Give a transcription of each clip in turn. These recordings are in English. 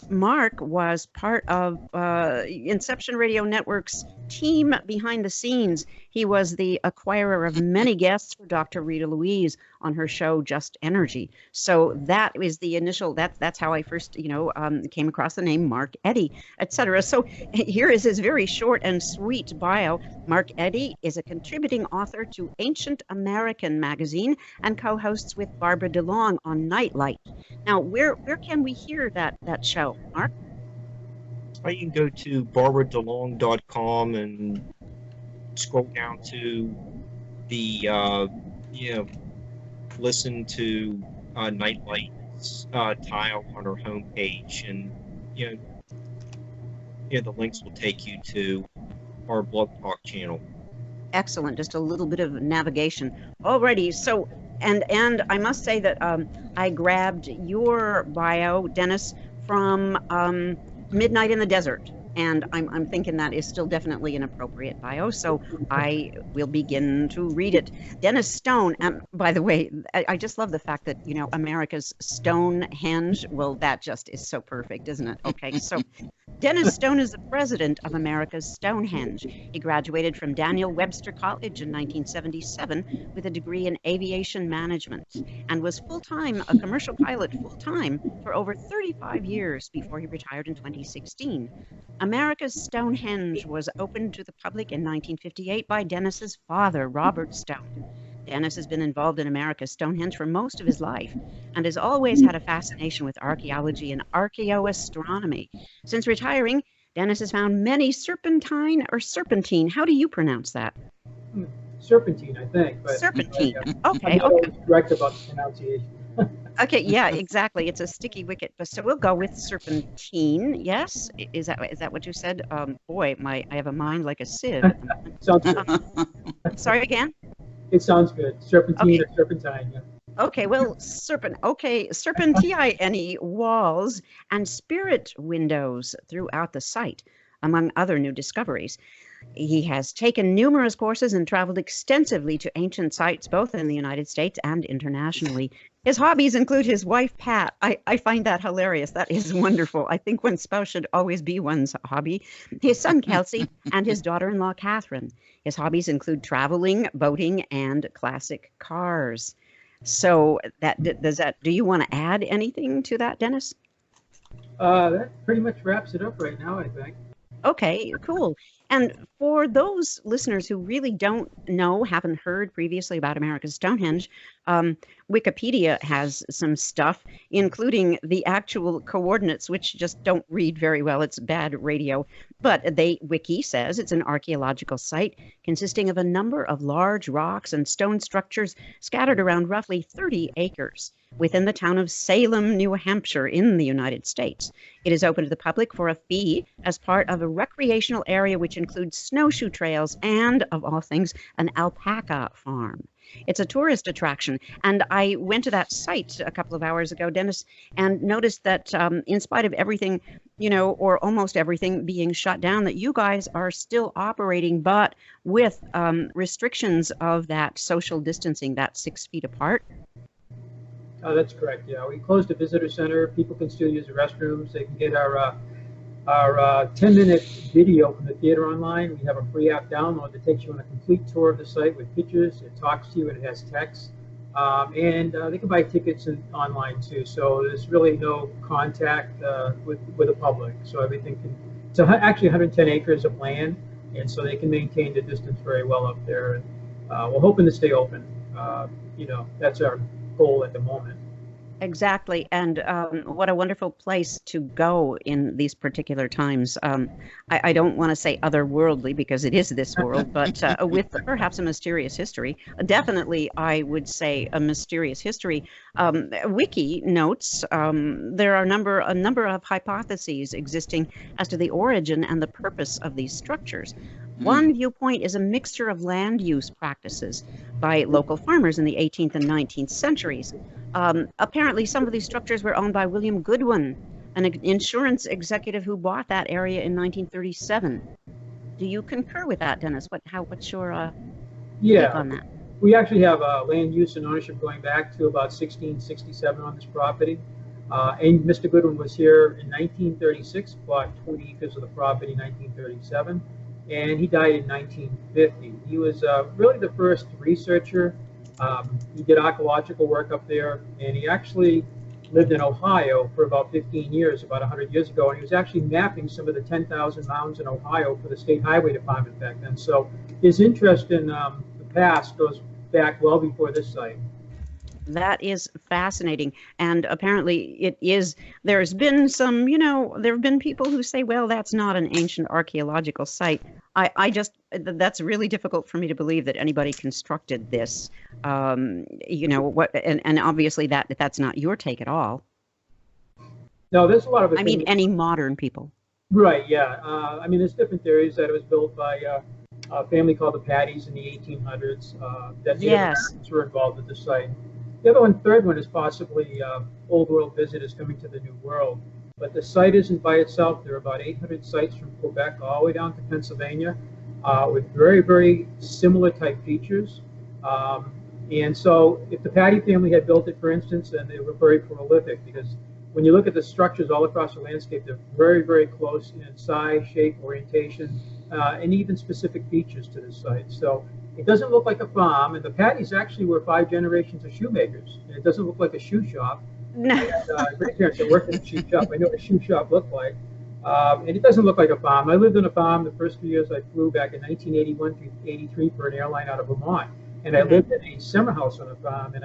Mark was part of Inception Radio Network's team behind the scenes. He was the acquirer of many guests for Dr. Rita Louise on her show Just Energy. So that is the initial. That's how I first, came across the name Mark Eddy, etc. So here is his very short and sweet bio. Mark Eddy is a contributing author to Ancient American magazine and co-hosts with Barbara DeLong on Nightlight. Now, where can we hear that show, Mark? You can go to barbaradelong.com and scroll down to the listen to Nightlight's tile on our homepage, and the links will take you to our Blog Talk channel. Excellent. Just a little bit of navigation. Alrighty. So, and I must say that I grabbed your bio, Dennis, from Midnight in the Desert. And I'm thinking that is still definitely an appropriate bio, so I will begin to read it. Dennis Stone, by the way, I just love the fact that, America's Stonehenge, well, that just is so perfect, isn't it? Okay, so Dennis Stone is the president of America's Stonehenge. He graduated from Daniel Webster College in 1977 with a degree in aviation management and was a commercial pilot full-time for over 35 years before he retired in 2016. America's Stonehenge was opened to the public in 1958 by Dennis's father, Robert Stone. Dennis has been involved in America's Stonehenge for most of his life and has always had a fascination with archaeology and archaeoastronomy. Since retiring, Dennis has found many serpentine. How do you pronounce that? Serpentine, I think. But, serpentine. Okay. I'm always correct about the pronunciation. Okay, yeah, exactly. It's a sticky wicket, so we'll go with serpentine. Yes, is that what you said? Boy, I have a mind like a sieve. Sounds good. Sorry again. It sounds good. Serpentine or serpentine. Yeah. Okay, well, serpentine walls and spirit windows throughout the site, among other new discoveries. He has taken numerous courses and traveled extensively to ancient sites, both in the United States and internationally. His hobbies include his wife, Pat. I find that hilarious. That is wonderful. I think one's spouse should always be one's hobby. His son, Kelsey, and his daughter-in-law, Catherine. His hobbies include traveling, boating, and classic cars. So do you want to add anything to that, Dennis? That pretty much wraps it up right now, I think. Okay, cool. And for those listeners who really haven't heard previously about America's Stonehenge, Wikipedia has some stuff, including the actual coordinates, which just don't read very well. It's bad radio. But Wiki says it's an archaeological site consisting of a number of large rocks and stone structures scattered around roughly 30 acres within the town of Salem, New Hampshire, in the United States. It is open to the public for a fee as part of a recreational area which includes snowshoe trails and, of all things, an alpaca farm. It's a tourist attraction, and I went to that site a couple of hours ago, Dennis, and noticed that in spite of everything, or almost everything being shut down, that you guys are still operating, but with restrictions of that social distancing, that 6 feet apart. Oh, that's correct. Yeah, we closed the visitor center. People can still use the restrooms. They can get our 10-minute video from the theater online. We have a free app download that takes you on a complete tour of the site with pictures. It talks to you and it has text. And they can buy tickets online too. So there's really no contact with the public. So everything it's actually 110 acres of land, and so they can maintain the distance very well up there. And we're hoping to stay open. That's our goal at the moment. Exactly. And what a wonderful place to go in these particular times. I don't want to say otherworldly because it is this world, but with perhaps a mysterious history. Definitely, I would say a mysterious history. Wiki notes there are a number of hypotheses existing as to the origin and the purpose of these structures. One viewpoint is a mixture of land use practices by local farmers in the 18th and 19th centuries. Apparently, some of these structures were owned by William Goodwin, an insurance executive who bought that area in 1937. Do you concur with that, Dennis? What's your take on that? We actually have land use and ownership going back to about 1667 on this property. And Mr. Goodwin was here in 1936, bought 20 acres of the property in 1937, and he died in 1950. He was really the first researcher. He did archaeological work up there, and he actually lived in Ohio for about 15 years, about 100 years ago, and he was actually mapping some of the 10,000 mounds in Ohio for the State Highway Department back then. So his interest in the past goes back well before this site. That is fascinating. And apparently it is, there's been some, there have been people who say, well, that's not an ancient archaeological site. I just, that's really difficult for me to believe that anybody constructed this. And obviously that's not your take at all. No, there's a lot of I mean, any modern people. Right, yeah. I mean, there's different theories that it was built by a family called the Paddies in the 1800s, that the Americans were involved at the site. The other one, third one, is possibly old world visitors coming to the New World. But the site isn't by itself. There are about 800 sites from Quebec all the way down to Pennsylvania with very, very similar type features. And so if the Paddy family had built it, for instance, then they were very prolific, because when you look at the structures all across the landscape, they're very, very close in size, shape, orientation, and even specific features to the site. So it doesn't look like a farm, and the Paddies actually were 5 generations of shoemakers. And it doesn't look like a shoe shop. No. Grandparents that worked in a shoe shop. I know what a shoe shop looked like. And it doesn't look like a farm. I lived on a farm the first few years I flew back in 1981 through 83 for an airline out of Vermont. And I lived in a summer house on a farm, and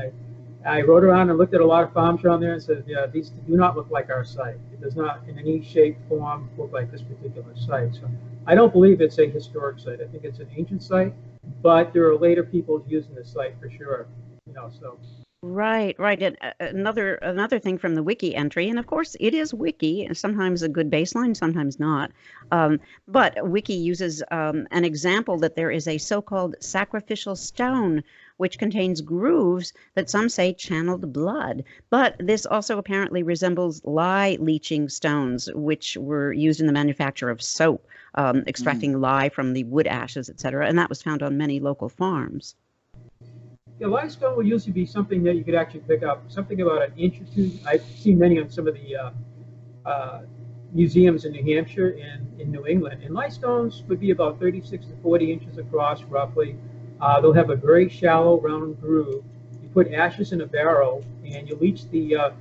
I rode around and looked at a lot of farms around there and said, yeah, these do not look like our site. It does not in any shape, form, look like this particular site. So I don't believe it's a historic site. I think it's an ancient site, but there are later people using the site for sure. So. Right. And another thing from the wiki entry, and of course it is wiki, sometimes a good baseline, sometimes not. But wiki uses an example that there is a so-called sacrificial stone which contains grooves that some say channeled blood. But this also apparently resembles lye leaching stones, which were used in the manufacture of soap, extracting lye from the wood ashes, etc. And that was found on many local farms. Yeah, limestone will usually be something that you could actually pick up, something about an inch or two. I've seen many on some of the museums in New Hampshire and in New England. And limestones would be about 36 to 40 inches across, roughly. They'll have a very shallow, round groove. You put ashes in a barrel, and you leach the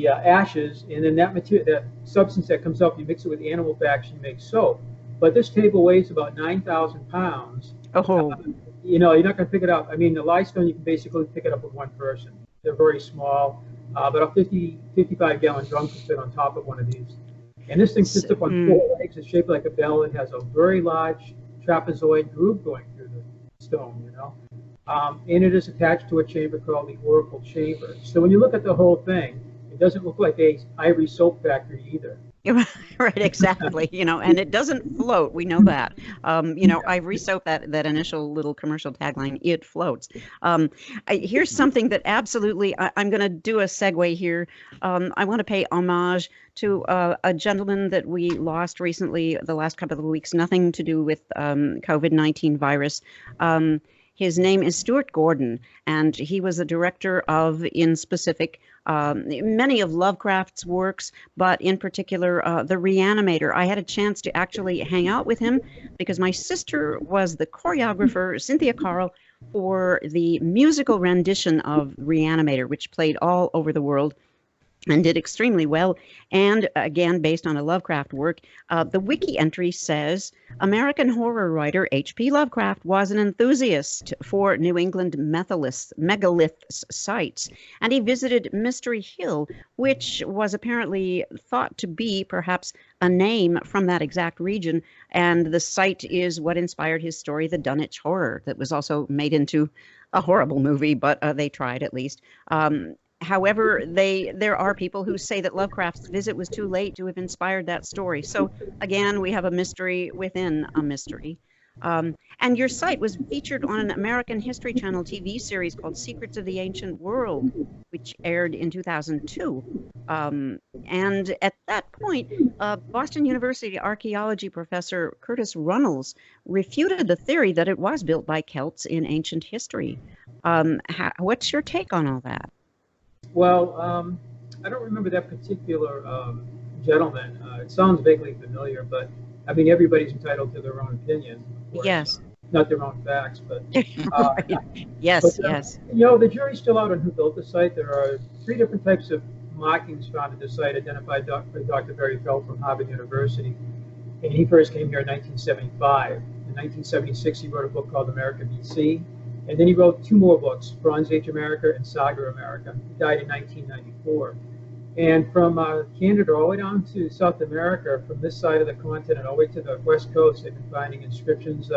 ashes, and then that material, that substance that comes up, you mix it with animal fat, and you make soap. But this table weighs about 9,000 pounds. Oh. You're not going to pick it up. I mean, the limestone, you can basically pick it up with one person. They're very small, but a 55-gallon drum can fit on top of one of these. And this thing sits up on 4 legs. It's shaped like a bell. It has a very large trapezoid groove going through the stone, and it is attached to a chamber called the oracle chamber. So when you look at the whole thing, it doesn't look like a ivory soap factory either. Right, exactly. And it doesn't float. We know that. Ivory soap, that initial little commercial tagline, it floats. Here's something that absolutely, I'm going to do a segue here. I want to pay homage to a gentleman that we lost recently, the last couple of weeks, nothing to do with COVID-19 virus. His name is Stuart Gordon, and he was the director of, in specific, many of Lovecraft's works, but in particular, The Reanimator. I had a chance to actually hang out with him because my sister was the choreographer, Cynthia Carl, for the musical rendition of Reanimator, which played all over the world and did extremely well. And again, based on a Lovecraft work, the wiki entry says American horror writer H.P. Lovecraft was an enthusiast for New England megalith sites, and he visited Mystery Hill, which was apparently thought to be perhaps a name from that exact region. And the site is what inspired his story, The Dunwich Horror, that was also made into a horrible movie, but they tried at least. However, there are people who say that Lovecraft's visit was too late to have inspired that story. So again, we have a mystery within a mystery. And your site was featured on an American History Channel TV series called Secrets of the Ancient World, which aired in 2002. And at that point, Boston University archaeology professor Curtis Runnels refuted the theory that it was built by Celts in ancient history. What's your take on all that? Well, I don't remember that particular gentleman. It sounds vaguely familiar, but I mean, everybody's entitled to their own opinion, of course, Yes. not their own facts. But uh, Right. Yes, yes. the jury's still out on who built the site. There are three different types of markings found at the site, identified by Dr. Barry Feld from Harvard University. And he first came here in 1975. In 1976, he wrote a book called America BC. And then he wrote two more books, Bronze Age America and Saga America. He died in 1994. And from Canada all the way down to South America, from this side of the continent all the way to the west coast, they've been finding inscriptions,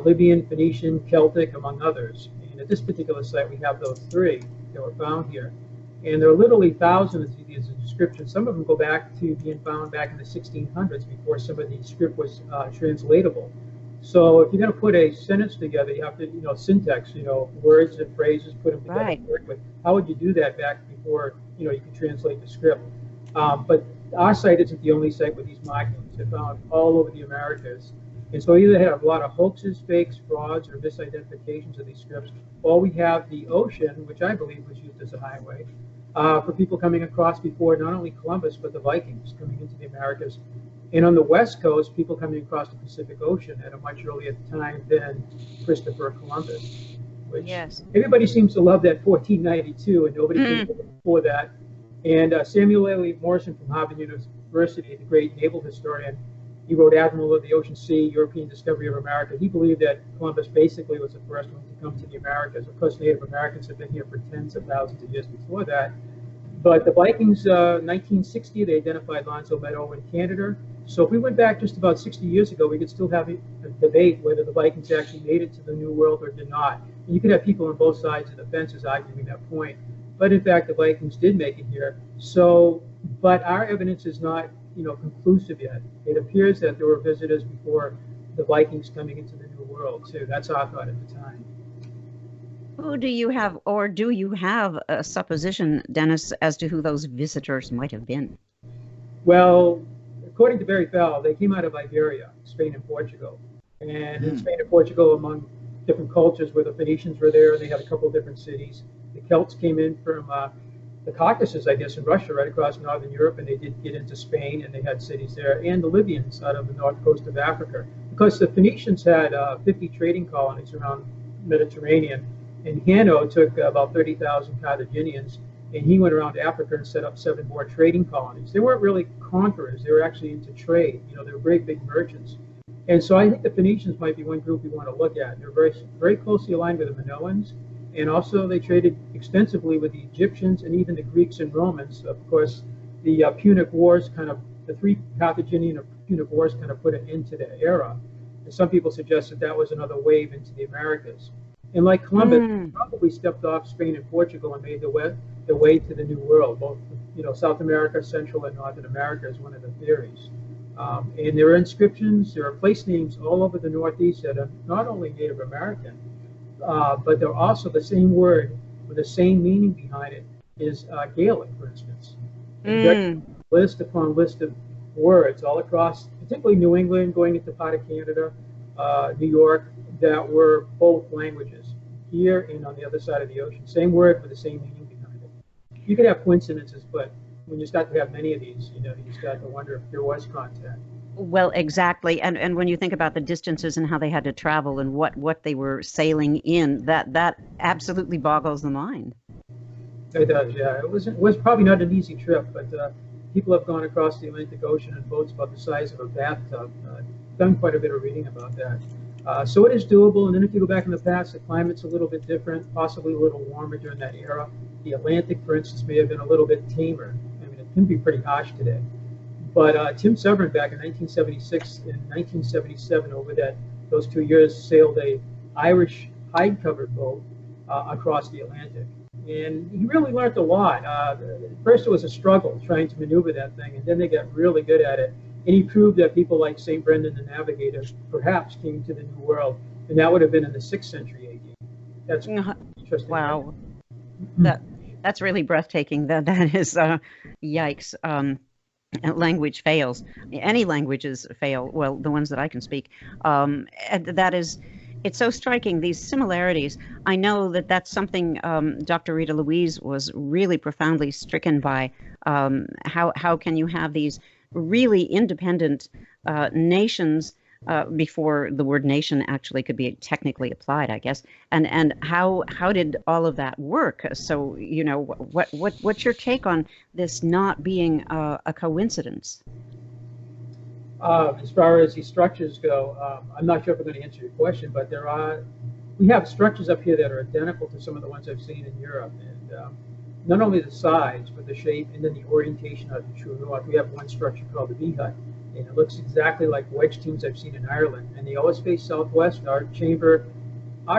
Libyan, Phoenician, Celtic, among others. And at this particular site, we have those three that were found here. And there are literally thousands of these inscriptions. Some of them go back to being found back in the 1600s before some of the script was translatable. So if you're going to put a sentence together, you have to, syntax, words and phrases, put them together. Right. Work with. How would you do that back before, you could translate the script? But our site isn't the only site with these markings. They're found all over the Americas. And so we either have a lot of hoaxes, fakes, frauds, or misidentifications of these scripts, or we have the ocean, which I believe was used as a highway, for people coming across before not only Columbus, but the Vikings coming into the Americas. And on the West Coast, people coming across the Pacific Ocean at a much earlier time than Christopher Columbus, which Yes. everybody seems to love that 1492, and nobody came before that. And Samuel L. Morrison from Harvard University, the great naval historian, he wrote Admiral of the Ocean Sea, European Discovery of America. He believed that Columbus basically was the first one to come to the Americas. Of course, Native Americans have been here for tens of thousands of years before that. But the Vikings, 1960, they identified Lonzo Meadow in Canada. So if we went back just about 60 years ago, we could still have a debate whether the Vikings actually made it to the New World or did not. And you could have people on both sides of the fences arguing that point. But in fact, the Vikings did make it here. So, but our evidence is not, conclusive yet. It appears that there were visitors before the Vikings coming into the New World too. That's our thought at the time. Who do you have, or do you have a supposition, Dennis, as to who those visitors might have been? Well, according to Barry Feld, they came out of Iberia, Spain and Portugal. And in Spain and Portugal, among different cultures, where the Phoenicians were there, and they had a couple of different cities. The Celts came in from the Caucasus, I guess, in Russia, right across northern Europe, and they did get into Spain, and they had cities there, and the Libyans out of the north coast of Africa. Because the Phoenicians had 50 trading colonies around Mediterranean, and Hanno took about 30,000 Carthaginians, and he went around Africa and set up 7 more trading colonies. They weren't really conquerors. They were actually into trade. They were great big merchants. And so I think the Phoenicians might be one group we want to look at. They're very, very closely aligned with the Minoans. And also they traded extensively with the Egyptians and even the Greeks and Romans. Of course, the Punic Wars the 3 Carthaginian or Punic Wars kind of put an end to the era. And some people suggest that that was another wave into the Americas. And like Columbus, probably stepped off Spain and Portugal and made the way to the New World. Both, South America, Central and Northern America is one of the theories. And there are inscriptions, there are place names all over the Northeast that are not only Native American, but they're also the same word with the same meaning behind it is Gaelic, for instance. List upon list of words all across, particularly New England, going into part of Canada, New York, that were both languages, here and on the other side of the ocean. Same word with the same meaning behind it. You could have coincidences, but when you start to have many of these, you start to wonder if there was contact. Well, exactly. And when you think about the distances and how they had to travel and what they were sailing in, that absolutely boggles the mind. It does, yeah. It was probably not an easy trip, but people have gone across the Atlantic Ocean in boats about the size of a bathtub. Done quite a bit of reading about that. So it is doable, and then if you go back in the past, the climate's a little bit different, possibly a little warmer during that era. The Atlantic, for instance, may have been a little bit tamer. I mean, it can be pretty harsh today. But Tim Severin back in 1976 and 1977, over those 2 years, sailed a Irish hide-covered boat across the Atlantic. And he really learned a lot. First, it was a struggle trying to maneuver that thing, and then they got really good at it. And he proved that people like St. Brendan the Navigator perhaps came to the New World, and that would have been in the 6th century AD. That's interesting. Wow. That's really breathtaking. That is, yikes. Language fails. Any languages fail. Well, the ones that I can speak. That is It's so striking, these similarities. I know that that's something Dr. Rita Louise was really profoundly stricken by. How can you have these really independent nations before the word nation actually could be technically applied, I guess. And how did all of that work? So, you know, what's your take on this not being a coincidence? As far as these structures go, I'm not sure if I'm going to answer your question, but we have structures up here that are identical to some of the ones I've seen in Europe. And not only the size, but the shape and then the orientation of the true north. We have one structure called the V hut, and it looks exactly like wedge teams I've seen in Ireland. And they always face southwest. Our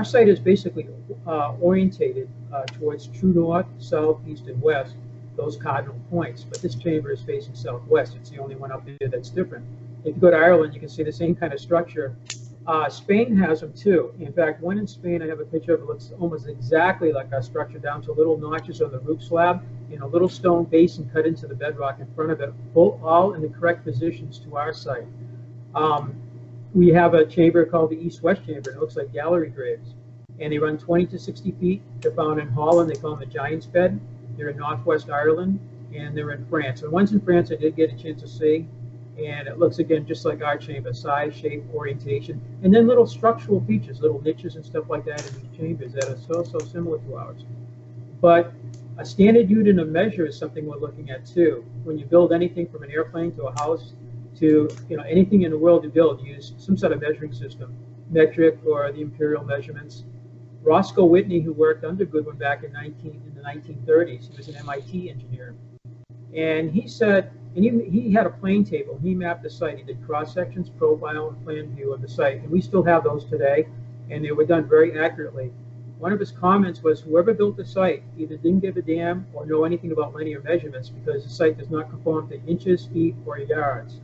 site is basically orientated towards true north, south, east, and west, those cardinal points. But this chamber is facing southwest. It's the only one up there that's different. If you go to Ireland, you can see the same kind of structure. Spain has them too. In fact, one in Spain, I have a picture of it, looks almost exactly like our structure, down to little notches on the roof slab and a little stone basin cut into the bedrock in front of it, all in the correct positions to our site. We have a chamber called the east-west chamber. It looks like gallery graves. And they run 20 to 60 feet. They're found in Holland. They call them the Giant's Bed. They're in northwest Ireland, and they're in France. And one's in France I did get a chance to see. And it looks, again, just like our chamber, size, shape, orientation, and then little structural features, little niches and stuff like that in these chambers that are so similar to ours. But a standard unit of measure is something we're looking at too. When you build anything from an airplane to a house to anything in the world you build, use some sort of measuring system, metric or the imperial measurements. Roscoe Whitney, who worked under Goodwin back in the 1930s, he was an MIT engineer, and he said, and he had a plane table. He mapped the site. He did cross sections, profile, and plan view of the site, and we still have those today, and they were done very accurately. One of his comments was, whoever built the site either didn't give a damn or know anything about linear measurements, because the site does not conform to inches, feet, or yards.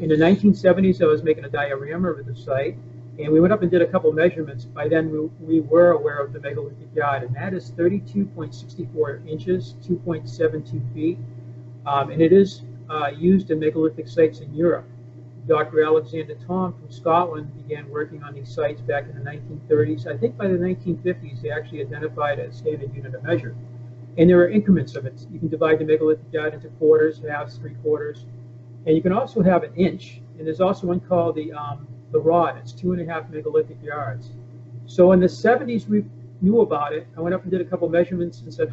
In the 1970s, I was making a diorama of the site, and we went up and did a couple measurements. By then, we were aware of the megalithic yard, and that is 32.64 inches, 2.72 feet, and it is used in megalithic sites in Europe. Dr. Alexander Thom from Scotland began working on these sites back in the 1930s. I think by the 1950s, they actually identified a standard unit of measure. And there are increments of it. You can divide the megalithic yard into quarters, halves, three-quarters, and you can also have an inch. And there's also one called the rod. It's 2.5 megalithic yards. So in the 70s, we knew about it. I went up and did a couple measurements and said,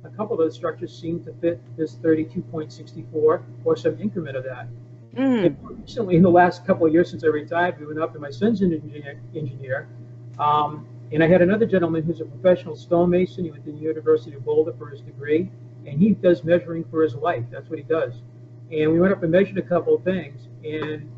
a couple of those structures seem to fit this 32.64 or some increment of that. And recently, in the last couple of years since I retired, we went up, and my son's an engineer, and I had another gentleman who's a professional stonemason. He went to the University of Boulder for his degree, and he does measuring for his life. That's what he does. And we went up and measured a couple of things, and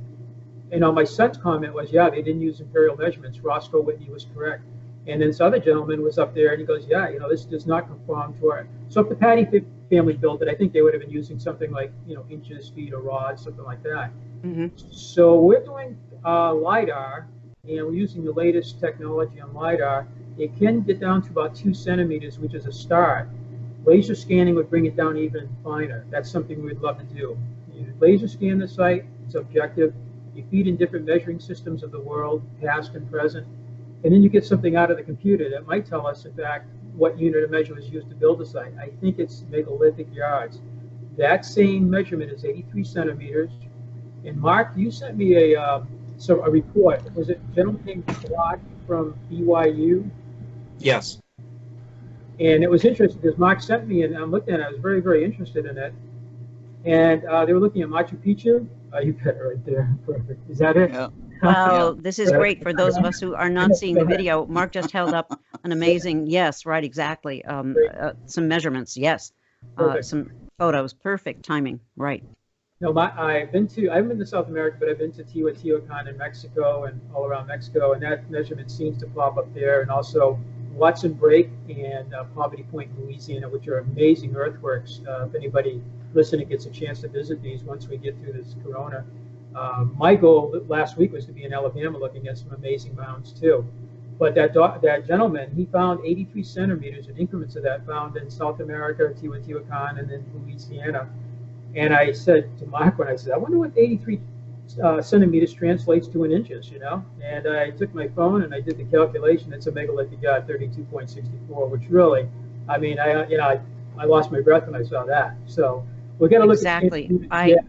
my son's comment was, yeah, they didn't use imperial measurements. Roscoe Whitney was correct. And then this other gentleman was up there, and he goes, yeah, this does not conform to our. So if the Patty family built it, I think they would have been using something like, inches, feet, or rods, something like that. So we're doing LiDAR, and we're using the latest technology on LiDAR. It can get down to about 2 centimeters, which is a start. Laser scanning would bring it down even finer. That's something we'd love to do. You laser scan the site, it's objective. You feed in different measuring systems of the world, past and present, and then you get something out of the computer that might tell us, in fact, what unit of measure was used to build the site. I think it's megalithic yards. That same measurement is 83 centimeters. And Mark, you sent me a report. Was it a gentleman named Clark from BYU? Yes. And it was interesting because Mark sent me, and I'm looking at it. I was very, very interested in it. And they were looking at Machu Picchu. You got it right there. Perfect. Is that it? Yeah. Wow, this is great for those of us who are not seeing the video. Mark just held up an amazing, yes, right, exactly. Some measurements, yes. Some photos, perfect timing, right. No, I haven't been to South America, but I've been to Teotihuacan in Mexico and all around Mexico, and that measurement seems to pop up there. And also Watson Break and Poverty Point in Louisiana, which are amazing earthworks. If anybody listening gets a chance to visit these once we get through this corona. My goal last week was to be in Alabama looking at some amazing mounds too. But that gentleman, he found 83 centimeters in increments of that found in South America, Teotihuacan, and then Louisiana. And I said to Mark when I said, I wonder what 83 centimeters translates to in inches, you know. And I took my phone and I did the calculation. It's a megalith to God, 32.64, which really, I mean, I lost my breath when I saw that. So we're going to look Exactly. at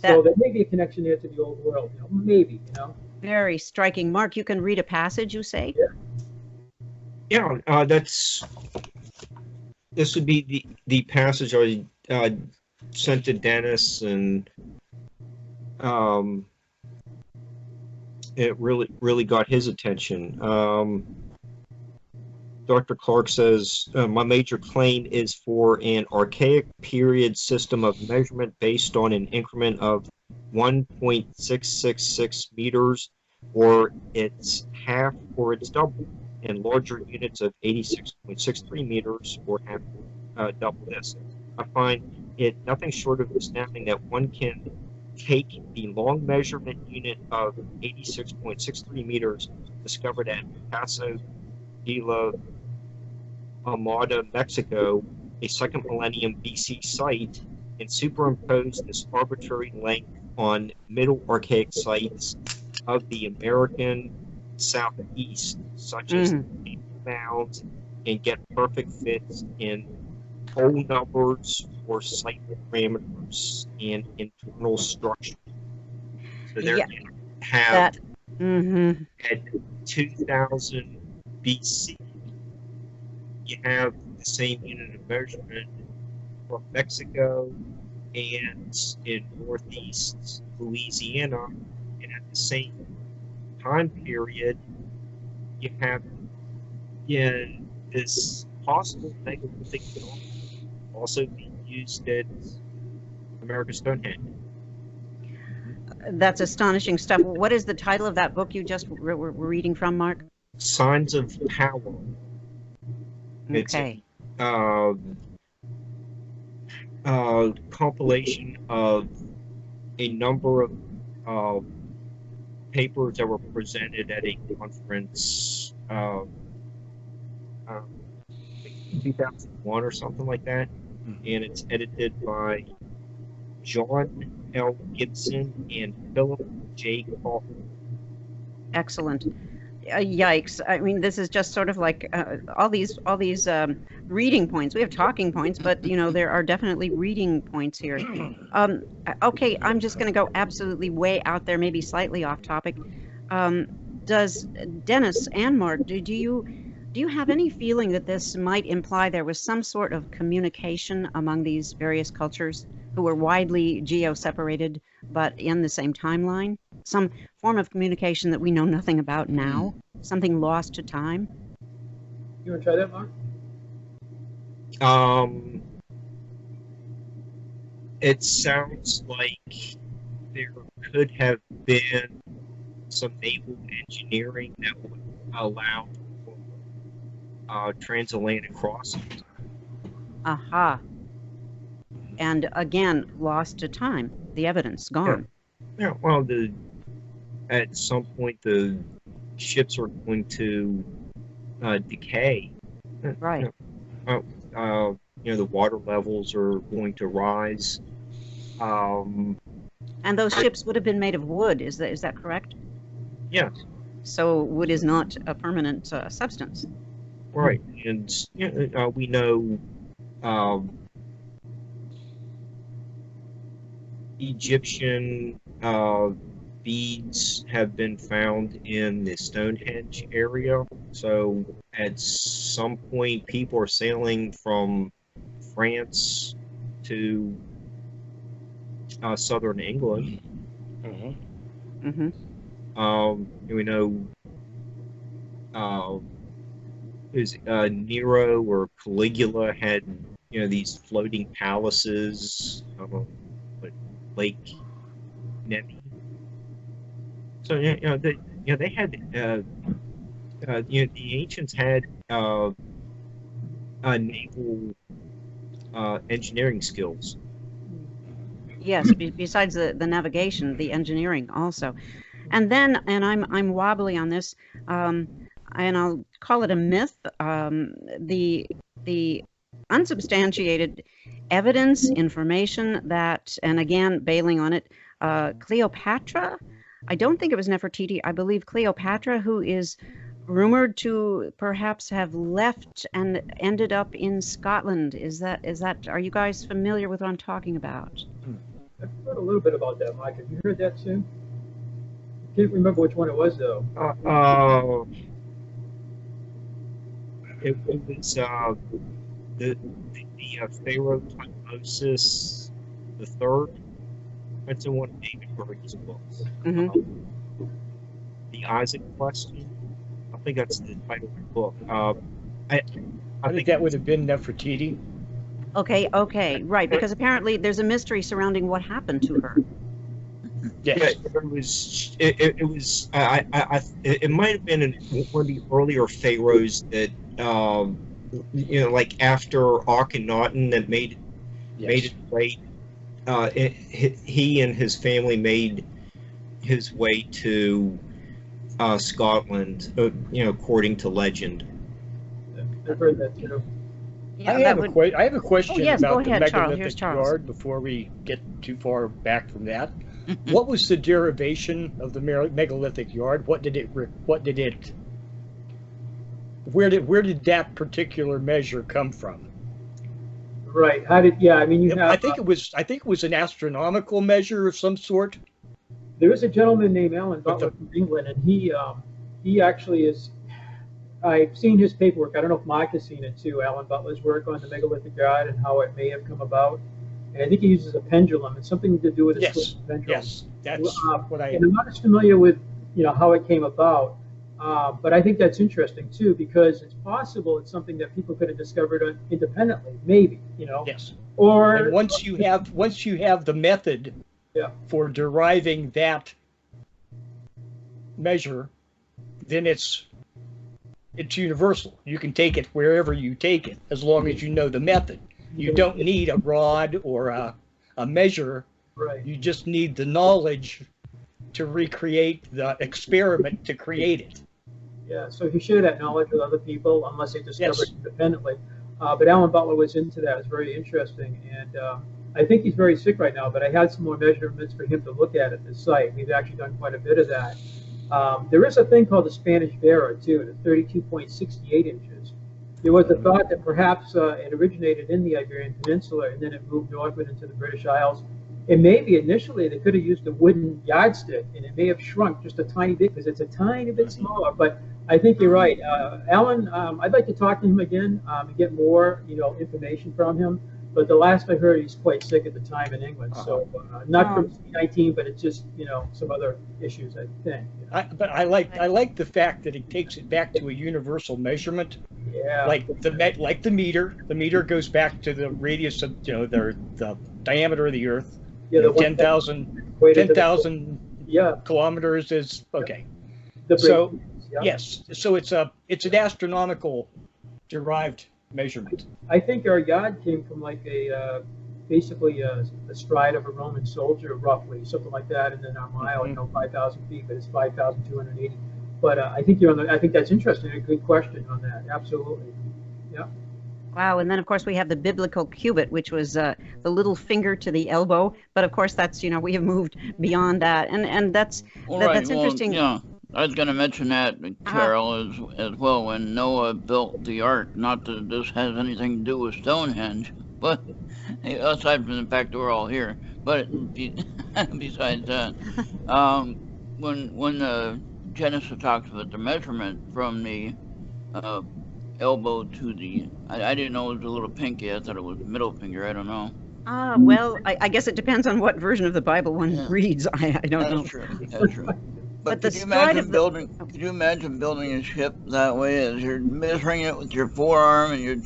so there may be a connection there to the old world, you know, maybe, you know. Very striking. Mark, you can read a passage, you say? Yeah, this would be the passage I sent to Dennis, and it really got his attention. Dr. Clark says, my major claim is for an archaic period system of measurement based on an increment of 1.666 meters, or its half or its double, and larger units of 86.63 meters, or half double this. I find it nothing short of astounding that one can take the long measurement unit of 86.63 meters discovered at Paso de la Amada, Mexico, a second millennium BC site, and superimpose this arbitrary length on Middle Archaic sites of the American Southeast, such as mounds, and get perfect fits in whole numbers or site parameters and internal structure. So there you have at 2000 BC, you have the same unit of measurement from Mexico and in northeast Louisiana, and at the same time period, you have this possible megalithic phenomenon also being used at America's Stonehenge. That's astonishing stuff. What is the title of that book you just were reading from, Mark? Signs of Power. Okay. It's a compilation of a number of papers that were presented at a conference 2001 or something like that, and it's edited by John L. Gibson and Philip J. Kaufman. Excellent. Yikes! I mean, this is just sort of like all these reading points. We have talking points, but you know there are definitely reading points here. Okay, I'm just going to go absolutely way out there, maybe slightly off topic. Does Dennis and Mark, do you have any feeling that this might imply there was some sort of communication among these various cultures who were widely geo-separated but in the same timeline? Some form of communication that we know nothing about now? Something lost to time? You want to try that, Mark? It sounds like there could have been some naval engineering that would allow transatlantic crossings. Aha. And again, lost to time. The evidence gone. Yeah. Well, at some point the ships are going to decay. Right. The water levels are going to rise. And those ships would have been made of wood. Is that correct? Yes. So wood is not a permanent substance. Right, and we know Egyptian beads have been found in the Stonehenge area. So at some point, people are sailing from France to southern England. We know Nero or Caligula had these floating palaces, like Lake Nemi. So they had the ancients had naval engineering skills. Yes, besides the navigation, the engineering also. And then, and I'm wobbly on this, and I'll call it a myth, the unsubstantiated evidence, information that, and again, bailing on it, Cleopatra. I don't think it was Nefertiti. I believe Cleopatra, who is rumored to perhaps have left and ended up in Scotland. Is that? Are you guys familiar with what I'm talking about? I've heard a little bit about that, Mike. Have you heard that too? I can't remember which one it was though. It was the Pharaoh Tutmosis the third. That's in one of David Bergen's books. Hmm. The Isaac Question. I think that's the title of the book. I think that would have been Nefertiti. Okay, right. Because apparently there's a mystery surrounding what happened to her. Yes. Yeah, it was. It might have been one of the earlier pharaohs that like after Akhenaten that made it way. He and his family made his way to Scotland, according to legend. I've heard that too. Yeah, I have a question yes, go about the ahead, Charles. Here's megalithic Charles. yard before we get too far back from that. What was the derivation of the megalithic yard? Where did that particular measure come from? Right. How did? Yeah. I mean, you have. I think it was an astronomical measure of some sort. There is a gentleman named Alan Butler from England, and he actually is. I've seen his paperwork. I don't know if Mike has seen it too. Alan Butler's work on the megalithic yard and how it may have come about. And I think he uses a pendulum. It's something to do with a pendulum. Yes, that's what I. And I'm not as familiar with how it came about, but I think that's interesting too because it's possible it's something that people could have discovered independently, maybe. Yes. Or and once you have the method for deriving that measure, then it's universal. You can take it wherever you take it, as long as you know the method. You don't need a rod or a measure. Right. You just need the knowledge to recreate the experiment to create it. Yeah, so you share that knowledge with other people, unless they discover it independently. But Alan Butler was into that. It's very interesting. And I think he's very sick right now, but I had some more measurements for him to look at the site. We've actually done quite a bit of that. There is a thing called the Spanish Vera, too, the 32.68 inches. There was a thought that perhaps it originated in the Iberian Peninsula and then it moved northward into the British Isles. And maybe initially they could have used a wooden yardstick and it may have shrunk just a tiny bit because it's a tiny bit smaller. But I think you're right. Alan, I'd like to talk to him again and get more information from him. But the last I heard, he's quite sick at the time in England. So not from C-19, but it's just some other issues, I think. But I like the fact that he takes it back to a universal measurement. Yeah. Like the meter. The meter goes back to the radius of the diameter of the Earth. Yeah. 10,000 kilometers is okay. So yes, so it's an astronomical derived measurement. I think our yard came from like basically a stride of a Roman soldier, roughly, something like that, and then our mile, 5,000 feet, but it's 5,280. But I think I think that's interesting. A good question on that. Absolutely. Yeah. Wow, and then of course we have the biblical cubit, which was the little finger to the elbow. But of course that's we have moved beyond that, and that's that's interesting. Yeah. I was going to mention that, Carol, as well, when Noah built the ark. Not that this has anything to do with Stonehenge, but aside from the fact that we're all here. But besides that, when Genesis talks about the measurement from the elbow to the, I didn't know it was a little pinky. I thought it was middle finger. I don't know. Well, I guess it depends on what version of the Bible one reads. I don't know. That's true. That's true. But could you imagine building a ship that way as you're measuring it with your forearm and you're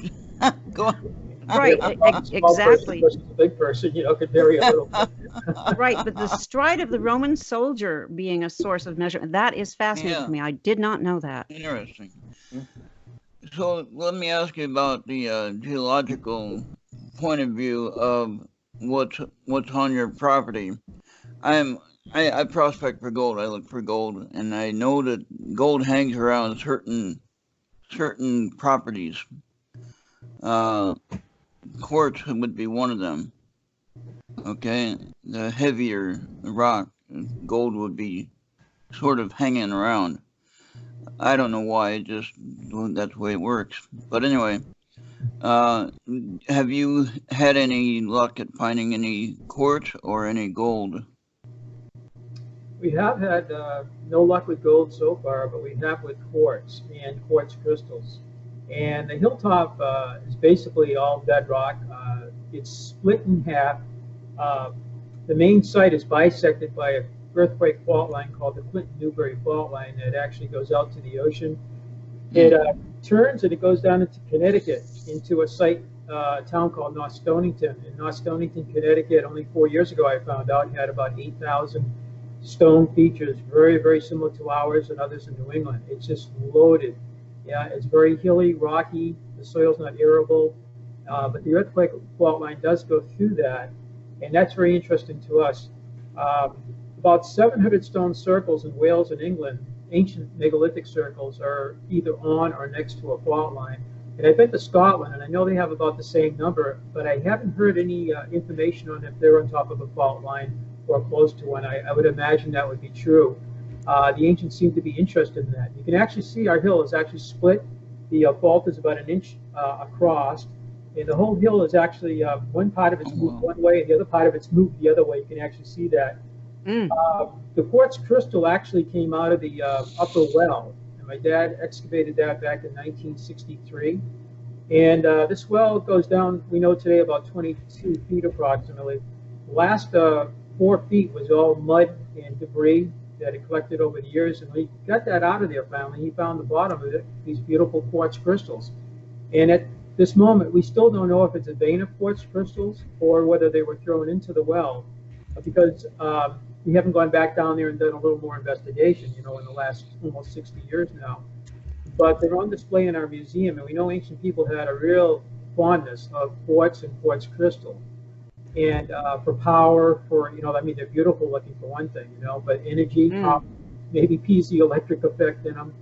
going? Right, exactly. Person, a big person, could vary a little. Right, but the stride of the Roman soldier being a source of measurement, that is fascinating to me. I did not know that. Interesting. So let me ask you about the geological point of view of what's on your property. I prospect for gold. I look for gold, and I know that gold hangs around certain properties. Quartz would be one of them. Okay, the heavier the rock, gold would be sort of hanging around. I don't know why, it just that's the way it works. But anyway, have you had any luck at finding any quartz or any gold? We have had no luck with gold so far, but we have with quartz and quartz crystals. And the hilltop is basically all bedrock. It's split in half. Uh, the main site is bisected by a earthquake fault line called the Clinton-Newbury fault line that actually goes out to the ocean. It turns and it goes down into Connecticut into a site, a town called North Stonington. In North Stonington, Connecticut, only 4 years ago I found out, had about 8,000 stone features, very, very similar to ours and others in New England. It's just loaded. Yeah, it's very hilly, rocky. The soil's not arable, but the earthquake fault line does go through that, and that's very interesting to us. About 700 stone circles in Wales and England, ancient megalithic circles, are either on or next to a fault line. And I've been to Scotland, and I know they have about the same number, but I haven't heard any information on if they're on top of a fault line or close to one. I would imagine that would be true. The ancients seem to be interested in that. You can actually see our hill is actually split. The fault is about an inch across, and the whole hill is actually one part of it's moved one way, and the other part of it's moved the other way. You can actually see that. The quartz crystal actually came out of the upper well, and my dad excavated that back in 1963. And this well goes down, we know today, about 22 feet approximately. The last 4 feet was all mud and debris that had collected over the years, and we got that out of there finally. He found the bottom of it, these beautiful quartz crystals. And at this moment, we still don't know if it's a vein of quartz crystals or whether they were thrown into the well, because we haven't gone back down there and done a little more investigation, in the last almost 60 years now. But they're on display in our museum, and we know ancient people had a real fondness of quartz and quartz crystal. And for power, they're beautiful looking for one thing, but energy, maybe piezoelectric effect in them.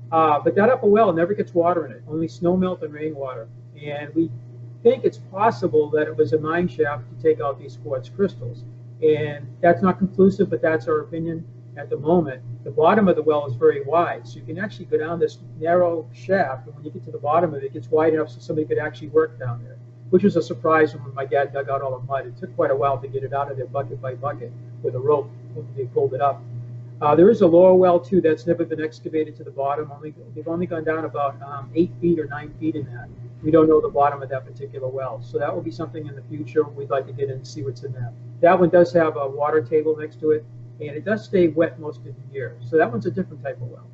But that upper well never gets water in it, only snow melt and rainwater. And we think it's possible that it was a mine shaft to take out these quartz crystals. And that's not conclusive, but that's our opinion at the moment. The bottom of the well is very wide, so you can actually go down this narrow shaft, and when you get to the bottom of it, it gets wide enough so somebody could actually work down there, which was a surprise when my dad dug out all the mud. It took quite a while to get it out of there bucket by bucket with a rope when they pulled it up. There is a lower well, too, that's never been excavated to the bottom. They've only gone down about 8 feet or 9 feet in that. We don't know the bottom of that particular well. So that will be something in the future we'd like to get in and see what's in that. That one does have a water table next to it, and it does stay wet most of the year. So that one's a different type of well.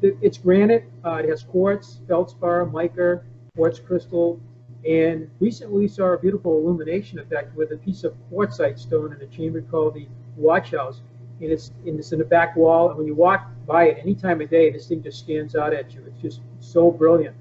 It's granite. It has quartz, feldspar, mica, quartz crystal, and recently we saw a beautiful illumination effect with a piece of quartzite stone in a chamber called the watch house, and it's in the back wall, and when you walk by it any time of day, this thing just stands out at you. It's just so brilliant.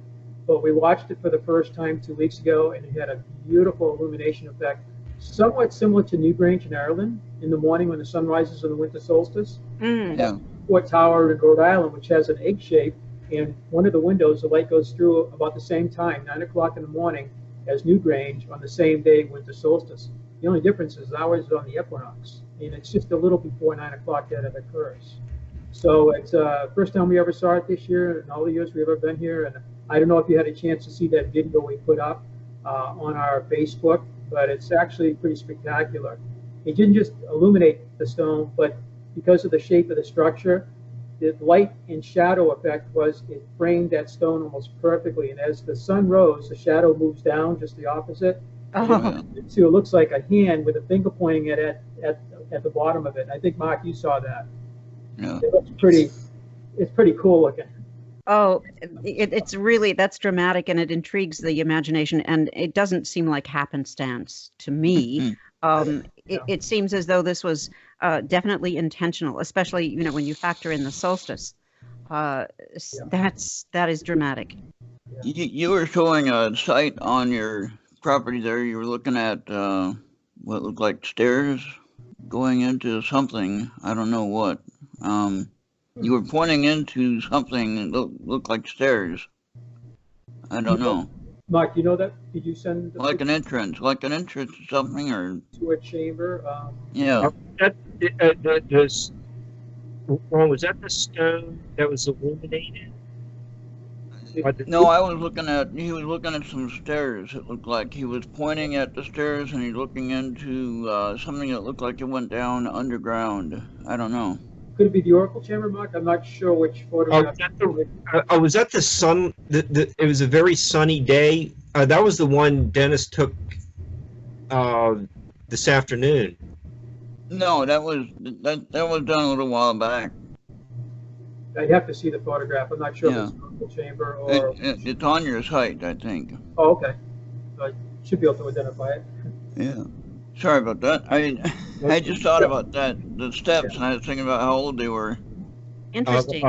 But we watched it for the first time 2 weeks ago, and it had a beautiful illumination effect, somewhat similar to Newgrange in Ireland in the morning when the sun rises on the winter solstice. Yeah. Fort Tower in Rhode Island, which has an egg shape, and one of the windows, the light goes through about the same time, 9 o'clock in the morning, as Newgrange on the same day, winter solstice. The only difference is ours is on the equinox, and it's just a little before 9 o'clock that it occurs. So it's the first time we ever saw it this year, and all the years we've ever been here. And I don't know if you had a chance to see that video we put up on our Facebook, but it's actually pretty spectacular. It didn't just illuminate the stone, but because of the shape of the structure, the light and shadow effect was it framed that stone almost perfectly. And as the sun rose, the shadow moves down just the opposite. Oh. So it looks like a hand with a finger pointing at the bottom of it. And I think, Mark, you saw that. Yeah. It looks it's pretty cool looking. Oh, it's really, that's dramatic, and it intrigues the imagination, and it doesn't seem like happenstance to me. It seems as though this was definitely intentional, especially, when you factor in the solstice. That is dramatic. You were showing a site on your property there. You were looking at what looked like stairs going into something. I don't know what. You were pointing into something that looked like stairs. I don't know. Mark, do you know that? Did you send the like an entrance or something, or to a chamber? yeah. That, was that the stone that was illuminated? By the, No, he was looking at some stairs. It looked like he was pointing at the stairs and he's looking into something that looked like it went down underground. I don't know. Could it be the Oracle chamber, Mark? I'm not sure which photograph. was that the sun? It was a very sunny day. That was the one Dennis took this afternoon. No, that was done a little while back. I have to see the photograph. I'm not sure Yeah. if it's the Oracle chamber or. It's on your site, I think. Oh, okay. So I should be able to identify it. Yeah. Sorry about that. I just thought about that, the steps, and I was thinking about how old they were. Interesting.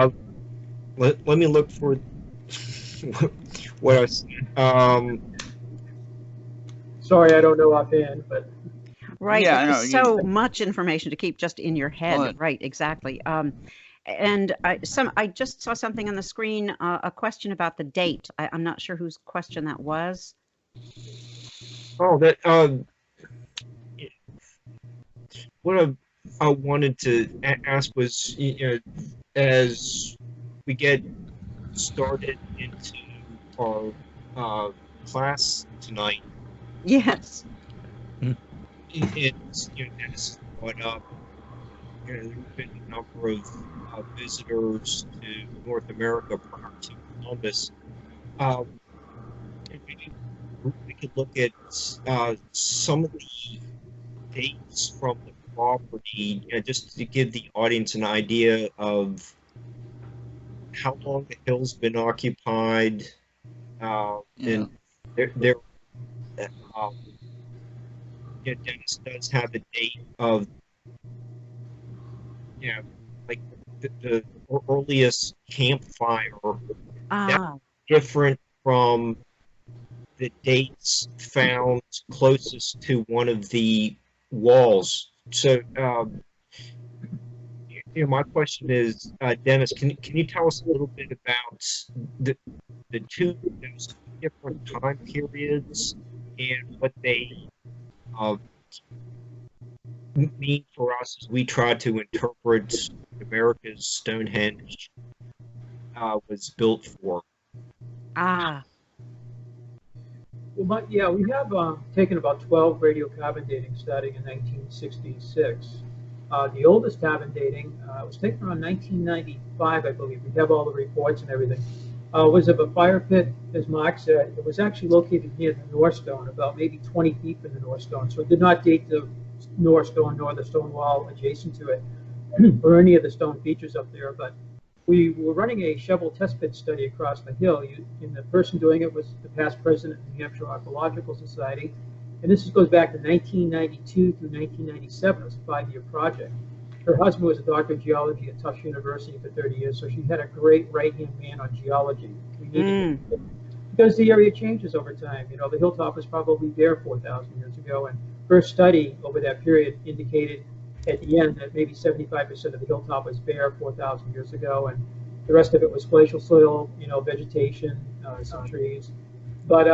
Let me look for what I said. Sorry, I don't know offhand, but Right. Yeah, I know, There's so much information to keep just in your head. Right. Right. Exactly. And I just saw something on the screen, a question about the date. I'm not sure whose question that was. Oh, that what I wanted to ask was, as we get started into our class tonight, Yes. it's Dennis brought up. There's been a number of visitors to North America prior to Columbus. We could look at some of the dates from the property, just to give the audience an idea of how long the hill's been occupied. And there Dennis does have a date of, like the earliest campfire different from the dates found closest to one of the walls. So, my question is, Dennis, can you tell us a little bit about those two different time periods and what they mean for us as we try to interpret America's Stonehenge was built for? Well, yeah, we have taken about 12 radiocarbon dating starting in 1966. The oldest carbon dating was taken around 1995, I believe. We have all the reports and everything. Was of a fire pit, as Mark said. It was actually located near the North Stone, about maybe 20 feet from the North Stone. So it did not date the North Stone nor the stone wall adjacent to it, or any of the stone features up there. But we were running a shovel test pit study across the hill, and the person doing it was the past president of the New Hampshire Archaeological Society. And this goes back to 1992 through 1997. It was a 5-year project. Her husband was a doctor of geology at Tufts University for 30 years, so she had a great right-hand man on geology. We needed it because the area changes over time. The hilltop was probably there 4,000 years ago, and her study over that period indicated at the end that maybe 75% of the hilltop was bare 4,000 years ago, and the rest of it was glacial soil, vegetation, some trees. But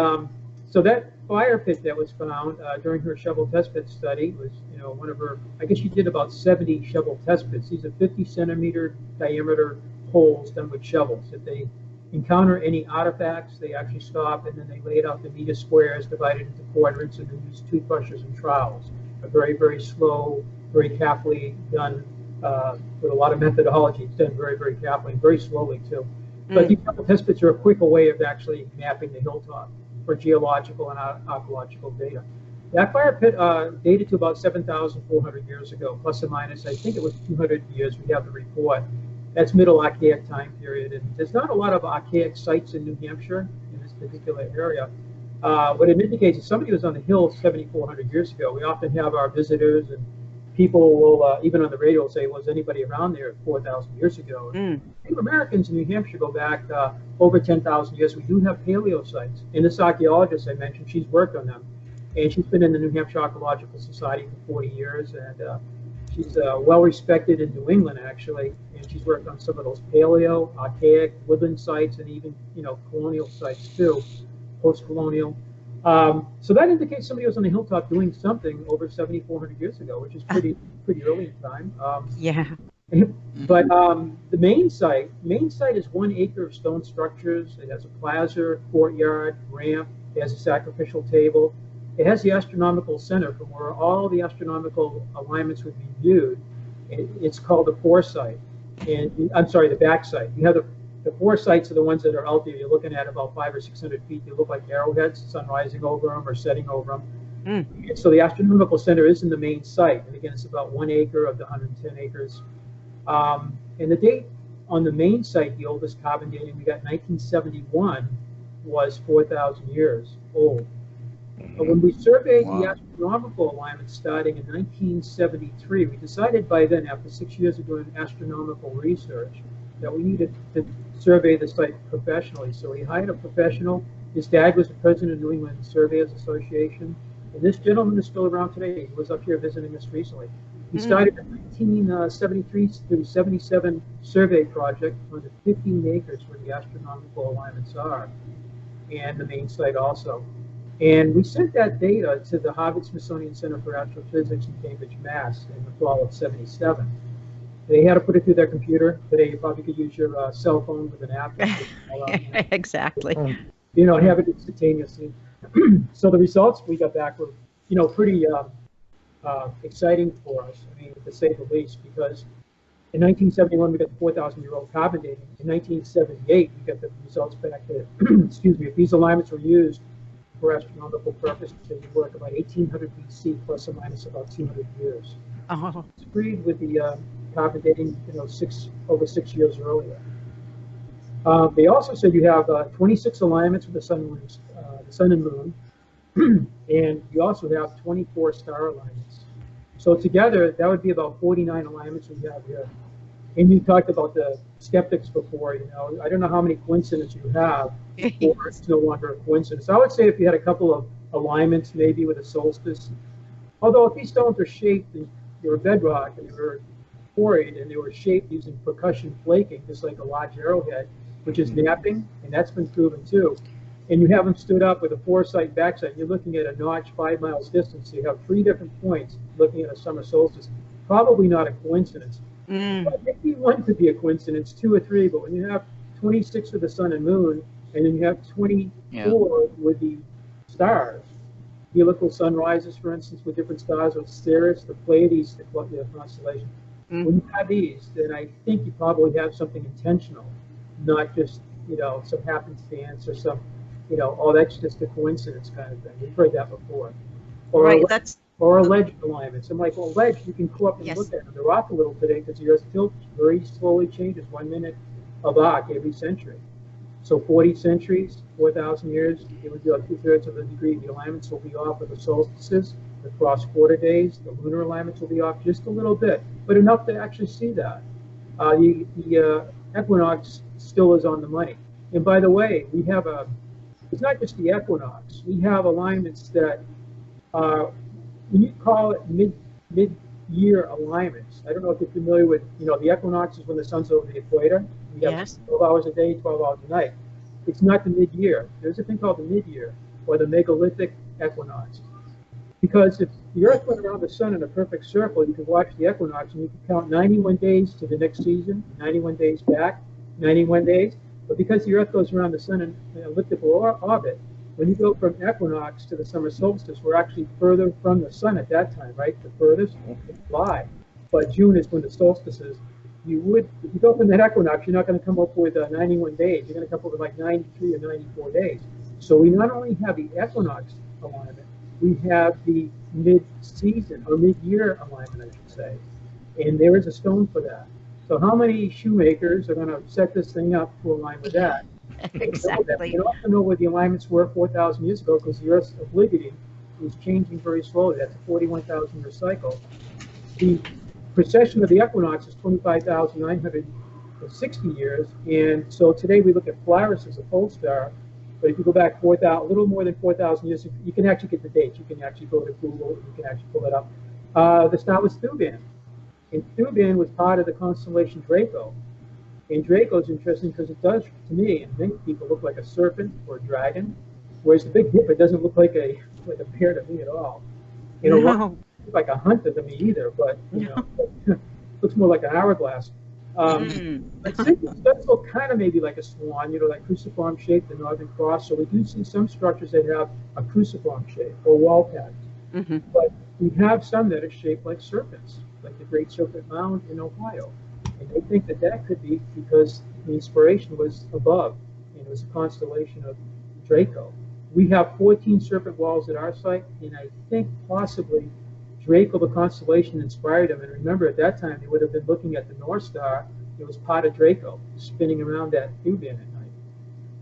so that fire pit that was found during her shovel test pit study was, one of her, I guess she did about 70 shovel test pits. These are 50-centimeter diameter holes done with shovels. If they encounter any artifacts, they actually stop, and then they laid out the meter squares divided into quadrants, and then use toothbrushes and trowels. A very, very slow, very carefully done, with a lot of methodology. It's done very, very carefully and very slowly too. But these shovel test pits are a quicker way of actually mapping the hilltop for geological and archaeological data. That fire pit dated to about 7,400 years ago, plus or minus. I think it was 200 years. We have the report. That's Middle Archaic time period. And there's not a lot of archaic sites in New Hampshire in this particular area. What it indicates is somebody was on the hill 7,400 years ago. We often have our visitors and people will, even on the radio, say, was anybody around there 4,000 years ago? Native Americans in New Hampshire go back over 10,000 years. We do have paleo sites. And this archaeologist I mentioned, she's worked on them. And she's been in the New Hampshire Archaeological Society for 40 years. And she's well respected in New England, actually. And she's worked on some of those paleo, archaic, woodland sites, and even, colonial sites, too. post-colonial. So that indicates somebody was on the hilltop doing something over 7,400 years ago, which is pretty early in time. Yeah. But the main site is 1 acre of stone structures. It has a plaza, courtyard, ramp. It has a sacrificial table. It has the astronomical center from where all the astronomical alignments would be viewed. It's called the foresight. And I'm sorry, the backside. You have the foresights are the ones that are out there. You're looking at about 500 or 600 feet. They look like arrowheads, sun rising over them or setting over them. Mm. And so the astronomical center is in the main site. And again, it's about 1 acre of the 110 acres. And the date on the main site, the oldest carbon dating we got 1971 was 4,000 years old. But when we surveyed the astronomical alignment starting in 1973, we decided by then, after 6 years of doing astronomical research, that we needed to survey the site professionally. So we hired a professional. His dad was the president of New England Surveyors Association. And this gentleman is still around today. He was up here visiting us recently. He started a 1973 through 77 survey project on the 15 acres where the astronomical alignments are, and the main site also. And we sent that data to the Harvard Smithsonian Center for Astrophysics in Cambridge, Mass. in the fall of '77. They had to put it through their computer. Today you probably could use your cell phone with an app. Exactly. Have it instantaneously. So the results we got back were, pretty exciting for us, to say the least, because in 1971 we got the 4,000-year-old carbon dating. In 1978 we got the results back that, excuse me, if these alignments were used for astronomical purposes, they would work about 1800 BC plus or minus about 200 years. Oh. It's agreed with the carbon dating, over 6 years earlier. They also said you have 26 alignments with the sun and moon, and you also have 24 star alignments. So together, that would be about 49 alignments we have here. And you talked about the skeptics before, I don't know how many coincidences you have, or it's no longer a coincidence. I would say if you had a couple of alignments, maybe with a solstice, although if these stones are shaped, and they were bedrock, and they were quarried, and they were shaped using percussion flaking, just like a large arrowhead, which is napping, and that's been proven too. And you have them stood up with a foresight backside. You're looking at a notch 5 miles distance. So you have 3 different points looking at a summer solstice. Probably not a coincidence. But maybe one could be a coincidence, 2 or 3. But when you have 26 with the sun and moon, and then you have 24 with the stars, helical sunrises, for instance, with different stars, or Sirius, the Pleiades, the constellation. When you have these, then I think you probably have something intentional, not just some happenstance or some that's just a coincidence kind of thing. We've heard that before. Or alleged alignments. I'm like, well, alleged, you can go up and look at them. They're off a little today because the Earth's tilt very slowly changes 1 minute of arc every century. So 40 centuries, 4,000 years, it would be like 2/3 of a degree. The alignments will be off with the solstices, the cross-quarter days, the lunar alignments will be off just a little bit, but enough to actually see that. The equinox still is on the money. And by the way, we have it's not just the equinox. We have alignments that when you call it mid-year alignments, I don't know if you're familiar with, the equinox is when the sun's over the equator. We have 12 hours a day, 12 hours a night. It's not the mid-year. There's a thing called the mid-year, or the megalithic equinox. Because if the Earth went around the sun in a perfect circle, you could watch the equinox and you could count 91 days to the next season, 91 days back, 91 days. But because the Earth goes around the sun in an elliptical orbit, when you go from equinox to the summer solstice, we're actually further from the sun at that time, right? The furthest, it's July. But June is when the solstice is. If you go from that equinox, you're not going to come up with 91 days. You're going to come up with like 93 or 94 days. So we not only have the equinox alignment, we have the mid-season or mid-year alignment, I should say. And there is a stone for that. So how many shoemakers are going to set this thing up to align with that? Exactly. You also know where the alignments were 4,000 years ago because the Earth's obliquity was changing very slowly. That's a 41,000-year cycle. The precession of the equinox is 25,960 years. And so today we look at Polaris as a pole star. But if you go back a little more than 4,000 years, you can actually get the dates. You can actually go to Google. You can actually pull it up. The star was Thuban. And Thuban was part of the constellation Draco. And Draco is interesting because it does, to me, and many people, look like a serpent or a dragon. Whereas the Big Dipper doesn't look like a bear to me at all. You know, No. like a hunter to me either, but you know, looks more like an hourglass. But that's all kind of maybe like a swan, you know, like cruciform shape, the Northern Cross. So we do see some structures that have a cruciform shape or wall patterns. But we have some that are shaped like serpents, like the Great Serpent Mound in Ohio. And they think that that could be because the inspiration was above, and it was a constellation of Draco. We have 14 serpent walls at our site, and I think possibly Draco, the constellation, inspired them. And remember, at that time, they would have been looking at the North Star. It was part of Draco, spinning around that U-band at night.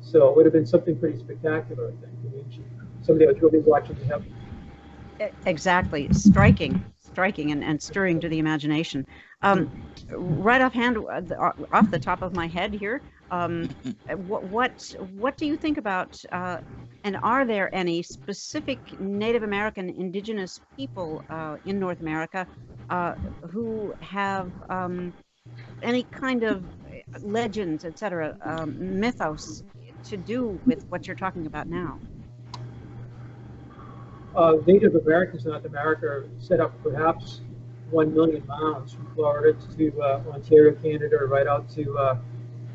So it would have been something pretty spectacular, I think. I mean, somebody was really watching the heavens. Exactly. Striking and stirring to the imagination. Right offhand, off the top of my head here, what do you think about, and are there any specific Native American indigenous people in North America who have any kind of legends, etc., mythos to do with what you're talking about now? Native Americans in North America set up perhaps 1 million mounds from Florida to Ontario, Canada, right out to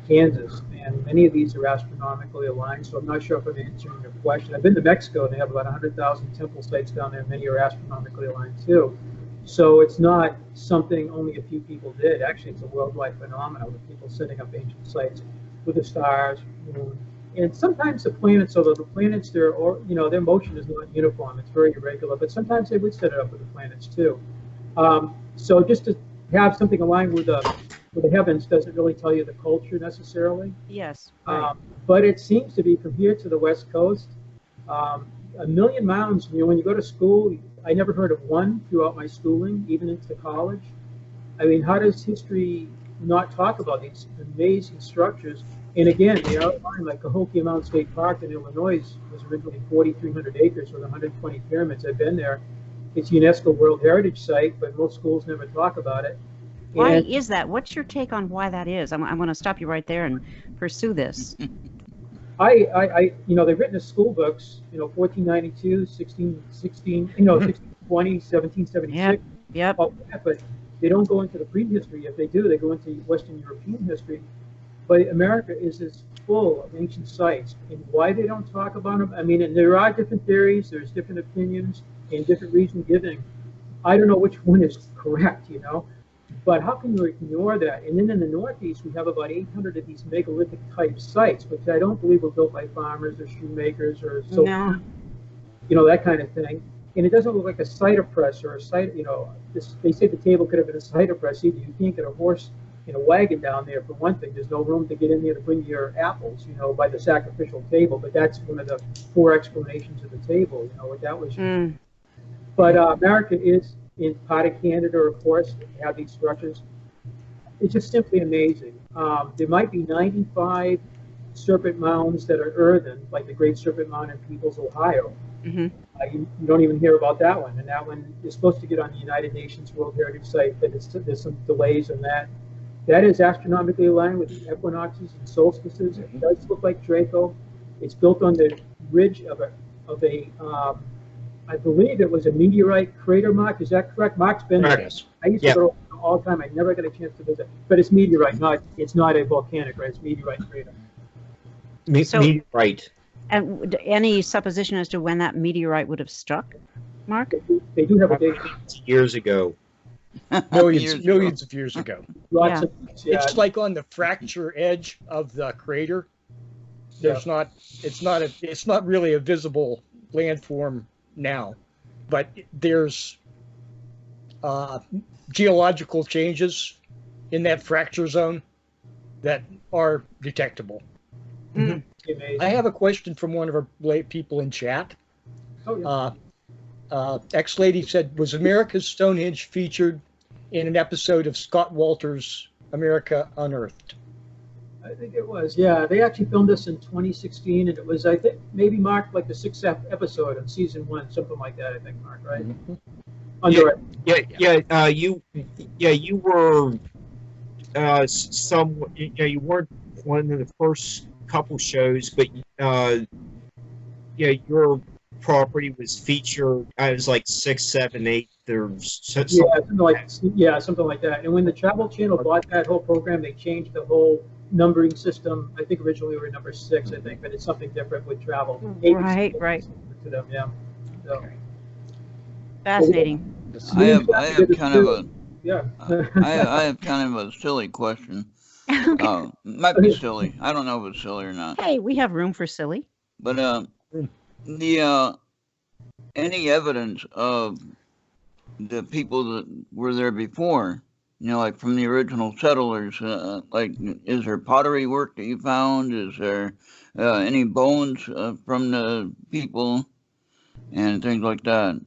Kansas. And many of these are astronomically aligned, so I'm not sure if I'm answering your question. I've been to Mexico, and they have about 100,000 temple sites down there. Many are astronomically aligned too. So it's not something only a few people did. Actually, it's a worldwide phenomenon with people setting up ancient sites with the stars, moon. And sometimes the planets, although the planets, their motion is not uniform, it's very irregular, but sometimes they would set it up with the planets too. So just to have something aligned with the heavens doesn't really tell you the culture necessarily. Yes. Right. But it seems to be from here to the West Coast, 1 million mounds. You know, when you go to school, I never heard of one throughout my schooling, even into college. I mean, how does history not talk about these amazing structures? And again, they outline like Cahokia Mountain State Park in Illinois was originally 4,300 acres with 120 pyramids. I've been there. It's a UNESCO World Heritage Site, but most schools never talk about it. Why is that? What's your take on why that is? I'm going to stop you right there and pursue this. They've written the school books, 1492, 1616, 1620, 1776. Yep. All that, but they don't go into the prehistory. If they do, they go into Western European history. But America is as full of ancient sites, and why they don't talk about them? I mean, and there are different theories, there's different opinions, and different reason giving. I don't know which one is correct, but how can you ignore that? And then in the Northeast, we have about 800 of these megalithic type sites, which I don't believe were built by farmers or shoemakers or that kind of thing. And it doesn't look like a cider press or a cider, they say the table could have been a cider press either. You can't get a horse in a wagon down there for one thing. There's no room to get in there to bring your apples, by the sacrificial table. But that's one of the 4 explanations of the table, what that was. But America is in part of Canada, of course, have these structures. It's just simply amazing. There might be 95 serpent mounds that are earthen, like the Great Serpent Mound in Peoples, Ohio. You don't even hear about that one. And that one is supposed to get on the United Nations World Heritage Site, but there's some delays on that. That is astronomically aligned with the equinoxes and solstices. It does look like Draco. It's built on the ridge of a I believe it was a meteorite crater, Mark. Is that correct? Mark's been there. Yes. I used to go all the time. I never got a chance to visit. But it's meteorite, it's not a volcanic, right? It's meteorite crater. Meteorite. And any supposition as to when that meteorite would have struck, Mark? They do have a date. Years ago. Millions of years ago. Lots of, It's like on the fracture edge of the crater. It's not really a visible landform now, but there's geological changes in that fracture zone that are detectable. I have a question from one of our people in chat. X-Lady said, was America's Stonehenge featured in an episode of Scott Walter's America Unearthed? I think it was, yeah. They actually filmed this in 2016, and it was, I think, maybe Mark, like the 6th episode of season 1, something like that. I think, Mark, right? You were you weren't one of the first couple shows, but yeah, your property was featured. I was like 6, 7, 8. There's Yeah, something like that. And when the Travel Channel bought that whole program, they changed the whole numbering system. I think originally we were number 6, I think, but it's something different with travel. Right, right. To them, yeah. So, Fascinating. I have kind of a yeah. I have kind of a silly question. Might be silly. I don't know if it's silly or not. Hey, we have room for silly. But the any evidence of the people that were there before, you know, like from the original settlers, like is there pottery work that you found? Is there any bones from the people and things like that?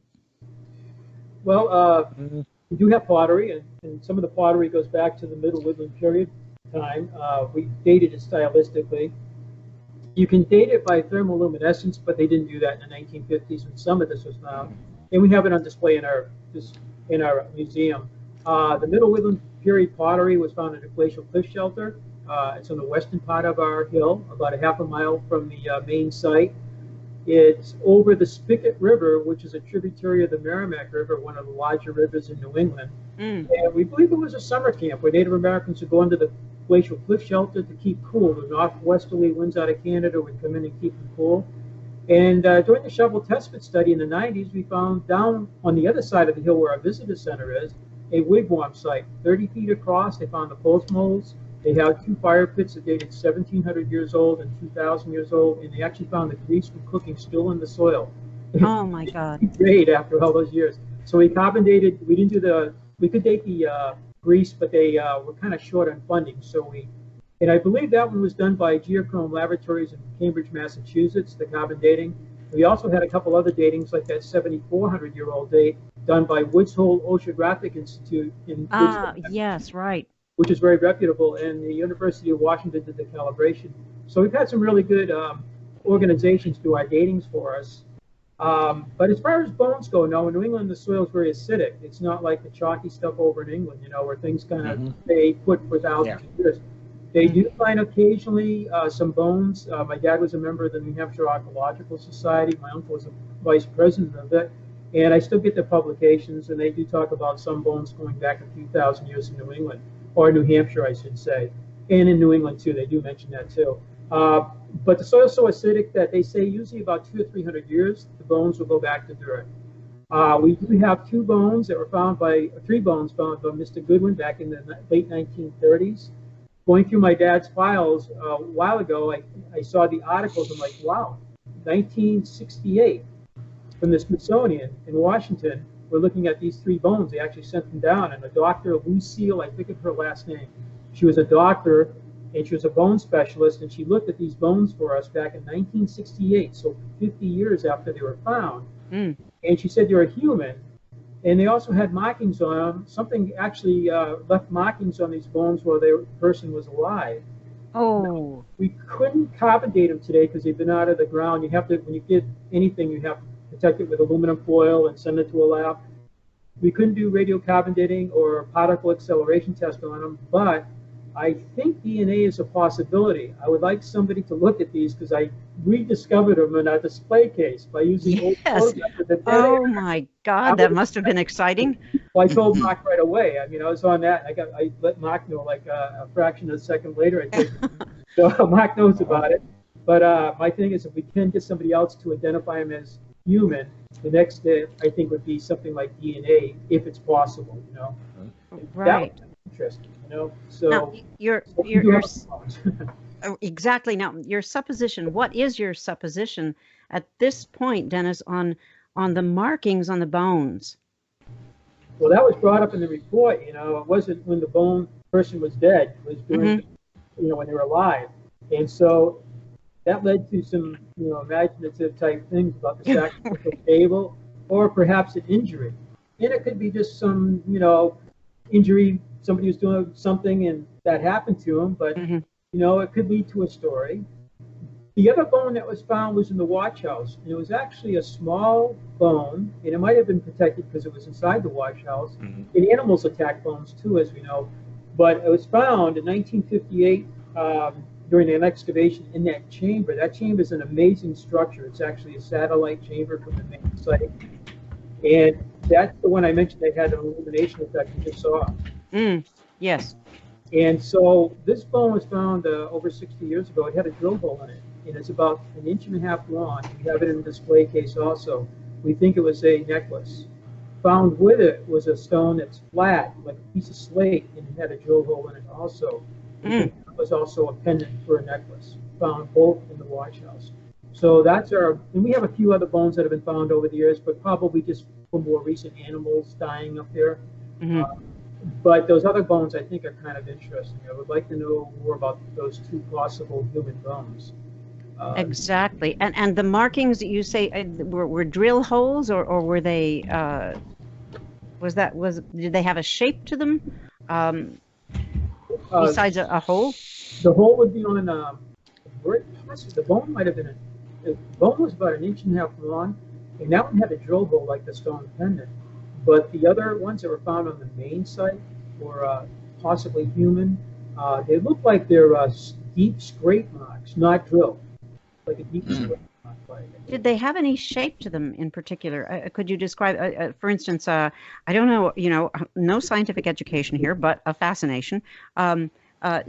Well, we do have pottery, and some of the pottery goes back to the Middle Woodland period time. We dated it stylistically. You can date it by thermoluminescence, but they didn't do that in the 1950s when some of this was found. And we have it on display in our museum. The Middle Woodland period pottery was found at a glacial cliff shelter. It's on the western part of our hill, about a half a mile from the main site. It's over the Spigot River, which is a tributary of the Merrimack River, one of the larger rivers in New England. And we believe it was a summer camp where Native Americans would go into the glacial cliff shelter to keep cool. The northwesterly winds out of Canada would come in and keep them cool. And during the shovel test pit study in the 90s, we found down on the other side of the hill where our visitor center is, a wigwam site, 30 feet across. They found the post molds. They had 2 fire pits that dated 1,700 years old and 2,000 years old, and they actually found the grease from cooking still in the soil. Oh my God! Great after all those years. So we carbon dated. We didn't do we could date the grease, but they were kind of short on funding. So and I believe that one was done by Geochrome Laboratories in Cambridge, Massachusetts, the carbon dating. We also had a couple other datings, like that 7,400-year-old date done by Woods Hole Oceanographic Institute in yes, right. Which is very reputable, and the University of Washington did the calibration. So we've had some really good organizations do our datings for us. But as far as bones go, no, in New England the soil is very acidic. It's not like the chalky stuff over in England, you know, where things kind of stay put for thousands of years. They do find occasionally some bones. My dad was a member of the New Hampshire Archaeological Society. My uncle was a vice president of it. And I still get the publications, and they do talk about some bones going back a few thousand years in New England. Or New Hampshire, I should say, and in New England too. They do mention that too. But the soil is so acidic that they say usually about 200 or 300 years, the bones will go back to dirt. We do have 2 bones that were found 3 bones found by Mr. Goodwin back in the late 1930s. Going through my dad's files a while ago, I saw the articles. I'm like, wow, 1968 from the Smithsonian in Washington. We're looking at these 3 bones. They actually sent them down, and a doctor, Lucille, I think of her last name. She was a doctor, and she was a bone specialist, and she looked at these bones for us back in 1968, so 50 years after they were found. And she said they were human, and they also had markings on them. Something actually left markings on these bones while the person was alive. Oh. We couldn't carbon date them today because they've been out of the ground. You have to, when you get anything, you have to protect it with aluminum foil and send it to a lab. We couldn't do radiocarbon dating or particle acceleration test on them, but I think DNA is a possibility. I would like somebody to look at these because I rediscovered them in a display case by using old photographs of the dead. Oh my God, that must have been exciting. Well, I told Mark right away. I mean, I was on that. I let Mark know like a fraction of a second later. I think. So Mark knows about it. But my thing is, if we can get somebody else to identify them as human, the next step I think would be something like DNA, if it's possible. You know, Right. that would be interesting. You know, so Now, your exactly. Now, your supposition. What is your supposition at this point, Dennis, on the markings on the bones? Well, that was brought up in the report. You know, it wasn't when the person was dead. It was during, you know, when they were alive, and so that led to some, you know, imaginative type things about the sacrificial table, or perhaps an injury. And it could be just some, you know, injury. Somebody was doing something and that happened to him, but you know, it could lead to a story. The other bone that was found was in the watch house, and it was actually a small bone, and it might have been protected because it was inside the watch house. And animals attack bones too, as we know. But it was found in 1958. during an excavation in that chamber. That chamber is an amazing structure. It's actually a satellite chamber from the main site. And that's the one I mentioned that had an illumination effect you just saw. Yes. And so this bone was found over 60 years ago. It had a drill hole in it, and it's about 1.5 inches long. We have it in a display case also. We think it was a necklace. Found with it was a stone that's flat, like a piece of slate, and it had a drill hole in it also. It was also a pendant for a necklace. Found both in the watch house. So that's our, and we have a few other bones that have been found over the years, but probably just for more recent animals dying up there. But those other bones, I think, are kind of interesting. I would like to know more about those two possible human bones. Exactly. And the markings that you say were drill holes, or were they? Did they have a shape to them? Besides a hole? The hole would be on. The bone might have been. The bone was about 1.5 inches long, and that one had a drill hole like the stone pendant. But the other ones that were found on the main site were possibly human. They look like they're deep scrape marks, not drilled, like a deep scrape mark. Did they have any shape to them in particular? Could you describe, for instance, I don't know, no scientific education here, but a fascination.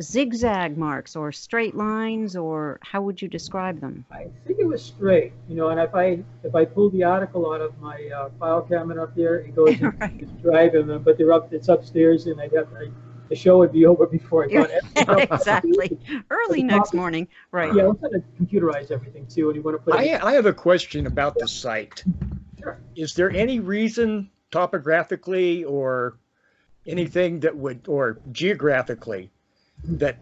Zigzag marks or straight lines, or how would you describe them? I think it was straight, and if I pull the article out of my file cabinet up there, it goes into describing them, but it's upstairs, and the show would be over before I got it. Exactly. Early next morning, right? Yeah, let's computerize everything too, and you want to put. I have a question about the site. Sure. Is there any reason topographically or anything that would, or geographically, that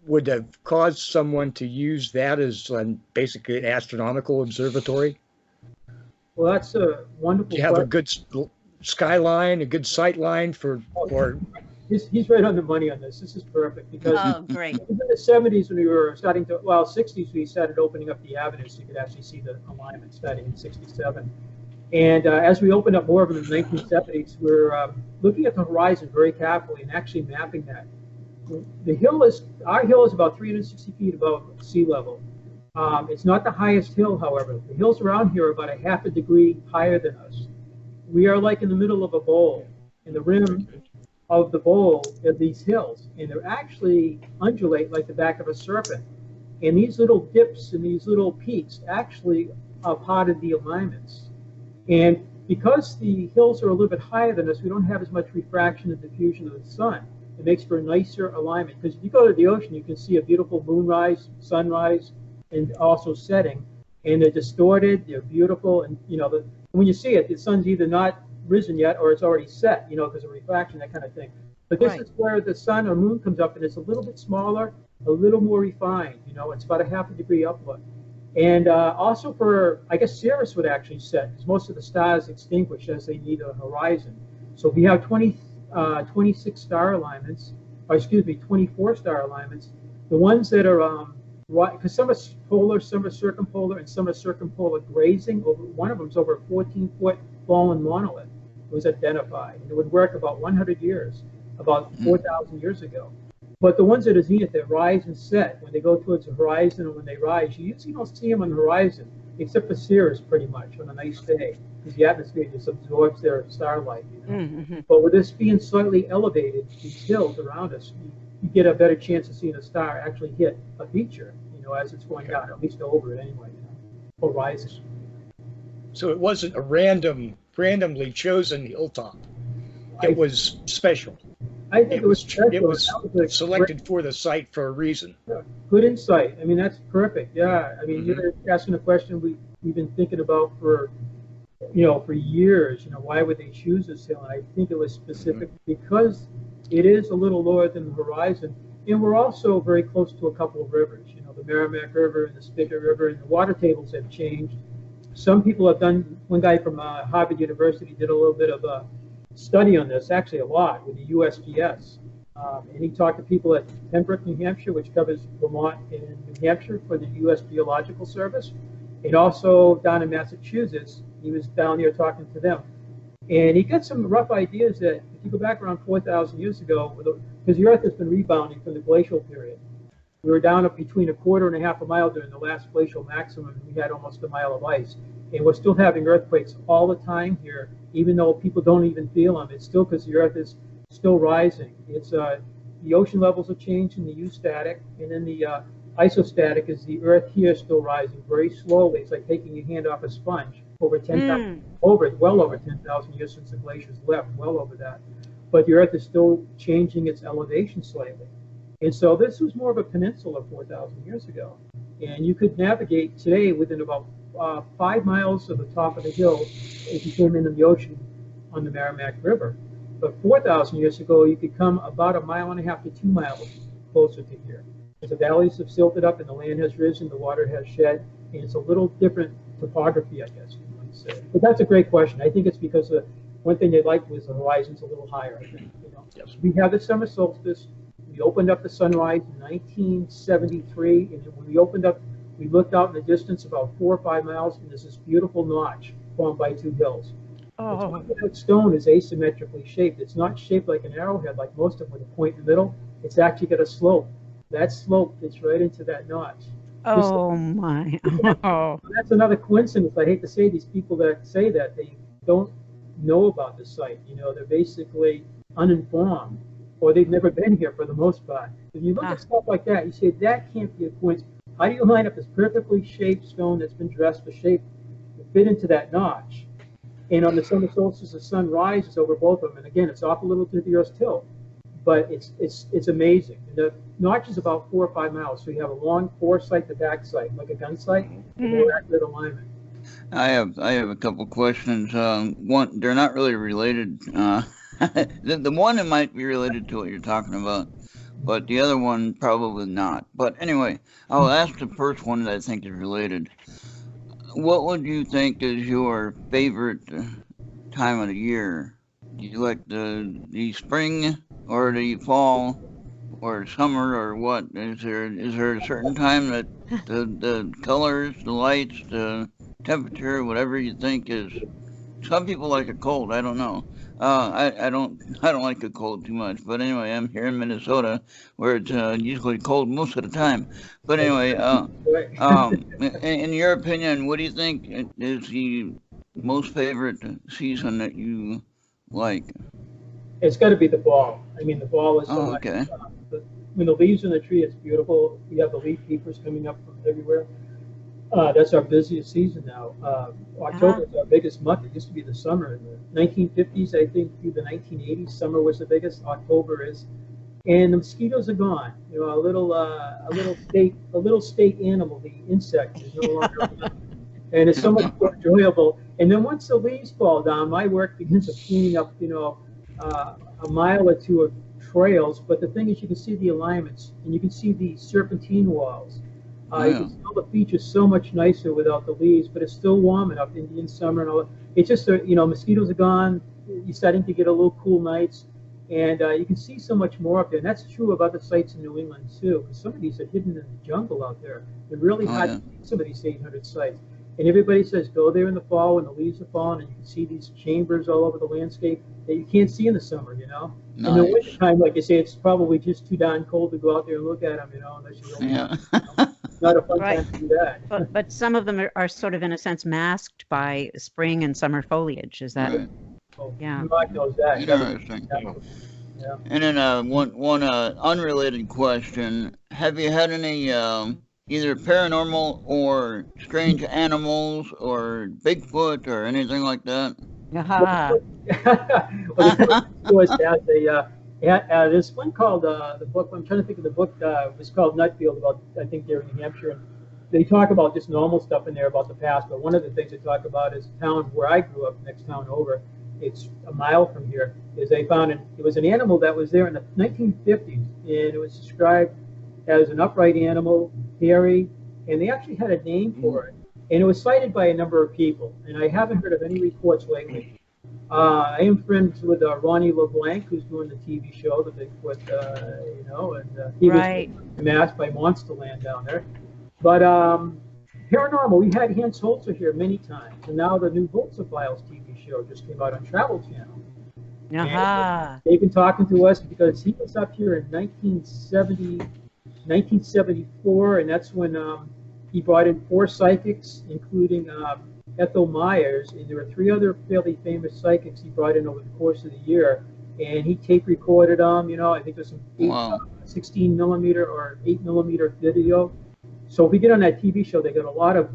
would have caused someone to use that as basically an astronomical observatory? Well, that's a wonderful. Do you have a good skyline, a good sight line for, or? He's right on the money on this. This is perfect because great. It was in the 70s when we were starting to, 60s we started opening up the avenues so you could actually see the alignment starting in 67. And as we opened up more of them in the 1970s, we're looking at the horizon very carefully and actually mapping that. Our hill is about 360 feet above sea level. It's not the highest hill, however. The hills around here are about 0.5 degree higher than us. We are like in the middle of a bowl, and the rim of the bowl are these hills, and they're actually undulate like the back of a serpent. And these little dips and these little peaks actually are part of the alignments. And because the hills are a little bit higher than us, we don't have as much refraction and diffusion of the sun. It makes for a nicer alignment, because if you go to the ocean, you can see a beautiful moonrise, sunrise, and also setting, and they're distorted, they're beautiful, and when you see it, the sun's either not risen yet or it's already set, because of refraction, that kind of thing. But this is where the sun or moon comes up, and it's a little bit smaller, a little more refined. It's about 0.5 degree upward. And also for, I guess Sirius would actually set, because most of the stars extinguish as they need a horizon. So we have 26 star alignments, or excuse me, 24 star alignments. The ones that are, because some are polar, some are circumpolar, and some are circumpolar grazing. One of them is over a 14-foot fallen monolith. It was identified. And it would work about 100 years, about 4,000 years ago. But the ones that are zenith that rise and set, when they go towards the horizon and when they rise, you usually don't see them on the horizon, except for Sirius pretty much on a nice day, because the atmosphere just absorbs their starlight. But with this being slightly elevated, these hills around us, you get a better chance of seeing a star actually hit a feature, as it's going down, at least over it anyway, horizon. So it wasn't a randomly chosen hilltop. It was special. I think it was special. It was selected for the site for a reason. Yeah, good insight. I mean, that's perfect. Yeah. I mean, you're asking a question we've been thinking about for years. Why would they choose this hill? And I think it was specific because it is a little lower than the horizon, and we're also very close to a couple of rivers. The Merrimack River and the Spigot River, and the water tables have changed. Some people have done. One guy from Harvard University did a little bit of a study on this, actually a lot, with the USGS. And he talked to people at Pembroke, New Hampshire, which covers Vermont and New Hampshire for the U.S. Geological Service, and also down in Massachusetts. He was down there talking to them. And he got some rough ideas that if you go back around 4,000 years ago, because the Earth has been rebounding from the glacial period, We were down up between a quarter and a half a mile during the last glacial maximum. We had almost a mile of ice. And we're still having earthquakes all the time here, even though people don't even feel them. It's still because the earth is still rising. It's the ocean levels are changing, the eustatic, and then the isostatic is the earth here still rising very slowly. It's like taking your hand off a sponge over 10,000, well over 10,000 years since the glaciers left, well over that. But the earth is still changing its elevation slightly. And so this was more of a peninsula 4,000 years ago. And you could navigate today within about 5 miles of the top of the hill if you came into the ocean on the Merrimack River. But 4,000 years ago, you could come about 1.5 miles to 2 miles closer to here. The valleys have silted up and the land has risen, the water has shed, and it's a little different topography, I guess you might say. But that's a great question. I think it's because one thing they liked was the horizon's a little higher, I think. You know. Yes. We have the summer solstice. We opened up the sunrise in 1973, and when we opened up, we looked out in the distance about 4 or 5 miles, and there's this beautiful notch formed by 2 hills. Oh. That stone is asymmetrically shaped. It's not shaped like an arrowhead, like most of them with a point in the middle. It's actually got a slope. That slope fits right into that notch. Oh my. Oh. That's another coincidence. I hate to say these people that say that, they don't know about the site. You know, they're basically uninformed, or they've never been here for the most part. If you look at stuff like that, you say that can't be a coincidence. How do you line up this perfectly shaped stone that's been dressed for shape to fit into that notch? And on the summer solstice, the sun rises over both of them. And again, it's off a little to the Earth's tilt, but it's amazing. And the notch is about 4 or 5 miles, so you have a long foresight to back sight, like a gun sight, more accurate alignment. I have a couple questions. One, they're not really related. The one that might be related to what you're talking about, but the other one probably not. But anyway, I'll ask the first one that I think is related. What would you think is your favorite time of the year? Do you like the spring or the fall or summer or what? Is there a certain time that the colors, the lights, the temperature, whatever you think is? Some people like it cold. I don't know. I don't like it cold too much. But anyway, I'm here in Minnesota where it's usually cold most of the time. But anyway, in your opinion, what do you think is the most favorite season that you like? It's got to be the fall. I mean, the fall is so okay. nice. When the leaves in the tree, it's beautiful. We have the leaf peepers coming up from everywhere. That's our busiest season now. October is our biggest month. It used to be the summer. In the 1950s, I think, through the 1980s, summer was the biggest. October is, and the mosquitoes are gone. You know, a little state animal, the insect, is no longer around. And it's so much more enjoyable. And then once the leaves fall down, my work begins of cleaning up, you know, a mile or two of trails. But the thing is, you can see the alignments, and you can see the serpentine walls. You can see all the features so much nicer without the leaves, but it's still warm enough. Indian summer and all that. It's just, you know, mosquitoes are gone. You're starting to get a little cool nights, and you can see so much more up there. And that's true of other sites in New England too, because some of these are hidden in the jungle out there. They're really hard to see some of these 800 sites. And everybody says go there in the fall when the leaves are falling, and you can see these chambers all over the landscape that you can't see in the summer, you know. Nice. In the wintertime, like you say, it's probably just too darn cold to go out there and look at them, you know, unless you really want to. It's not a fun time to do that. But some of them are sort of, in a sense, masked by spring and summer foliage. Is that? Right. Yeah. Mark knows that. Interesting. Yeah. And then one unrelated question: have you had any either paranormal or strange animals or Bigfoot or anything like that? There's one called the book. I'm trying to think of the book. It was called Nutfield, about, I think, they're in New Hampshire. And they talk about just normal stuff in there about the past. But one of the things they talk about is the town where I grew up, next town over. It's a mile from here. Is they found it was an animal that was there in the 1950s, and it was described as an upright animal, hairy, and they actually had a name for it. And it was cited by a number of people, and I haven't heard of any reports lately. I am friends with Ronnie LeBlanc, who's doing the TV show, The Bigfoot, you know, and he was masked by Monsterland down there. But paranormal, we had Hans Holzer here many times, and now the new Holzer Files TV show just came out on Travel Channel. And they've been talking to us because he was up here in 1970. 1974, and that's when he brought in 4 psychics, including Ethel Myers, and there were 3 other fairly famous psychics he brought in over the course of the year, and he tape recorded them. You know, I think there's some Wow. 16 millimeter or 8 millimeter video. So if we get on that TV show, they got a lot of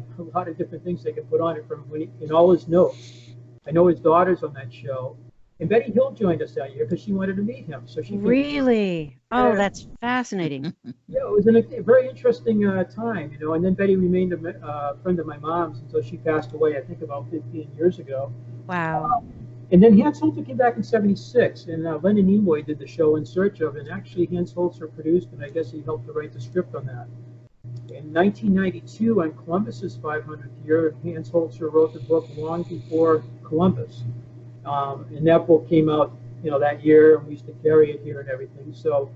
different things they can put on it from when in all his notes. I know his daughter's on that show, and Betty Hill joined us that year because she wanted to meet him. So she Really? Oh, Yeah. that's fascinating. Yeah, it was a very interesting time, you know. And then Betty remained a friend of my mom's until she passed away, I think about 15 years ago. Wow. And then Hans Holzer came back in '76, and Leonard Nimoy did the show In Search Of, and actually Hans Holzer produced, and I guess he helped to write the script on that. In 1992, on Columbus's 500th year, Hans Holzer wrote the book long before Columbus, and that book came out, you know, that year, and we used to carry it here and everything. So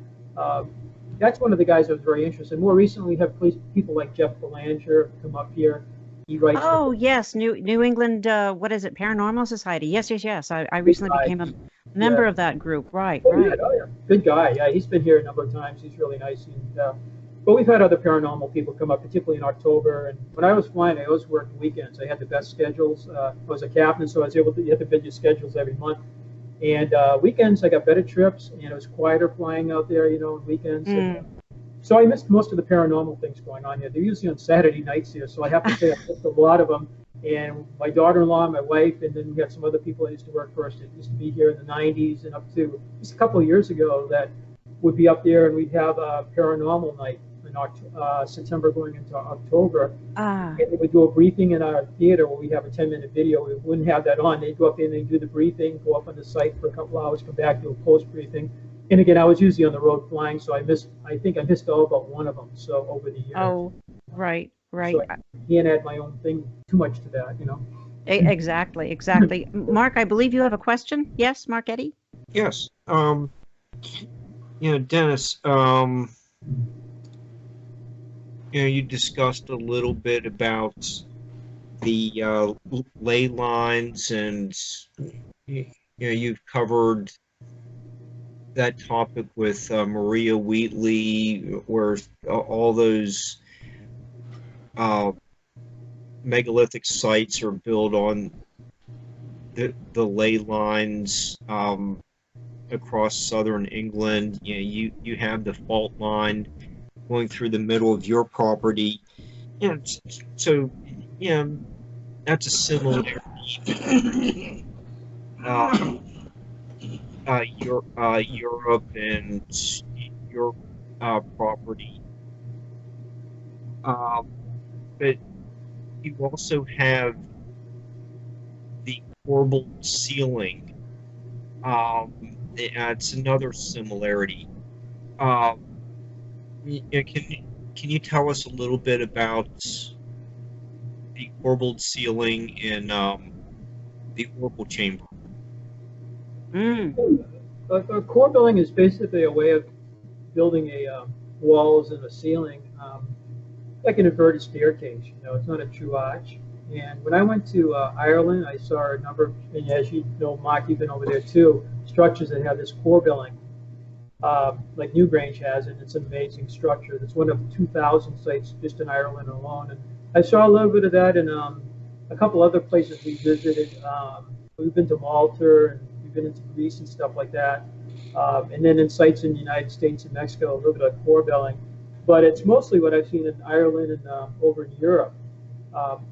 that's one of the guys I was very interested in. More recently, we have people like Jeff Belanger come up here. He writes. Oh, yes, New England, what is it, Paranormal Society? Yes, yes, yes. I recently became a member of that group. Right, right. Yeah. Good guy. Yeah, he's been here a number of times. He's really nice. And, but we've had other paranormal people come up, particularly in October. And when I was flying, I always worked weekends. I had the best schedules. I was a captain, so I was able to get the busiest schedules every month. And weekends, I got better trips, and it was quieter flying out there, you know, on weekends. And, so I missed most of the paranormal things going on here. They're usually on Saturday nights here, so I have to say I missed a lot of them. And my daughter-in-law, my wife, and then we had some other people I used to work for us that used to be here in the 90s and up to just a couple of years ago that would be up there, and we'd have a paranormal night in September going into October. And they would do a briefing in our theater where we have a 10-minute video. We wouldn't have that on. They'd go up there and they'd do the briefing, go up on the site for a couple hours, come back, do a post-briefing. And again, I was usually on the road flying, so I think I missed all but one of them. So over the years. Oh, right, right. So I can't add my own thing too much to that, you know. Exactly, exactly. Mark, I believe you have a question. Yes, Mark Eddy? Yes. You know, Dennis, you know, you discussed a little bit about the ley lines, and you know, you've covered that topic with Maria Wheatley, where all those megalithic sites are built on the ley lines across southern England. You know, you have the fault line going through the middle of your property. Yeah, so you know, that's a similarity. Europe and your property, but you also have the corbelled ceiling. It's another similarity. Can you tell us a little bit about the corbelled ceiling in the oracle chamber? A core building is basically a way of building walls and a ceiling, like an inverted staircase. You know, it's not a true arch. And when I went to Ireland, I saw a number of, and as you know, Mark, you've been over there too, structures that have this core building, like Newgrange has it. It's an amazing structure. It's one of 2,000 sites just in Ireland alone. And I saw a little bit of that in a couple other places we visited. We've been to Malta, and we've been into Greece and stuff like that. And then in sites in the United States and Mexico, a little bit of core building. But it's mostly what I've seen in Ireland and over in Europe.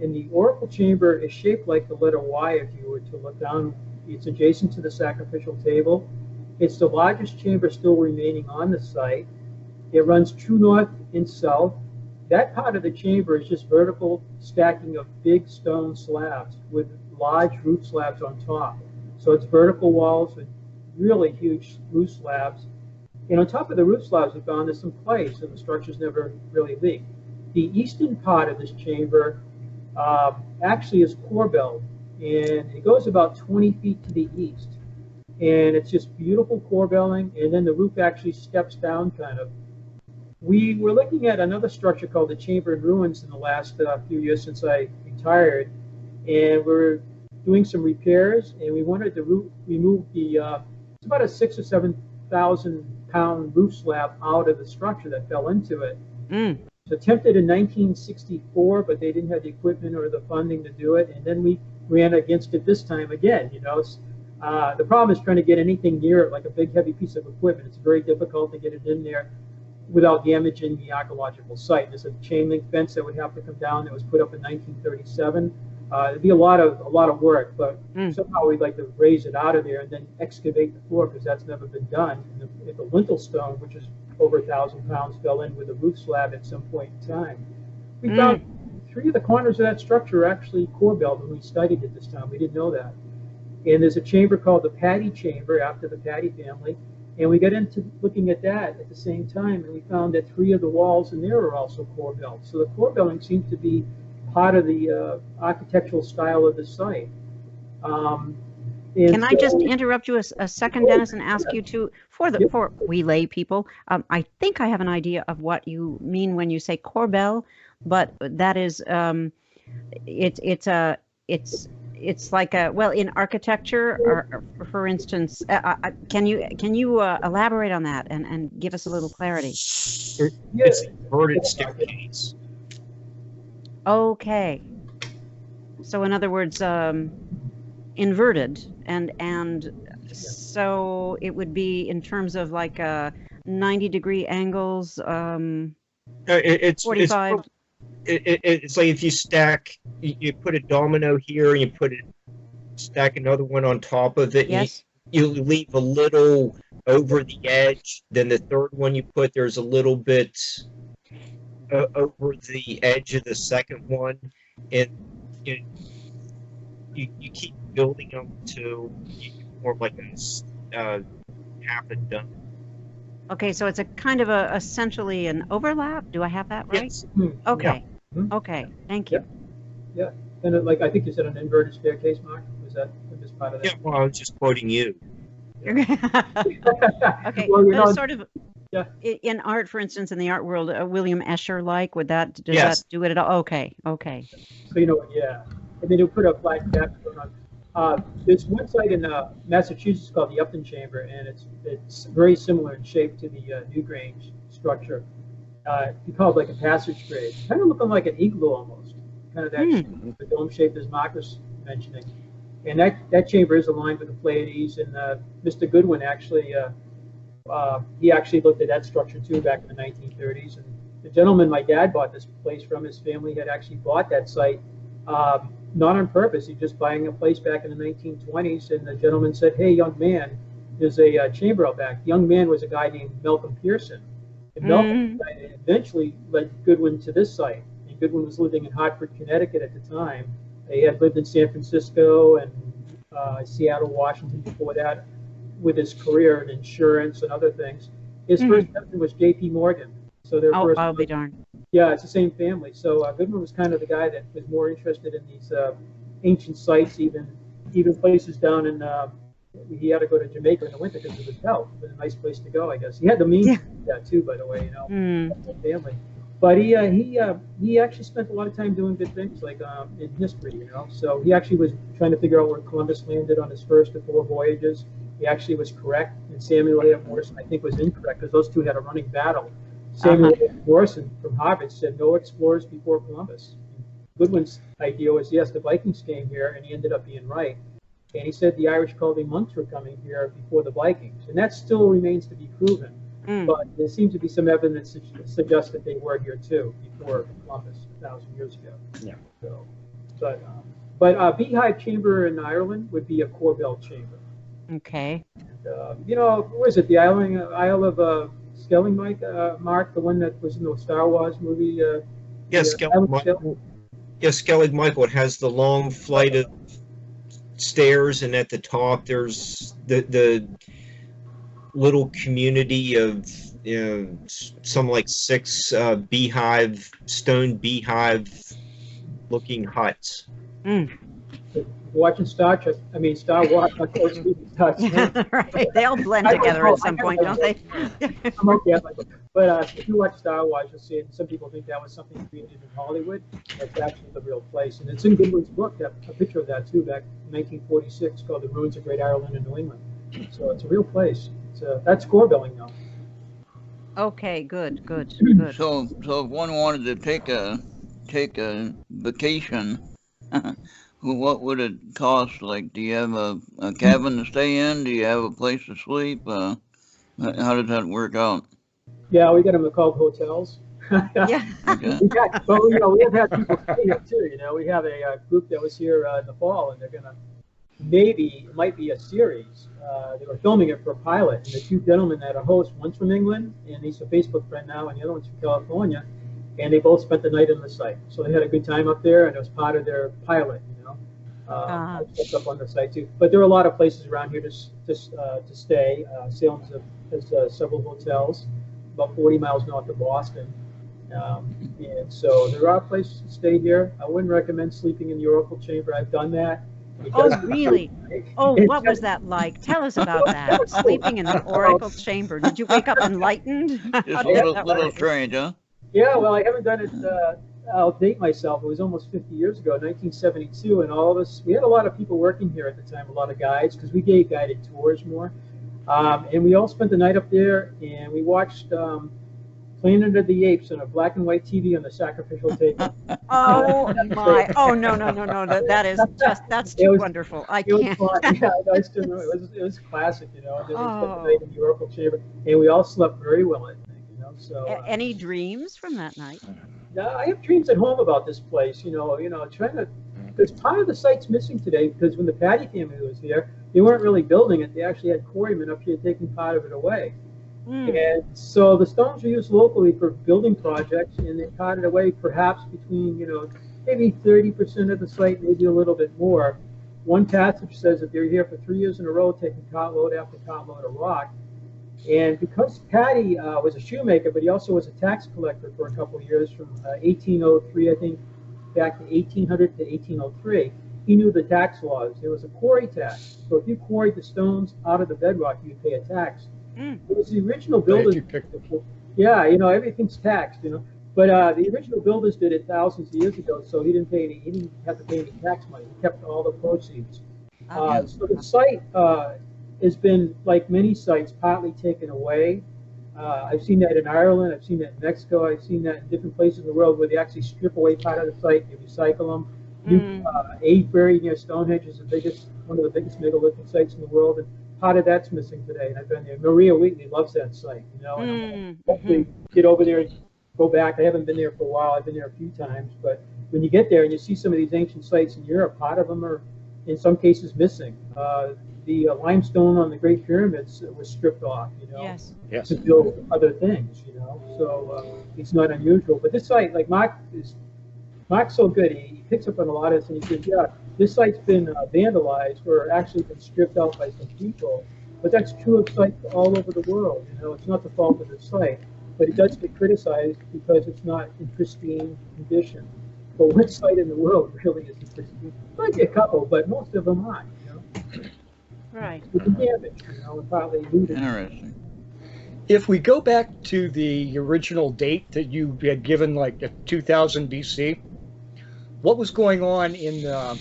And the oracle chamber is shaped like the letter Y if you were to look down. It's adjacent to the sacrificial table. It's the largest chamber still remaining on the site. It runs true north and south. That part of the chamber is just vertical stacking of big stone slabs with large roof slabs on top. So it's vertical walls with really huge roof slabs. And on top of the roof slabs, we found there's some clay, so the structures never really leak. The eastern part of this chamber actually is corbelled, and it goes about 20 feet to the east. And it's just beautiful corbelling, and then the roof actually steps down kind of. We were looking at another structure called the Chamber in Ruins in the last few years since I retired, and we're doing some repairs, and we wanted to remove the, it's about a 6,000 or 7,000 pound roof slab out of the structure that fell into it. Mm. It was attempted in 1964, but they didn't have the equipment or the funding to do it, and then we ran against it this time again. The problem is trying to get anything near it, like a big heavy piece of equipment. It's very difficult to get it in there without damaging the archaeological site. There's a chain link fence that would have to come down that was put up in 1937. It'd be a lot of work, but somehow we'd like to raise it out of there and then excavate the floor, because that's never been done. And if the lintel stone, which is over 1,000 pounds, fell in with a roof slab at some point in time. We found 3 of the corners of that structure are actually core belt when we studied it this time. We didn't know that. And there's a chamber called the Patty Chamber, after the Patty family. And we got into looking at that at the same time, and we found that 3 of the walls in there are also core belts. So the core belting seems to be part of the architectural style of the site. Can I just interrupt you a second, Dennis, and ask you to, for we lay people, I think I have an idea of what you mean when you say corbel, but that is, it's like a, well, in architecture, or for instance, can you elaborate on that and give us a little clarity? It's an inverted staircase. Okay. So in other words, inverted, and so it would be in terms of like 90-degree angles, 45. It's like if you stack, you put a domino here and you stack another one on top of it. Yes. You leave a little over the edge. Then the third one you put, there's a little bit over the edge of the second one, and you keep building them to more like a half a done. Okay, so it's a kind of essentially an overlap. Do I have that right? Yes. Okay. Yeah. Okay. Thank you. Yeah. And I think you said an inverted staircase, Mark. Was that just part of that? Yeah. Well, I was just quoting you. Okay. Well, sort of. Yeah. In art, for instance, in the art world, William Escher, like, does Yes. that do it at all? Okay. Okay. So yeah. And then you put a flat capstone on. There's one site in Massachusetts called the Upton Chamber, and it's very similar in shape to the Newgrange structure. We call it like a passage grade, kind of looking like an igloo almost, kind of that shape, the dome shape as Mark was mentioning. And that chamber is aligned with the Pleiades, and Mr. Goodwin actually, he actually looked at that structure too back in the 1930s. And the gentleman my dad bought this place from, his family had actually bought that site, not on purpose. He just buying a place back in the 1920s, and the gentleman said, "Hey, young man, there's a chamber out back." The young man was a guy named Malcolm Pearson. And Malcolm eventually led Goodwin to this site. And Goodwin was living in Hartford, Connecticut at the time. He had lived in San Francisco and Seattle, Washington before that, with his career in insurance and other things. His first husband was J.P. Morgan. So their first. I'll be darned. Yeah, it's the same family. So Goodwin was kind of the guy that was more interested in these ancient sites, even places down in. He had to go to Jamaica in the winter because of his health. It was a nice place to go, I guess. He had the means to do that too, by the way. Family. But he actually spent a lot of time doing good things, like in history. So he actually was trying to figure out where Columbus landed on his first of 4 voyages. He actually was correct, and Samuel A. Morison, I think, was incorrect, because those two had a running battle. Samuel A. Morison from Harvard said no explorers before Columbus. Goodwin's idea was, yes, the Vikings came here, and he ended up being right. And he said the Irish Celtic monks were coming here before the Vikings, and that still remains to be proven. But there seems to be some evidence that suggests that they were here too before Columbus 1,000 years ago. Yeah. So, but Beehive Chamber in Ireland would be a core belt chamber. Okay. And, what is it? The Isle of Skellig, Mark, the one that was in the Star Wars movie. Yes, Skellig Michael. Yes, Skellig Michael. It has the long flight of stairs, and at the top there's the little community of some like 6 stone beehive looking huts. Watching Star Wars, Right. They all blend together at some point, don't they? I'm okay, but if you watch Star Wars, you'll see it. Some people think that was something created in Hollywood. That's actually the real place, and it's in Goodwin's book. A picture of that too, back in 1946, called "The Ruins of Great Ireland and New England." So it's a real place. That's core billing, though. Okay, good, good, good. So if one wanted to take a vacation, what would it cost? Like, do you have a cabin to stay in? Do you have a place to sleep? How does that work out? Yeah, we got them called hotels. Yeah. Okay. But we have had people stay here too. We have a group that was here in the fall, and they're gonna maybe it might be a series. They were filming it for a pilot, and the two gentlemen that are hosts, one's from England, and he's a Facebook friend now, and the other one's from California, and they both spent the night on the site. So they had a good time up there, and it was part of their pilot. It's up on the site too. But there are a lot of places around here to stay. Salem has several hotels, about 40 miles north of Boston. And so there are places to stay here. I wouldn't recommend sleeping in the Oracle Chamber. I've done that. Oh, really? Oh, what was that like? Tell us about that. Sleeping in the Oracle Chamber. Did you wake up enlightened? Just a little strange, huh? Yeah, well, I haven't done it. I'll date myself. It was almost 50 years ago, 1972, and all of us, we had a lot of people working here at the time, a lot of guides, because we gave guided tours more. And we all spent the night up there, and we watched Planet of the Apes on a black and white TV on the sacrificial table. Oh my! Oh no! That is that's too wonderful. I can't. Fun. Yeah, I still remember. It was classic, And then we spent the night in the Oracle Chamber, and we all slept very well at night, So any dreams from that night? I have dreams at home about this place. Trying to. Because part of the site's missing today. Because when the Patty family was here, they weren't really building it. They actually had quarrymen up here taking part of it away. And so the stones were used locally for building projects, and they carted away perhaps between, maybe 30% of the site, maybe a little bit more. One passage says that they're here for 3 years in a row, taking cartload after cartload of rock. And because Patty was a shoemaker, but he also was a tax collector for a couple of years, from 1803, I think, back to 1800 to 1803, he knew the tax laws. There was a quarry tax. So if you quarried the stones out of the bedrock, you'd pay a tax. It was the original builders. Yeah, everything's taxed, But the original builders did it thousands of years ago, so he didn't have to pay any tax money. He kept all the proceeds. So the site has been, like many sites, partly taken away. I've seen that in Ireland. I've seen that in Mexico. I've seen that in different places in the world where they actually strip away part of the site, they recycle them. Avebury near Stonehenge is one of the biggest megalithic sites in the world, and part of that's missing today. And I've been there. Maria Wheatley loves that site, And hopefully get over there and go back. I haven't been there for a while. I've been there a few times, but when you get there and you see some of these ancient sites in Europe, part of them are, in some cases, missing. The limestone on the Great Pyramids was stripped off, Yes. to build other things, So it's not unusual. But this site, like Mark's so good. He picks up on a lot of this, and he says, yeah, this site's been vandalized or actually been stripped out by some people. But that's true of sites all over the world. It's not the fault of the site, but it does get criticized because it's not in pristine condition. But what site in the world really is in pristine? Might be a couple, but most of them aren't. Right. With the damage, and partly looted. Interesting. If we go back to the original date that you had given, like 2000 BC, what was going on in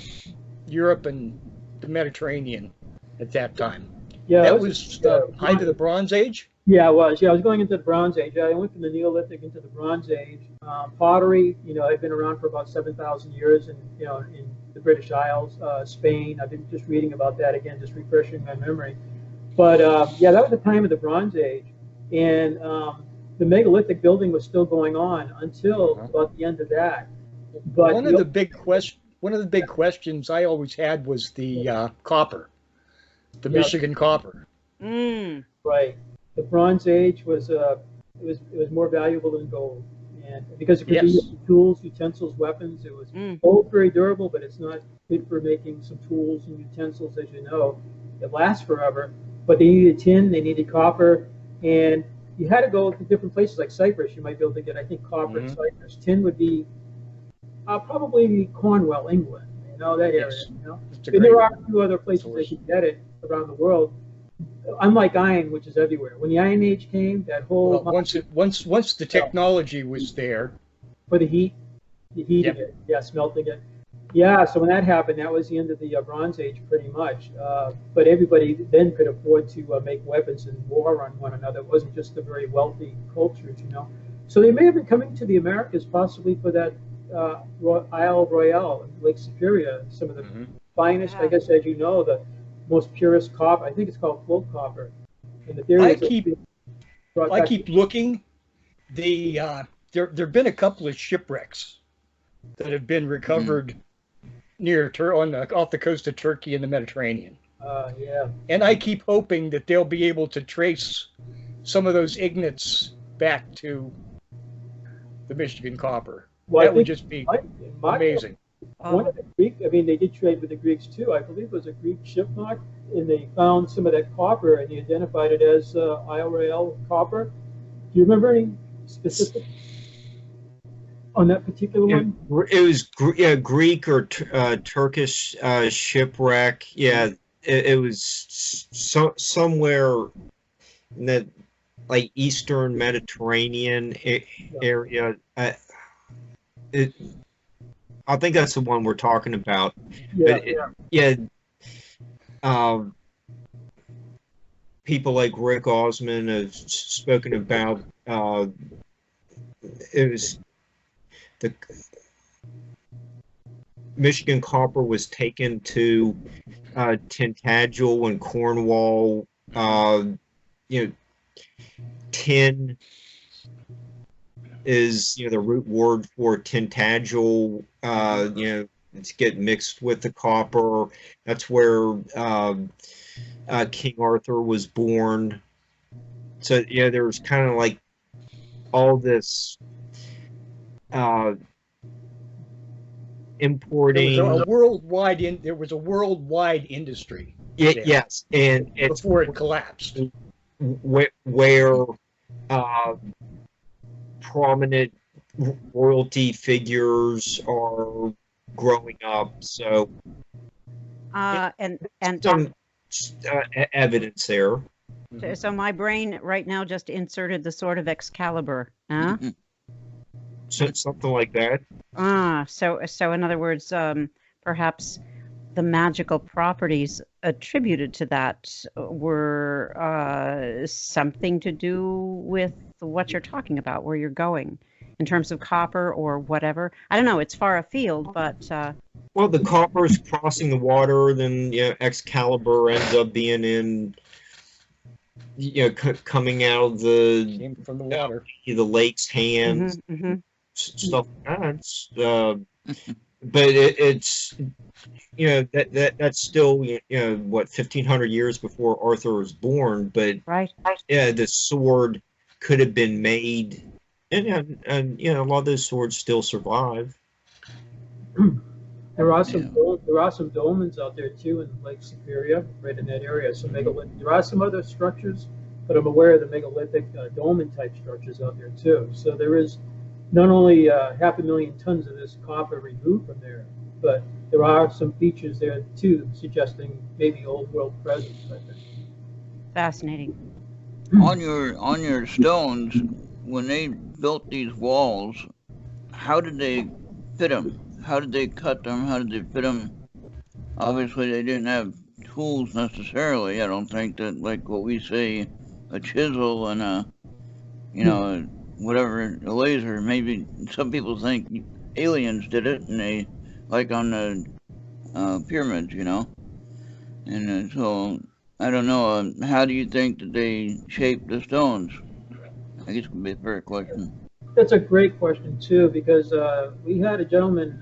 Europe and the Mediterranean at that time? Yeah, that was the height of the Bronze Age? Yeah, it was. Yeah, I was going into the Bronze Age. I went from the Neolithic into the Bronze Age. Pottery, had been around for about 7,000 years in the British Isles, Spain. I've been just reading about that again, just refreshing my memory. But that was the time of the Bronze Age. And the megalithic building was still going on until about the end of that. But one of the big questions I always had was the copper, the Michigan copper. Right. The Bronze Age was it was more valuable than gold, and because it could be used for tools, utensils, weapons. It was both very durable, but it's not good for making some tools and utensils, as you know. It lasts forever, but they needed tin, they needed copper, and you had to go to different places like Cyprus. You might be able to get, I think, copper in Cyprus. Tin would be probably Cornwall, England. That area. And there are a few other places they could get it around the world. Unlike iron, which is everywhere. When the Iron Age came, that whole once the technology was there for the heat of it, smelting it. Yeah, so when that happened, that was the end of the Bronze Age, pretty much. But everybody then could afford to make weapons and war on one another. It wasn't just the very wealthy cultures, you know. So they may have been coming to the Americas possibly for that Isle Royale, Lake Superior, some of the finest, I Yeah. guess, as you know, the most purest copper. I think it's called float copper. And the theory I is that keep it's brought I back. keep looking. There've been a couple of shipwrecks that have been recovered off the coast of Turkey in the Mediterranean. Yeah. And I keep hoping that they'll be able to trace some of those ignits back to the Michigan copper. Well, I That would think just be it might- amazing. One of the Greek, I mean, they did trade with the Greeks too. I believe it was a Greek ship knock, and they found some of that copper, and they identified it as Isle Royale copper. Do you remember any specific on that particular Yeah, one? it was Greek or Turkish shipwreck. Yeah, it was somewhere in that like Eastern Mediterranean area. I think that's the one we're talking about. Yeah, Yeah. People like Rick Osman have spoken about it was the Michigan copper was taken to Tintagel and Cornwall. Tin is the root word for Tintagel. It's get mixed with the copper. That's where King Arthur was born. So there was kind of like all this importing. There was a worldwide industry. Yes, and it's before it collapsed. Where prominent royalty figures are growing up. So and some evidence there. so my brain right now just inserted the sword of Excalibur. Huh? So something like that. So in other words, perhaps the magical properties attributed to that were something to do with what you're talking about, where you're going in terms of copper or whatever. I don't know. It's far afield, but well, the copper is crossing the water. Then Excalibur ends up being in coming out of Came from the water. The lake's hands. Stuff like that. But it's that's still what 1,500 years before Arthur was born. But right. The sword could have been made, and a lot of those swords still survive. There are some dolmens out there too in Lake Superior, right in that area. So megalithic. There are some other structures, but I'm aware of the megalithic dolmen type structures out there too. So there is not only 500,000 tons of this copper removed from there, but there are some features there too, suggesting maybe old world presence. I think. Fascinating. On your stones, when they built these walls, how did they fit them? How did they cut them? How did they fit them? Obviously, they didn't have tools necessarily. I don't think that, like what we say, a chisel and a whatever, a laser. Maybe some people think aliens did it, and they, like on the pyramids, And so, I don't know. How do you think that they shaped the stones? I guess it would be a fair question. That's a great question too, because we had a gentleman.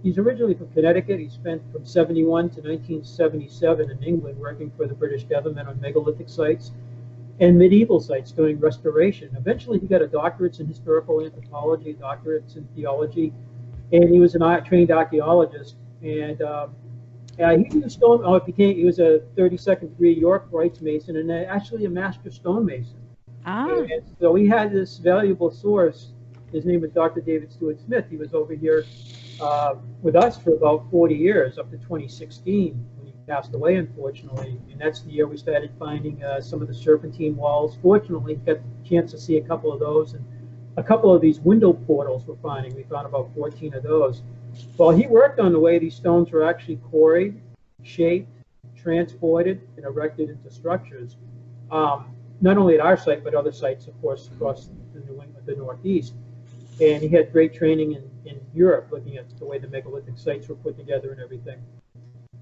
He's originally from Connecticut. He spent from 71 to 1977 in England working for the British government on megalithic sites and medieval sites doing restoration. Eventually, he got a doctorate in historical anthropology, doctorates in theology, and he was a trained archaeologist. And he was he was a 32nd degree York Rites Mason and actually a master stonemason. And so we had this valuable source. His name was Dr. David Stewart Smith. He was over here with us for about 40 years, up to 2016, when he passed away, unfortunately. And that's the year we started finding some of the serpentine walls. Fortunately, got the chance to see a couple of those. And a couple of these window portals we're finding. We found about 14 of those. Well, he worked on the way these stones were actually quarried, shaped, transported, and erected into structures. Not only at our site, but other sites, of course, across the Northeast. And he had great training in Europe, looking at the way the megalithic sites were put together and everything.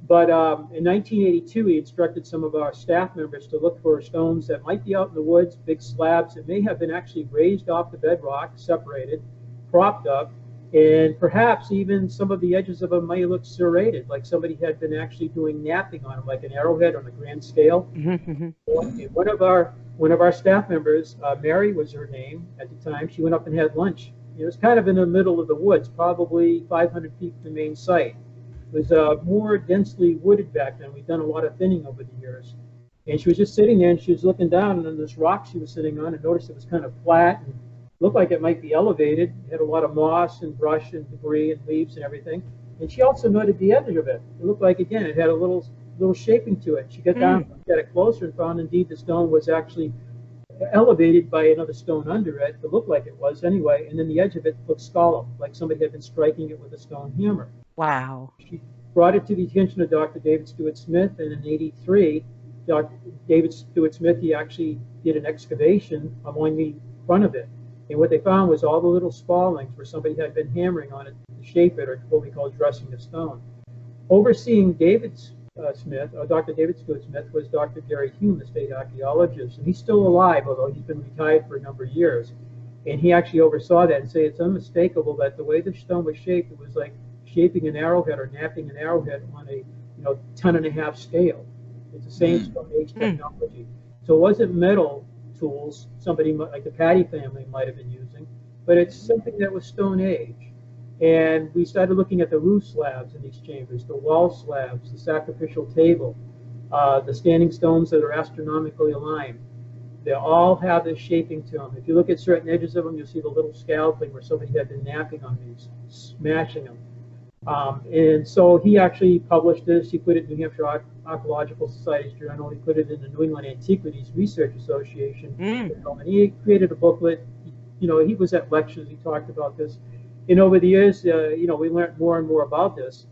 But in 1982, he instructed some of our staff members to look for stones that might be out in the woods, big slabs that may have been actually raised off the bedrock, separated, propped up, and perhaps even some of the edges of them may look serrated, like somebody had been actually doing knapping on them, like an arrowhead on a grand scale. And one of our staff members, Mary was her name at the time, she went up and had lunch. It was kind of in the middle of the woods, probably 500 feet from the main site. It was more densely wooded back then. We'd done a lot of thinning over the years. And she was just sitting there, and she was looking down, and on this rock she was sitting on, and noticed it was kind of flat and looked like it might be elevated. It had a lot of moss and brush and debris and leaves and everything. And she also noted the edge of it. It looked like, again, it had a little shaping to it. She got down, got it closer, and found indeed the stone was actually elevated by another stone under it. It looked like it was anyway, and then the edge of it looked scalloped, like somebody had been striking it with a stone hammer. Wow. She brought it to the attention of Dr. David Stewart Smith, and in '83, Dr. David Stewart Smith, he actually did an excavation along the front of it. And what they found was all the little spallings where somebody had been hammering on it to shape it, or what we call dressing the stone. Overseeing Dr. David Stewart Smith, was Dr. Gary Hume, the state archaeologist, and he's still alive, although he's been retired for a number of years. And he actually oversaw that and said it's unmistakable that the way the stone was shaped, it was like shaping an arrowhead or knapping an arrowhead on a 10.5 scale. It's the same Stone Age technology. So it wasn't metal tools somebody like the Patty family might have been using, but it's something that was Stone Age. And we started looking at the roof slabs in these chambers, the wall slabs, the sacrificial table, the standing stones that are astronomically aligned. They all have this shaping to them. If you look at certain edges of them, you'll see the little scalping where somebody had been knapping on these, smashing them. And so he actually published this. He put it in New Hampshire Archaeological Society's Journal. He put it in the New England Antiquities Research Association. And he created a booklet. He was at lectures. He talked about this. And over the years, we learned more and more about this.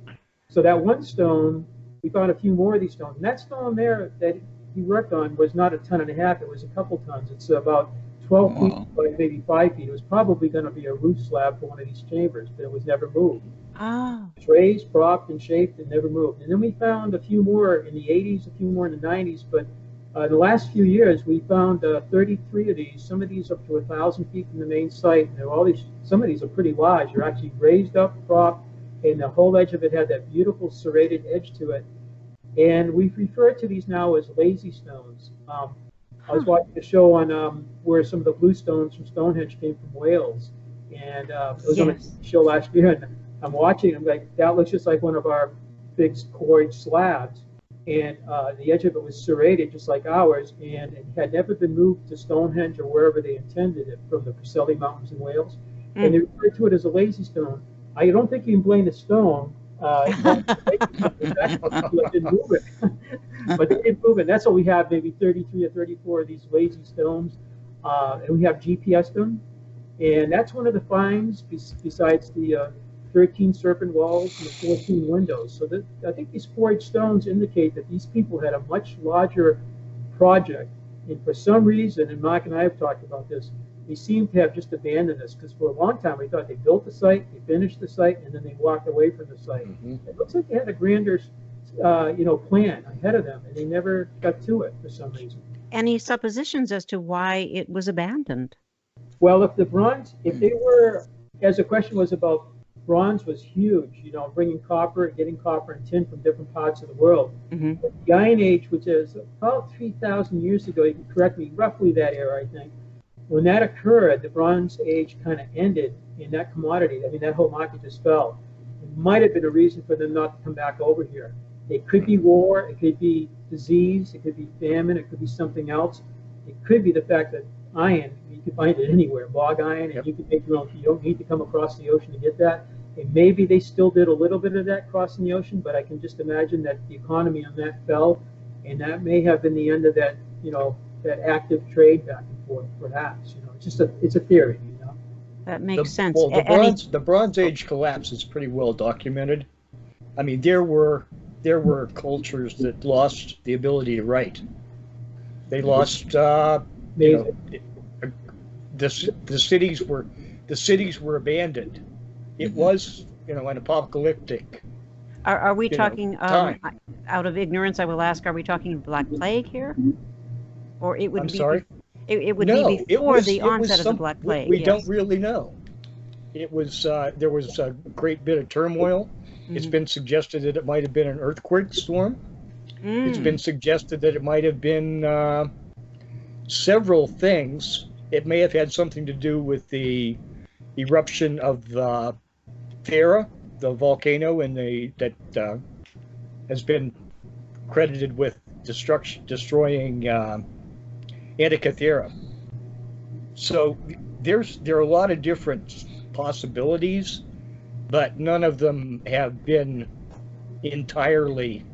So that one stone, we found a few more of these stones. And that stone there that he worked on was not 1.5 tons. It was a couple tons. It's about 12 feet by maybe 5 feet. It was probably going to be a roof slab for one of these chambers, but it was never moved. It was raised, propped, and shaped, and never moved. And then we found a few more in the 80s, a few more in the 90s, but the last few years we found 33 of these. Some of these up to 1,000 feet from the main site. And some of these are pretty large. They're actually raised up, propped, and the whole edge of it had that beautiful serrated edge to it. And we've referred to these now as lazy stones. I was watching a show on where some of the blue stones from Stonehenge came from Wales, and it was on a show last year. And I'm watching, I'm like, that looks just like one of our big quarried slabs. And the edge of it was serrated just like ours, and it had never been moved to Stonehenge or wherever they intended it, from the Preseli Mountains in Wales. And they referred to it as a lazy stone. I don't think you can blame the stone. It didn't move it. But they didn't move it. That's why we have maybe 33 or 34 of these lazy stones. And we have GPS them. And that's one of the finds, besides the 13 serpent walls and the 14 windows. So I think these quarried stones indicate that these people had a much larger project. And for some reason, and Mark and I have talked about this, they seem to have just abandoned this, because for a long time we thought they built the site, they finished the site, and then they walked away from the site. It looks like they had a grander plan ahead of them, and they never got to it for some reason. Any suppositions as to why it was abandoned? Well, if they were, as the question was about, bronze was huge, bringing copper, getting copper and tin from different parts of the world. But the Iron Age, which is about 3,000 years ago, you can correct me, roughly that era, I think. When that occurred, the Bronze Age kind of ended in that commodity. I mean, that whole market just fell. It might have been a reason for them not to come back over here. It could be war, it could be disease, it could be famine, it could be something else. It could be the fact that iron, you can find it anywhere, bog iron, and you can make your own. You don't need to come across the ocean to get that. And maybe they still did a little bit of that crossing the ocean, but I can just imagine that the economy on that fell, and that may have been the end of that, that active trade back and forth, perhaps. It's a theory, That makes sense. Well, Any, the Bronze Age collapse is pretty well documented. I mean, there were cultures that lost the ability to write. They lost, you know, the cities were abandoned. It was, you know, an apocalyptic. are we you know, talking, time. out of ignorance, I will ask, are we talking Black Plague here? Or it would I'm be, sorry? it would No, be before the onset of the Black Plague. We yes. don't really know. It was there was a great bit of turmoil. It's been suggested that it might have been an earthquake storm. It's been suggested that it might have been several things. It may have had something to do with the eruption of the Thera, the volcano, and that has been credited with destroying Antikythera. So there are a lot of different possibilities, but none of them have been entirely.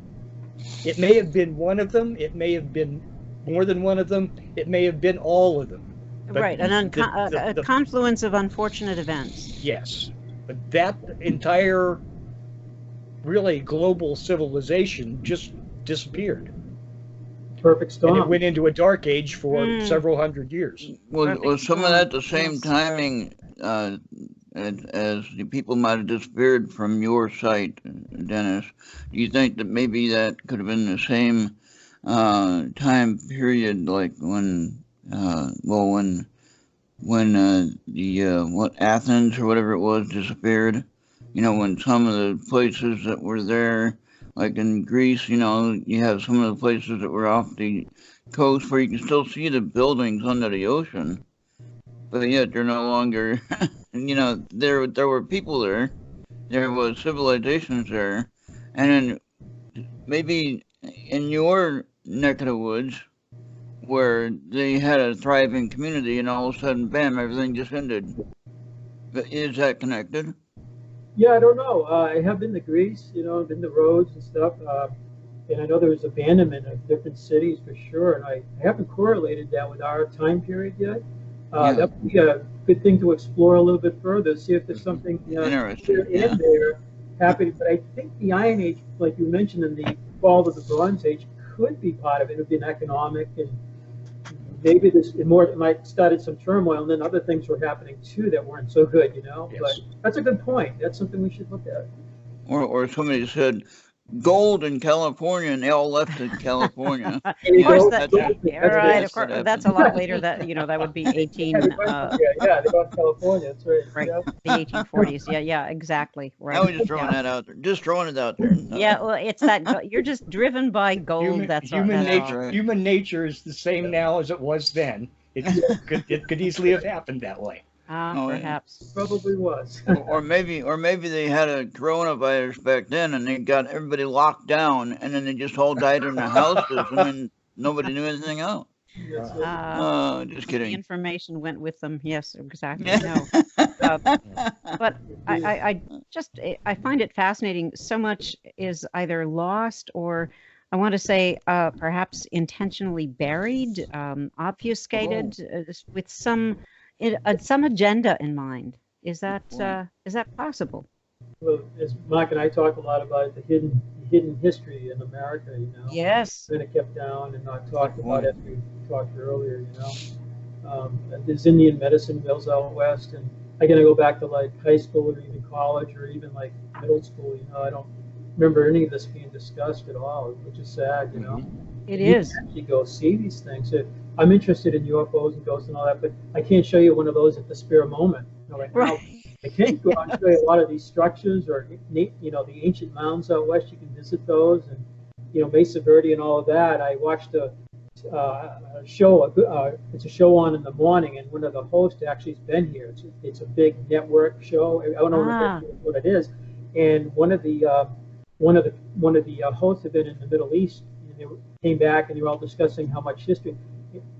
It may have been one of them. It may have been more than one of them. It may have been all of them. But right, a confluence of unfortunate events. Yes, but that entire really global civilization just disappeared. Perfect storm. And it went into a dark age for several hundred years. Was some of that the same timing as the people might have disappeared from your site, Dennis? Do you think that maybe that could have been the same time period, like when Athens or whatever it was disappeared? You know, when some of the places that were there, like in Greece, you know, you have some of the places that were off the coast where you can still see the buildings under the ocean, but yet they're no longer. You know, there were people there, there was civilizations there, and then maybe in your neck of the woods, where they had a thriving community, and all of a sudden, bam, everything just ended. But is that connected? Yeah, I don't know. I have been to Greece, you know, been to Rhodes and stuff, and I know there was abandonment of different cities for sure, and I haven't correlated that with our time period yet. That would be a good thing to explore a little bit further, see if there's something Interesting. in there happening. But I think the Iron Age, like you mentioned, in the fall of the Bronze Age, could be part of it. It would be an economic, and maybe it might started some turmoil, and then other things were happening too that weren't so good, you know. Yes. But that's a good point. That's something we should look at. Or somebody said gold in California, and they all left in California. Of course, That's right. Of course, happened. that's a lot later. That that would be 18. they got California. That's right. Right, Yeah. the 1840s. Yeah, exactly. Right. I was just throwing that out there. Just throwing it out there. No. Yeah, well, it's that you're just driven by gold. Human nature. Right. Human nature is the same now as it was then. It could easily have happened that way. Oh, yeah. Perhaps. Probably was. or maybe they had a coronavirus back then, and they got everybody locked down, and then they just all died in their houses, and then nobody knew anything else. Just kidding. The information went with them. Yes, exactly. Yeah. No. But I find it fascinating. So much is either lost or, I want to say, perhaps intentionally buried, obfuscated, with some agenda in mind. Is that possible? Well, as Mark and I talk a lot about the hidden history in America, you know. Yes. Been kept down and not talked about, as we talked earlier, you know. There's Indian medicine mills out west, and again, I go back to like high school or even college or even like middle school, you know. I don't remember any of this being discussed at all, which is sad, you know. It you is. can actually go see these things. I'm interested in UFOs and ghosts and all that, but I can't show you one of those at the spare moment. You know, right now, I can go out and show you a lot of these structures, or you know, the ancient mounds out west. You can visit those, and you know, Mesa Verde and all of that. I watched a show. It's a show on in the morning, and one of the hosts actually has been here. It's a big network show. I don't know what it is. And one of the hosts had been in the Middle East, and they came back and they were all discussing how much history,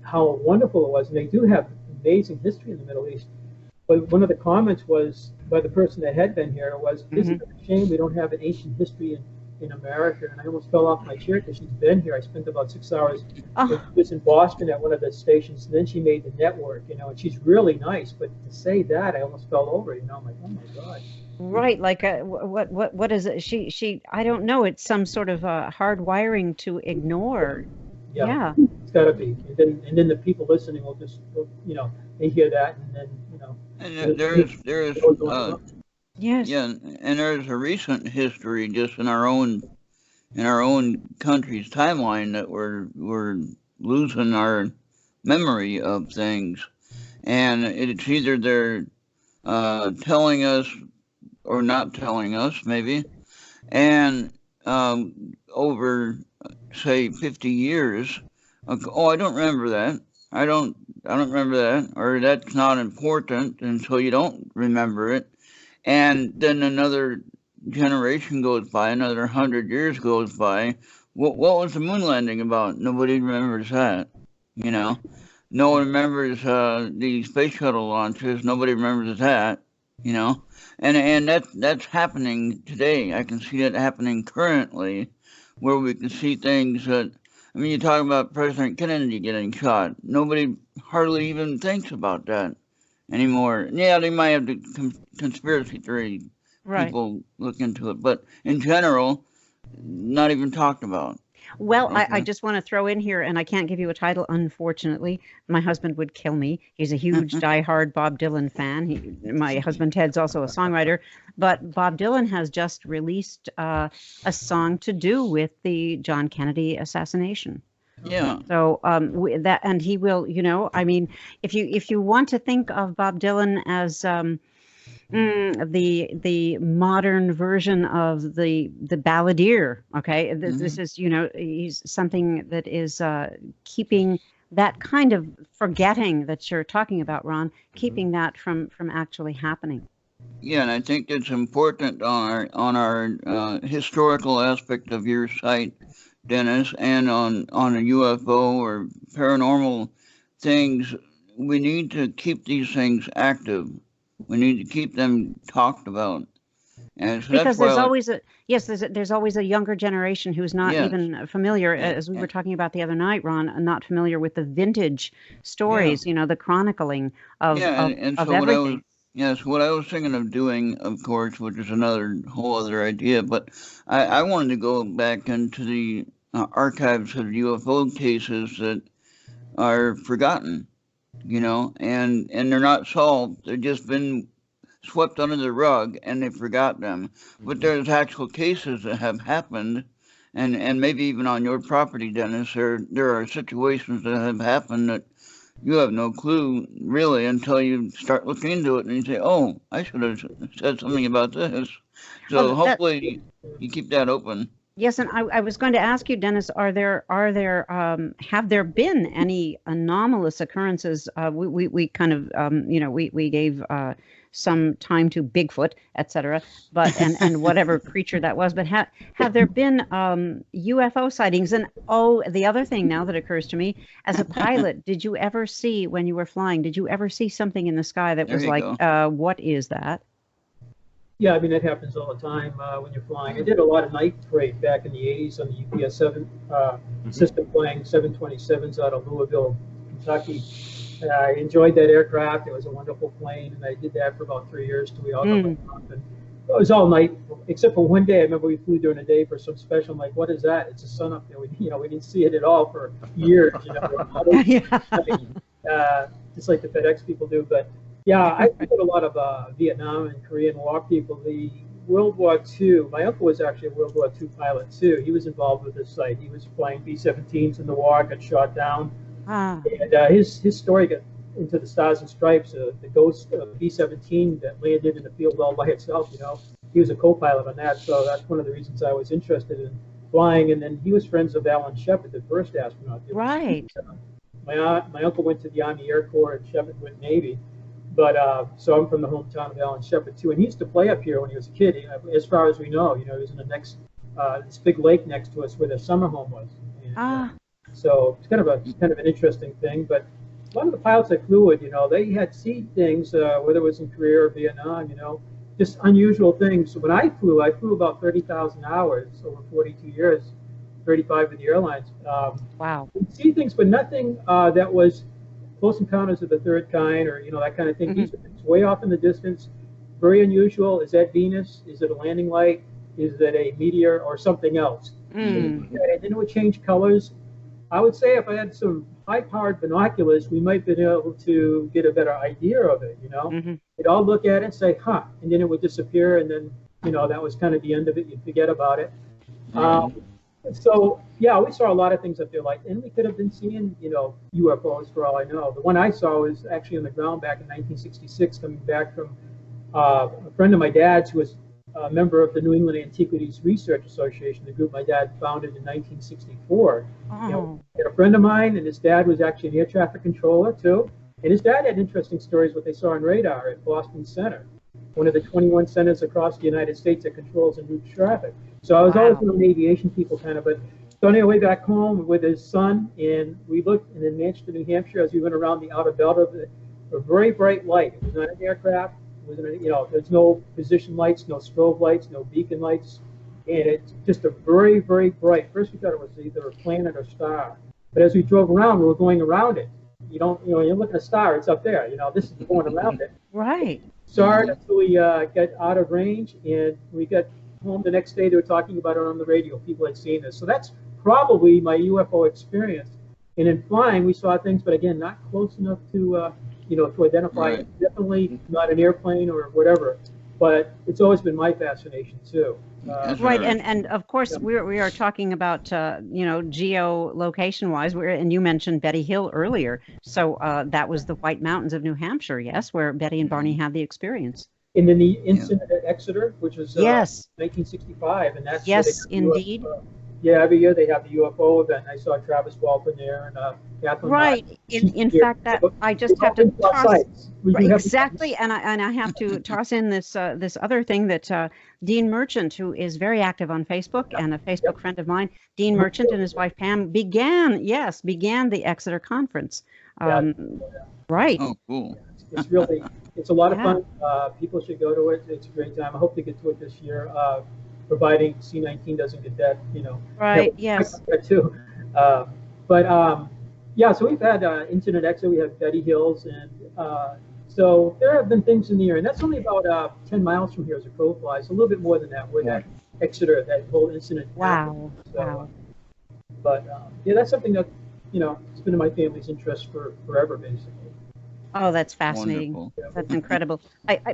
how wonderful it was, and they do have amazing history in the Middle East. But one of the comments was by the person that had been here was, "Isn't it a shame we don't have an ancient history in America, and I almost fell off my chair because she's been here. I spent about 6 hours when Oh, she was in Boston at one of the stations, and then she made the network, and she's really nice. But to say that, I almost fell over. I'm like, oh my God. right. Like, what is it? I don't know. It's some sort of hard wiring to ignore. Yeah, Yeah. it's got to be. And then the people listening will just, they hear that, and then, And there's what's going on. Yes. yeah, and there's a recent history just in our own country's timeline that we're losing our memory of things, and it's either they're telling us or not telling us, maybe, and over say 50 years, oh, I don't remember that. I don't remember that, or that's not important, and so you don't remember it. And then another generation goes by, another 100 years goes by. What was the moon landing about? Nobody remembers that. You know, no one remembers the space shuttle launches. Nobody remembers that. You know, and that's happening today. I can see it happening currently, where we can see things that. I mean, you talk about President Kennedy getting shot. Nobody hardly even thinks about that anymore. Yeah, they might have the conspiracy theory Right. people look into it, but in general, not even talked about. Well, I Okay. just want to throw in here, and I can't give you a title, unfortunately. My husband would kill me. He's a huge diehard Bob Dylan fan. My husband Ted's also a songwriter, but Bob Dylan has just released a song to do with the John Kennedy assassination. Yeah, So and he will, I mean, if you want to think of Bob Dylan as the modern version of the balladeer. Okay, this is he's something that is keeping that kind of forgetting that you're talking about, Ron, keeping that from actually happening. yeah, and I think it's important on our historical aspect of your site, Dennis, and on a UFO or paranormal things. We need to keep these things active. We need to keep them talked about, and so that's Because why there's I like. always there's always a younger generation who's not Yes, even familiar, yeah, as we yeah, were talking about the other night, Ron, not familiar with the vintage yeah. stories, the chronicling of Yeah, and so everything. what I was thinking of doing, of course, which is another whole other idea, but I wanted to go back into the archives of UFO cases that are forgotten, and they're not solved. They've just been swept under the rug and they forgot them. But there's actual cases that have happened, and maybe even on your property, Dennis, there are situations that have happened that you have no clue really until you start looking into it and you say, "Oh, I should have said something about this." So Well, that hopefully you keep that open. Yes, and I was going to ask you, Dennis, have there been any anomalous occurrences? We kind of we gave some time to Bigfoot, etc. But and whatever creature that was. But have there been UFO sightings? And oh, the other thing now that occurs to me, as a pilot, did you ever see when you were flying? Did you ever see something in the sky that There was you like, go. what is that? Yeah, I mean, that happens all the time when you're flying. I did a lot of night freight back in the 80s on the UPS 7 system, flying 727s out of Louisville, Kentucky. I enjoyed that aircraft. It was a wonderful plane, and I did that for about 3 years till we all got Mm. laid off. And it was all night, except for one day. I remember we flew during the day for some special. I'm like, what is that? It's a sun up there. We didn't see it at all for years. Yeah. Just like the FedEx people do. But yeah, I did a lot of Vietnam and Korean War people. The World War II. My uncle was actually a World War II pilot too. He was involved with this site. He was flying B-17s in the war, got shot down, Ah, and his story got into the Stars and Stripes. The ghost of B-17 that landed in the field all by itself. He was a co-pilot on that. So that's one of the reasons I was interested in flying. And then he was friends of Alan Shepard, the first astronaut. right. My uncle went to the Army Air Corps and Shepard went Navy. But so I'm from the hometown of Alan Shepard too, and he used to play up here when he was a kid. As far as we know, he was in the next this big lake next to us where the summer home was. And, Ah, so it's kind of an interesting thing. But a lot of the pilots I flew with, they had seen things, whether it was in Korea or Vietnam, just unusual things. So when I flew about 30,000 hours over 42 years, 35 with the airlines. Wow. We see things, but nothing that was close encounters of the third kind or, that kind of thing. Mm-hmm. These are things way off in the distance, very unusual. Is that Venus? Is it a landing light? Is it a meteor or something else? Mm. And then it would change colors. I would say if I had some high-powered binoculars, we might be able to get a better idea of it, Mm-hmm. We'd all look at it and say, huh, and then it would disappear, and then, that was kind of the end of it. You'd forget about it. So, yeah, we saw a lot of things up there, and we could have been seeing, UFOs for all I know. The one I saw was actually on the ground back in 1966, coming back from a friend of my dad's who was a member of the New England Antiquities Research Association, the group my dad founded in 1964. Oh. He had a friend of mine, and his dad was actually an air traffic controller, too. And his dad had interesting stories what they saw on radar at Boston Center, one of the 21 centers across the United States that controls and routes traffic. So I was always one of the aviation people kind of, but on our way back home with his son, and we looked, and in Manchester, New Hampshire, as we went around the outer belt of it, a very bright light. It was not an aircraft. It wasn't, there's no position lights, no strobe lights, no beacon lights, and it's just a very, very bright. First, we thought it was either a planet or star, but as we drove around, we were going around it. You look at a star, it's up there. This is going around it. Right. Saw it until we got out of range, and we got home the next day. They were talking about it on the radio. People had seen this. So that's probably my UFO experience. And in flying, we saw things, but again, not close enough to, to identify it. Definitely not an airplane or whatever. But it's always been my fascination too. Right, and of course we are talking about geolocation wise. And you mentioned Betty Hill earlier, so that was the White Mountains of New Hampshire, yes, where Betty and Barney had the experience. And then the incident at Exeter, which was yes, 1965, and that's yes, indeed. Yeah, every year they have the UFO event. I saw Travis Walton there and Catherine. Right. In fact, that I just have to toss exactly, and I have to toss in this other thing that Dean Merchant, who is very active on Facebook and a Facebook friend of mine, Dean Merchant and his wife Pam began the Exeter conference. Right. Oh, cool. It's a lot of fun. People should go to it. It's a great time. I hope to get to it this year. Providing C-19 doesn't get that, Right, yes. Too. So we've had Incident Exeter, we have Betty Hills, and so there have been things in the air, and that's only about 10 miles from here as a crow flies, a little bit more than that, where that Exeter, that whole incident happened. So, but that's something that, it's been in my family's interest for forever, basically. Oh, that's fascinating. Wonderful. That's incredible.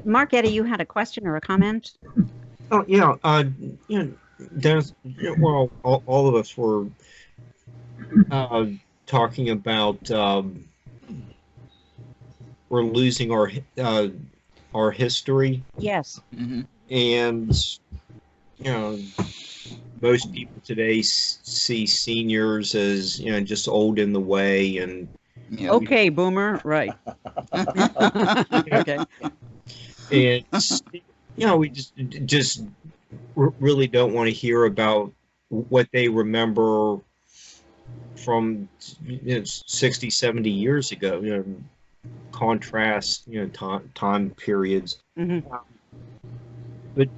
Mark, Eddie, you had a question or a comment? Oh yeah, Dennis. Well, all of us were talking about we're losing our history. Yes. Mm-hmm. And most people today see seniors as just old in the way and. Okay, boomer. Right. Okay. And. We just really don't want to hear about what they remember from 60, 70 years ago, contrast, time periods. Mm-hmm. But,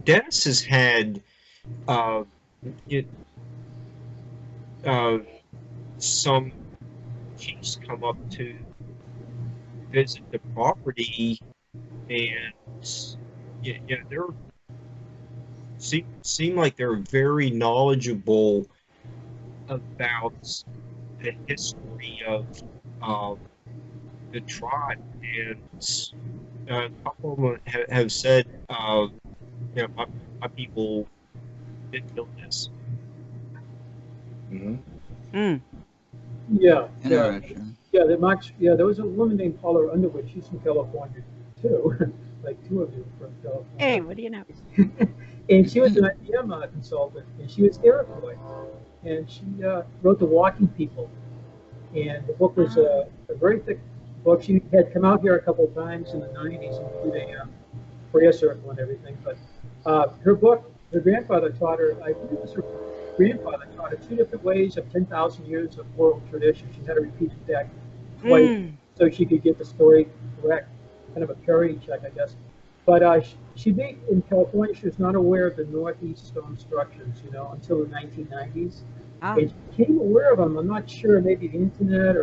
Dennis has had some chiefs come up to visit the property, and they're seem like they're very knowledgeable about the history of the tribe, and a couple of them have said, my people didn't know this. Mm-hmm. Mm. Yeah. Interesting. There was a woman named Paula Underwood. She's from California too. Like two of you from California. Hey, what do you know? And she was an IBM consultant, and she was Iroquois, and she wrote The Walking People, and the book was a very thick book. She had come out here a couple of times in the 90s, including a prayer circle and everything, but her book, her grandfather taught her, I believe it was her grandfather taught her 2 different ways of 10,000 years of oral tradition. She had to repeat it back twice so she could get the story correct. Kind of a parity check, I guess. But she be in California. She was not aware of the northeast stone structures, until the 1990s. Ah, And she became aware of them. I'm not sure, maybe the internet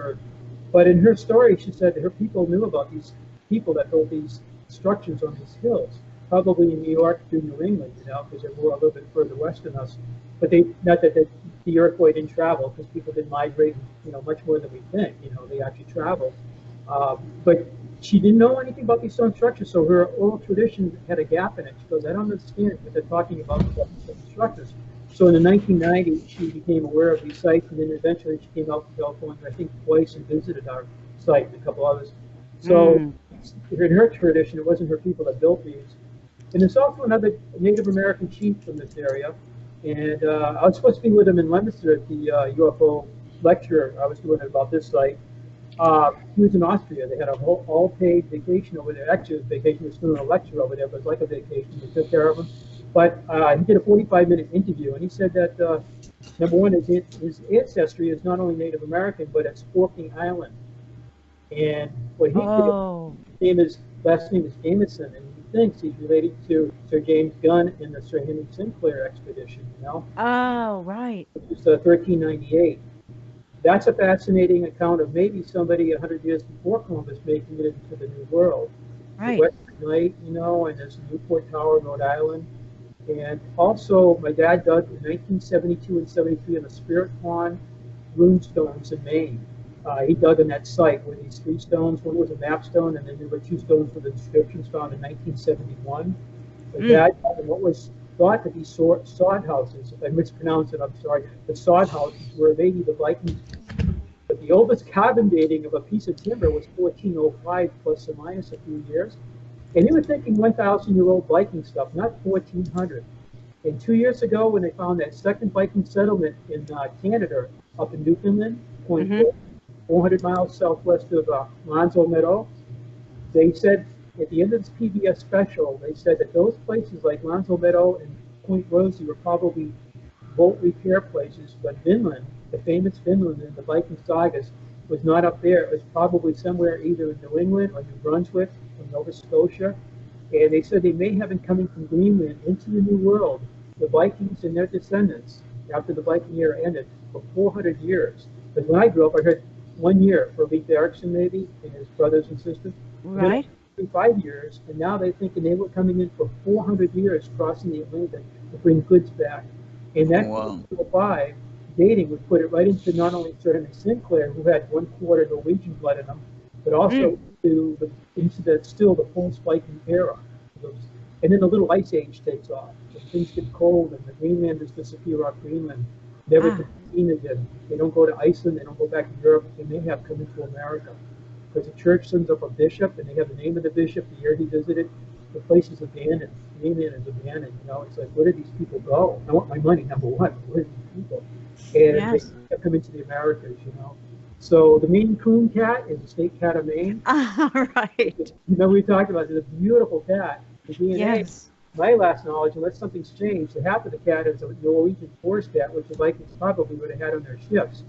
but in her story, she said that her people knew about these people that built these structures on these hills, probably in New York through New England, because they're more a little bit further west than us. But not that the earthquake didn't travel, because people did migrate, much more than we think. They actually traveled. But she didn't know anything about these stone structures, so her oral tradition had a gap in it. She goes, I don't understand what they're talking about stone structures. So in the 1990s, she became aware of these sites, and then eventually she came out to California, I think twice, and visited our site and a couple others. So mm, in her tradition, it wasn't her people that built these. And there's also another Native American chief from this area, and I was supposed to be with him in Leominster at the UFO lecture I was doing about this site. He was in Austria. They had a whole all-paid vacation over there. Actually, it was vacation. He was doing a lecture over there, but it was like a vacation. They took care of him. But he did a 45-minute interview, and he said that, number one, his ancestry is not only Native American, but it's Forking Island. And what he oh, did, last name is Jameson, and he thinks he's related to Sir James Gunn and the Sir Henry Sinclair expedition, oh, right. It was 1398. That's a fascinating account of maybe somebody 100 years before Columbus making it into the New World. Right. The Western Light, and there's Newport Tower, Rhode Island. And also, my dad dug in 1972 and 73 in the Spirit Pond runestones in Maine. He dug in that site where these three stones, one was a map stone, and then there were two stones with inscriptions found in 1971. My dad dug in what was thought to be sod houses. If I mispronounce it, I'm sorry. The sod houses were maybe the Vikings. But the oldest carbon dating of a piece of timber was 1405 plus or minus a few years. And they were thinking 1,000-year-old Viking stuff, not 1,400. And 2 years ago, when they found that second Viking settlement in Canada, up in Newfoundland, Point 400 miles southwest of Lonzo Meadow, they said at the end of this PBS special, they said that those places like Lonzo Meadow and Point Rosie were probably boat repair places, but Vinland, the famous Vinland in the Viking sagas, was not up there. It was probably somewhere either in New England or New Brunswick or Nova Scotia. And they said they may have been coming from Greenland into the New World, the Vikings and their descendants, after the Viking era ended, for 400 years. Because when I grew up, I heard 1 year for Leif Erikson, maybe, and his brothers and sisters. Right. 5 years, and now they're thinking they were coming in for 400 years crossing the Atlantic to bring goods back. And that 5 dating would put it right into not only Sir Henry Sinclair, who had 1/4 Norwegian blood in him, but also into the post-Viking era. And then the little ice age takes off. And things get cold, and the Greenlanders disappear off Greenland. Never to be seen again. They don't go to Iceland. They don't go back to Europe. They may have come into America. Because the church sends up a bishop, and they have the name of the bishop, the year he visited. The place is abandoned. Greenland is abandoned. It's like, where did these people go? I want my money, number one. Where are these people? And they come into the Americas, So the Maine Coon cat is a state cat of Maine. Right. We talked about it. It's a beautiful cat. The DNA, Yes. my last knowledge, unless something's changed, half of the cat is a Norwegian forest cat, which the Vikings probably would have had on their ships.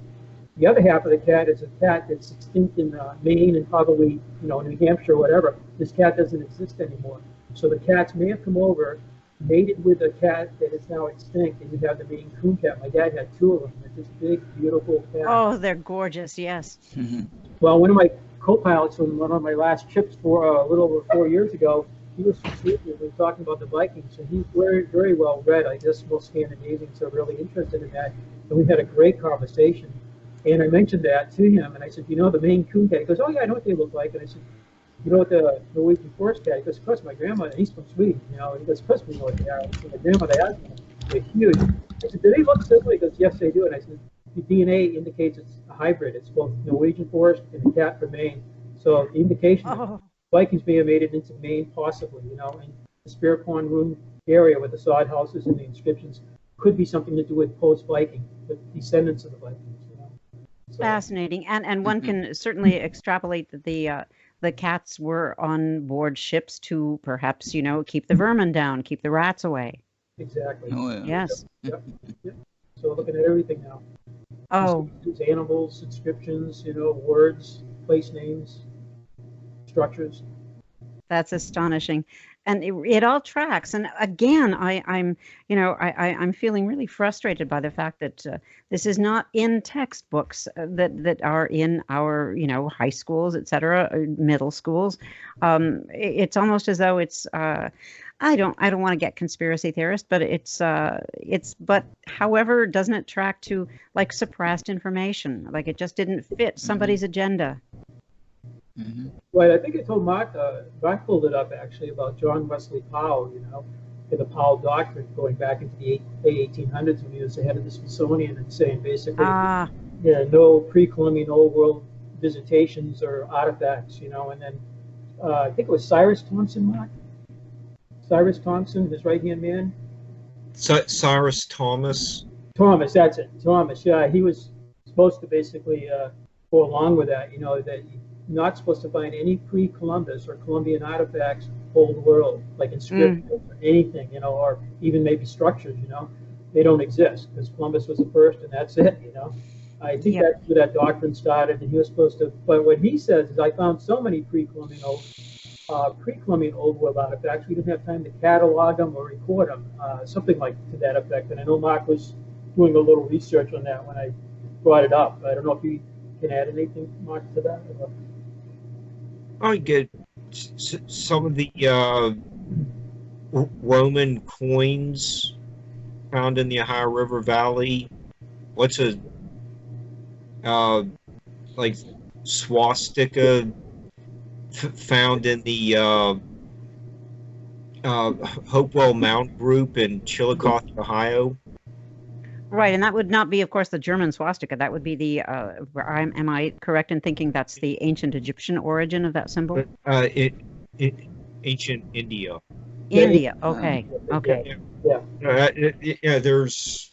The other half of the cat is a cat that's extinct in Maine and probably, New Hampshire or whatever. This cat doesn't exist anymore. So the cats may have come over, mated with a cat that is now extinct, and you have the Maine Coon cat. My dad had 2 of them. They're this big, beautiful cat. Oh, they're gorgeous. Yes. Well, one of my co-pilots on one of my last trips for a little over 4 years ago, he was from Sweden. We were talking about the Vikings, and he's very, very well read. I guess most Scandinavians are really interested in that. And we had a great conversation. And I mentioned that to him, and I said, the Maine Coon cat? He goes, oh, yeah, I know what they look like. And I said, you know what the Norwegian forest cat? He goes, of course, my grandmother, he's from Sweden, He goes, of course we know what they are. So my grandmother has them. They're huge. I said, do they look similar? He goes, yes, they do. And I said, the DNA indicates it's a hybrid. It's both Norwegian forest and a cat from Maine. So the indication that Vikings may have made it into Maine, possibly, and the Spirit Pond Room area with the sod houses and the inscriptions could be something to do with post-Viking, the descendants of the Vikings. So, fascinating, and one can certainly extrapolate that the cats were on board ships to perhaps keep the vermin down, keep the rats away. Exactly. Oh, yeah. Yes. Yep. So we're looking at everything now. Oh, Animals, inscriptions, words, place names, structures. that's astonishing. and it all tracks. And again, I'm feeling really frustrated by the fact that this is not in textbooks that are in our high schools, et cetera, middle schools. It's almost as though it's I don't want to get conspiracy theorist, but but however, doesn't it track to like suppressed information? Like it just didn't fit somebody's agenda. Mm-hmm. Right, I think I told Mark, Mark pulled it up actually about John Wesley Powell, the Powell Doctrine going back into the 1800s when he was the head of the Smithsonian and saying basically, no pre-Columbian Old World visitations or artifacts, and then I think it was Cyrus Thompson, Mark? Cyrus Thompson, his right-hand man? Cyrus Thomas. Thomas, that's it. Thomas, yeah, he was supposed to basically go along with that, that not supposed to find any pre-Columbus or Columbian artifacts old world, like inscriptions or anything, or even maybe structures, they don't exist because Columbus was the first and that's it, I think that's where that doctrine started, and he was supposed to, but what he says is I found so many pre-Columbian Old World artifacts, we didn't have time to catalog them or record them, something like to that effect, and I know Mark was doing a little research on that when I brought it up. I don't know if you can add anything, Mark, to that? I get some of the Roman coins found in the Ohio River Valley. What's a like swastika found in the Hopewell Mound Group in Chillicothe, Ohio? Right, and that would not be, of course, the German swastika. That would be the, am I correct in thinking that's the ancient Egyptian origin of that symbol? Ancient India. India, okay, okay. Yeah. There's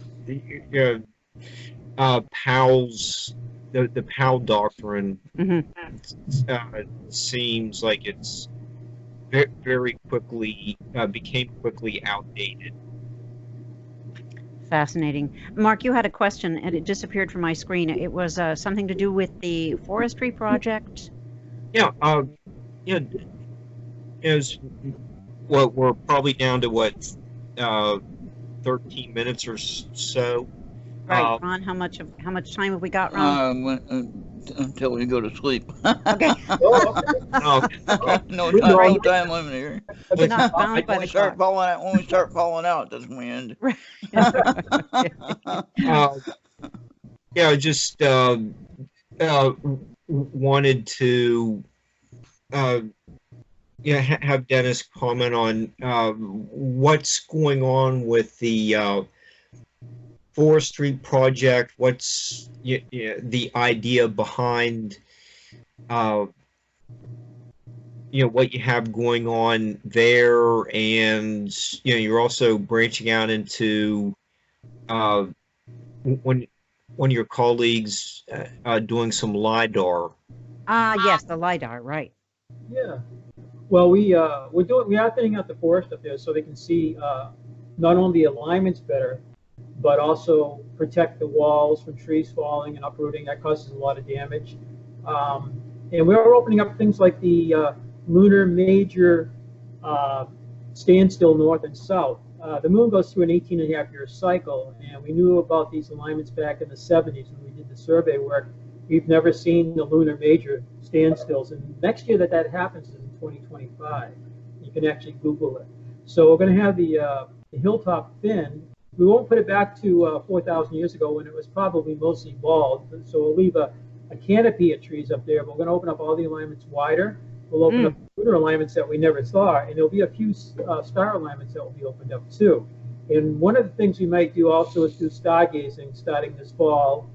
Powell's, the Powell doctrine seems like it's very quickly, became quickly outdated. Fascinating. Mark, you had a question and it disappeared from my screen. It was something to do with the forestry project. Yeah. As well, we're probably down to what 13 minutes or so. Right, Ron. How much time have we got, Ron? Until we go to sleep. Okay. Okay. No time limit here. We're not bound by When we start falling out, that's when we end. Just wanted to have Dennis comment on what's going on with the forestry project. What's the idea behind what you have going on there, and you're also branching out into one of your colleagues doing some LiDAR. Yes, the LiDAR, right. Yeah. Well, we are thinning out the forest up there so they can see not only the alignments better, but also protect the walls from trees falling and uprooting. That causes a lot of damage. And we're opening up things like the lunar major standstill north and south. The moon goes through an 18.5-year cycle, and we knew about these alignments back in the 70s when we did the survey work. We've never seen the lunar major standstills, and next year that happens is in 2025. You can actually Google it. So we're going to have the hilltop thin. We won't put it back to 4,000 years ago when it was probably mostly bald. So we'll leave a canopy of trees up there, but we're going to open up all the alignments wider. We'll open up lunar alignments that we never saw, and there'll be a few star alignments that will be opened up too. And one of the things we might do also is do stargazing starting this fall,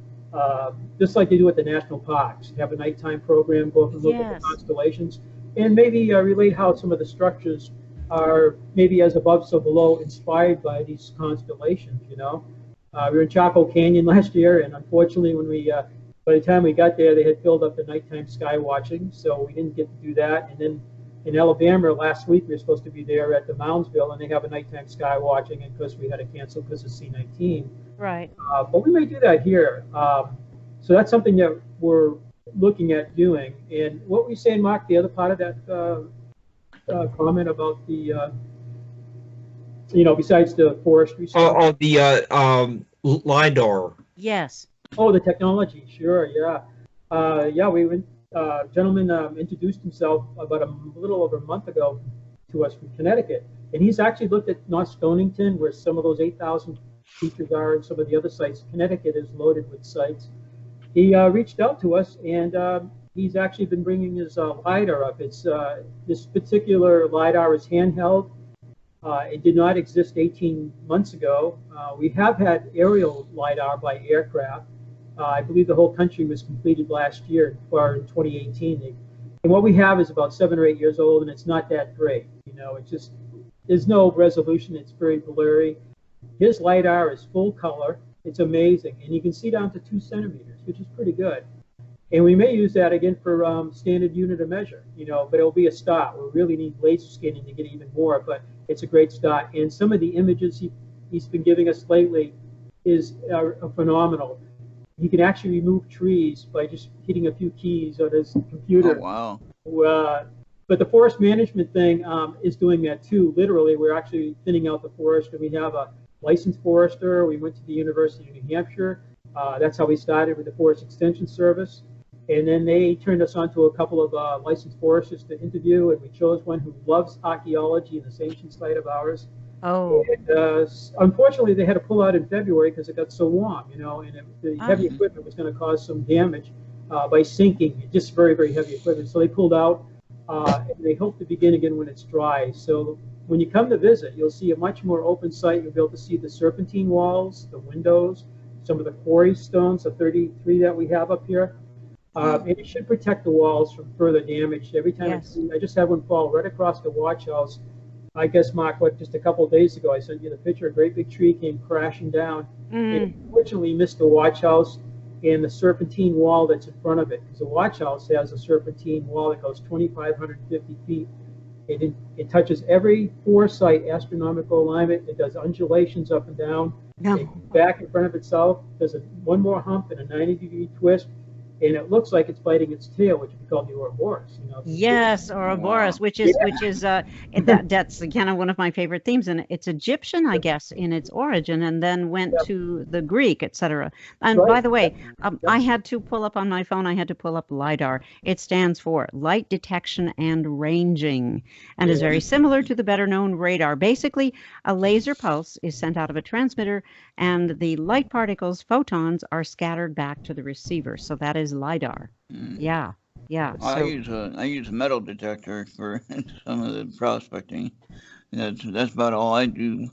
just like they do at the national parks. Have a nighttime program, go up and look at the constellations, and maybe relate how some of the structures are maybe as above so below, inspired by these constellations. We were in Chaco Canyon last year, and unfortunately when we by the time we got there, they had filled up the nighttime sky watching, so we didn't get to do that. And then in Alabama last week, we were supposed to be there at the Moundsville, and they have a nighttime sky watching, and because we had to cancel because of C-19. Right. But we may do that here. So that's something that we're looking at doing. And what were you saying, Mark, the other part of that comment about the, besides the forestry stuff? LiDAR. Yes. Oh, the technology, sure, yeah. Yeah, gentleman introduced himself about a little over a month ago to us from Connecticut. And he's actually looked at North Stonington, where some of those 8,000 teachers are, and some of the other sites. Connecticut is loaded with sites. He reached out to us, and he's actually been bringing his LiDAR up. This particular LiDAR is handheld. It did not exist 18 months ago. We have had aerial LiDAR by aircraft. I believe the whole country was completed last year, or in 2018. And what we have is about 7 or 8 years old, and it's not that great. There's no resolution. It's very blurry. His LiDAR is full color. It's amazing, and you can see down to 2 centimeters, which is pretty good. And we may use that again for standard unit of measure, but it'll be a start. We really need laser scanning to get even more, but it's a great start. And some of the images he's been giving us lately are phenomenal. He can actually remove trees by just hitting a few keys on his computer. Oh, wow. But the forest management thing is doing that too. Literally, we're actually thinning out the forest, and we have a licensed forester. We went to the University of New Hampshire. That's how we started with the Forest Extension Service. And then they turned us on to a couple of licensed foresters to interview, and we chose one who loves archaeology in this ancient site of ours. Oh. And, unfortunately, they had to pull out in February because it got so warm, and the heavy equipment was going to cause some damage by sinking, just very, very heavy equipment. So they pulled out, and they hope to begin again when it's dry. So when you come to visit, you'll see a much more open site. You'll be able to see the serpentine walls, the windows, some of the quarry stones, the 33 that we have up here. And it should protect the walls from further damage. Every time Yes. I just had one fall right across the watch house. I guess, Mark, just a couple of days ago, I sent you the picture. A great big tree came crashing down. It unfortunately missed the watch house and the serpentine wall that's in front of it. Because the watch house has a serpentine wall that goes 2,550 feet. It touches every foresight astronomical alignment. It does undulations up and down. No. It back in front of itself, does one more hump and a 90-degree twist. And it looks like it's biting its tail, which would be called the Ouroboros. Yes, Ouroboros, which is that's again one of my favorite themes, and it's Egyptian, I guess, in its origin, and then went to the Greek, etc. And by the way, I had to pull up on my phone. I had to pull up LiDAR. It stands for Light Detection and Ranging, and is very similar to the better-known radar. Basically, a laser pulse is sent out of a transmitter, and the light particles, photons, are scattered back to the receiver. So that is LiDAR. Yeah. I use a metal detector for some of the prospecting. That's about all I do.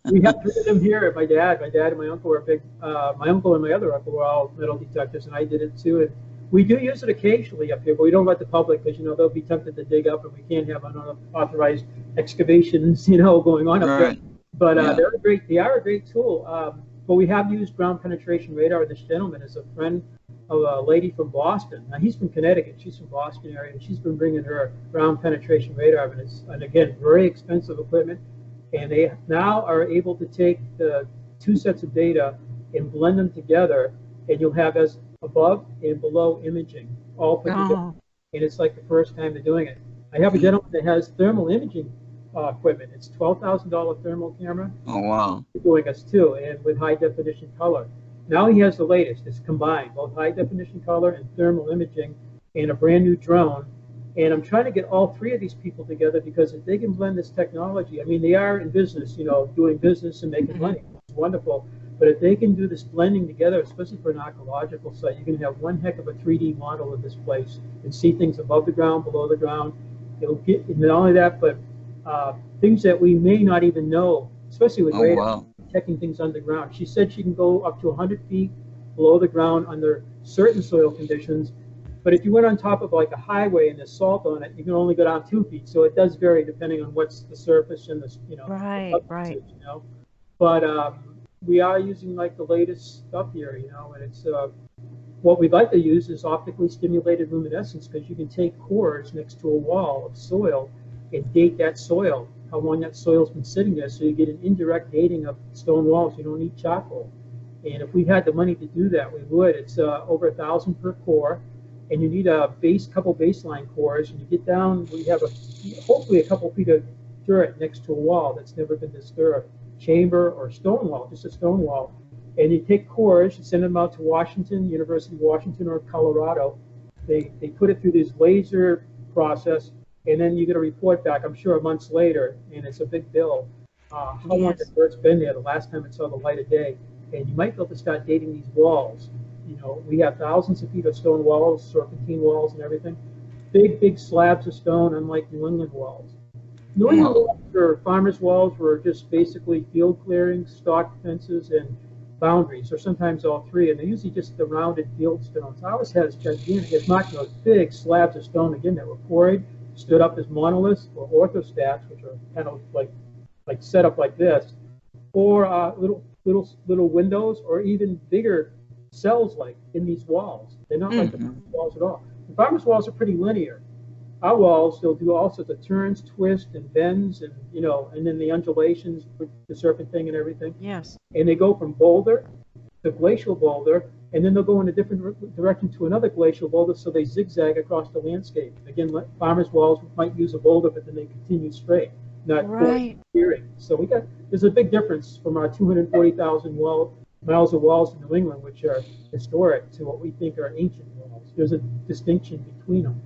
We have 3 of them here. My dad and my uncle were big. My uncle and my other uncle were all metal detectors, and I did it too. And we do use it occasionally up here, but we don't let the public, because they'll be tempted to dig up, and we can't have unauthorized excavations, going on up there. But they are a great tool. But we have used ground penetration radar. This gentleman is a friend of a lady from Boston. Now, he's from Connecticut. She's from Boston area, and she's been bringing her ground penetration radar. And again, very expensive equipment. And they now are able to take the 2 sets of data and blend them together, and you'll have as above and below imaging all put together. And it's like the first time they're doing it. I have a gentleman that has thermal imaging equipment. It's $12,000 thermal camera. Oh, wow. Doing us too, and with high definition color. Now he has the latest. It's combined, both high definition color and thermal imaging, and a brand new drone. And I'm trying to get all 3 of these people together, because if they can blend this technology, they are in business, doing business and making money. It's wonderful. But if they can do this blending together, especially for an archaeological site, you can have one heck of a 3D model of this place and see things above the ground, below the ground. It'll get not only that, but things that we may not even know, especially with radar, detecting things underground. She said she can go up to 100 feet below the ground under certain soil conditions, but if you went on top of like a highway and there's salt on it, you can only go down 2 feet. So it does vary depending on what's the surface and the Right. But we are using like the latest stuff here, and it's what we'd like to use is optically stimulated luminescence, because you can take cores next to a wall of soil and date that soil, how long that soil's been sitting there, so you get an indirect dating of stone walls. You don't need charcoal. And if we had the money to do that, we would. It's over $1,000 per core, and you need a couple baseline cores, and you get down, we have hopefully a couple feet of dirt next to a wall that's never been disturbed, chamber or stone wall, just a stone wall. And you take cores, you send them out to Washington, University of Washington or Colorado. They put it through this laser process, and then you get a report back, I'm sure, months later, and it's a big bill. How long the dirt's been there, the last time it saw the light of day. And you might be able to start dating these walls. You know, we have thousands of feet of stone walls, serpentine walls and everything. Big slabs of stone, unlike New England walls. New England walls or farmers' walls were just basically field clearings, stock fences, and boundaries, or sometimes all three, and they're usually just the rounded field stones. Ours has gigantic, it's not those big slabs of stone, again, that were quarried, stood up as monoliths or orthostats, which are kind of like set up like this, or little windows, or even bigger cells like in these walls. They're not like the farmers' walls at all. The farmers' walls are pretty linear. Our walls, they'll do all sorts of turns, twists, and bends, and and then the undulations with the serpentine and everything. Yes. And they go from boulder to glacial boulder, and then they'll go in a different direction to another glacial boulder, so they zigzag across the landscape. Again, farmers' walls might use a boulder, but then they continue straight, not steering. So there's a big difference from our 240,000 miles of walls in New England, which are historic, to what we think are ancient walls. There's a distinction between them.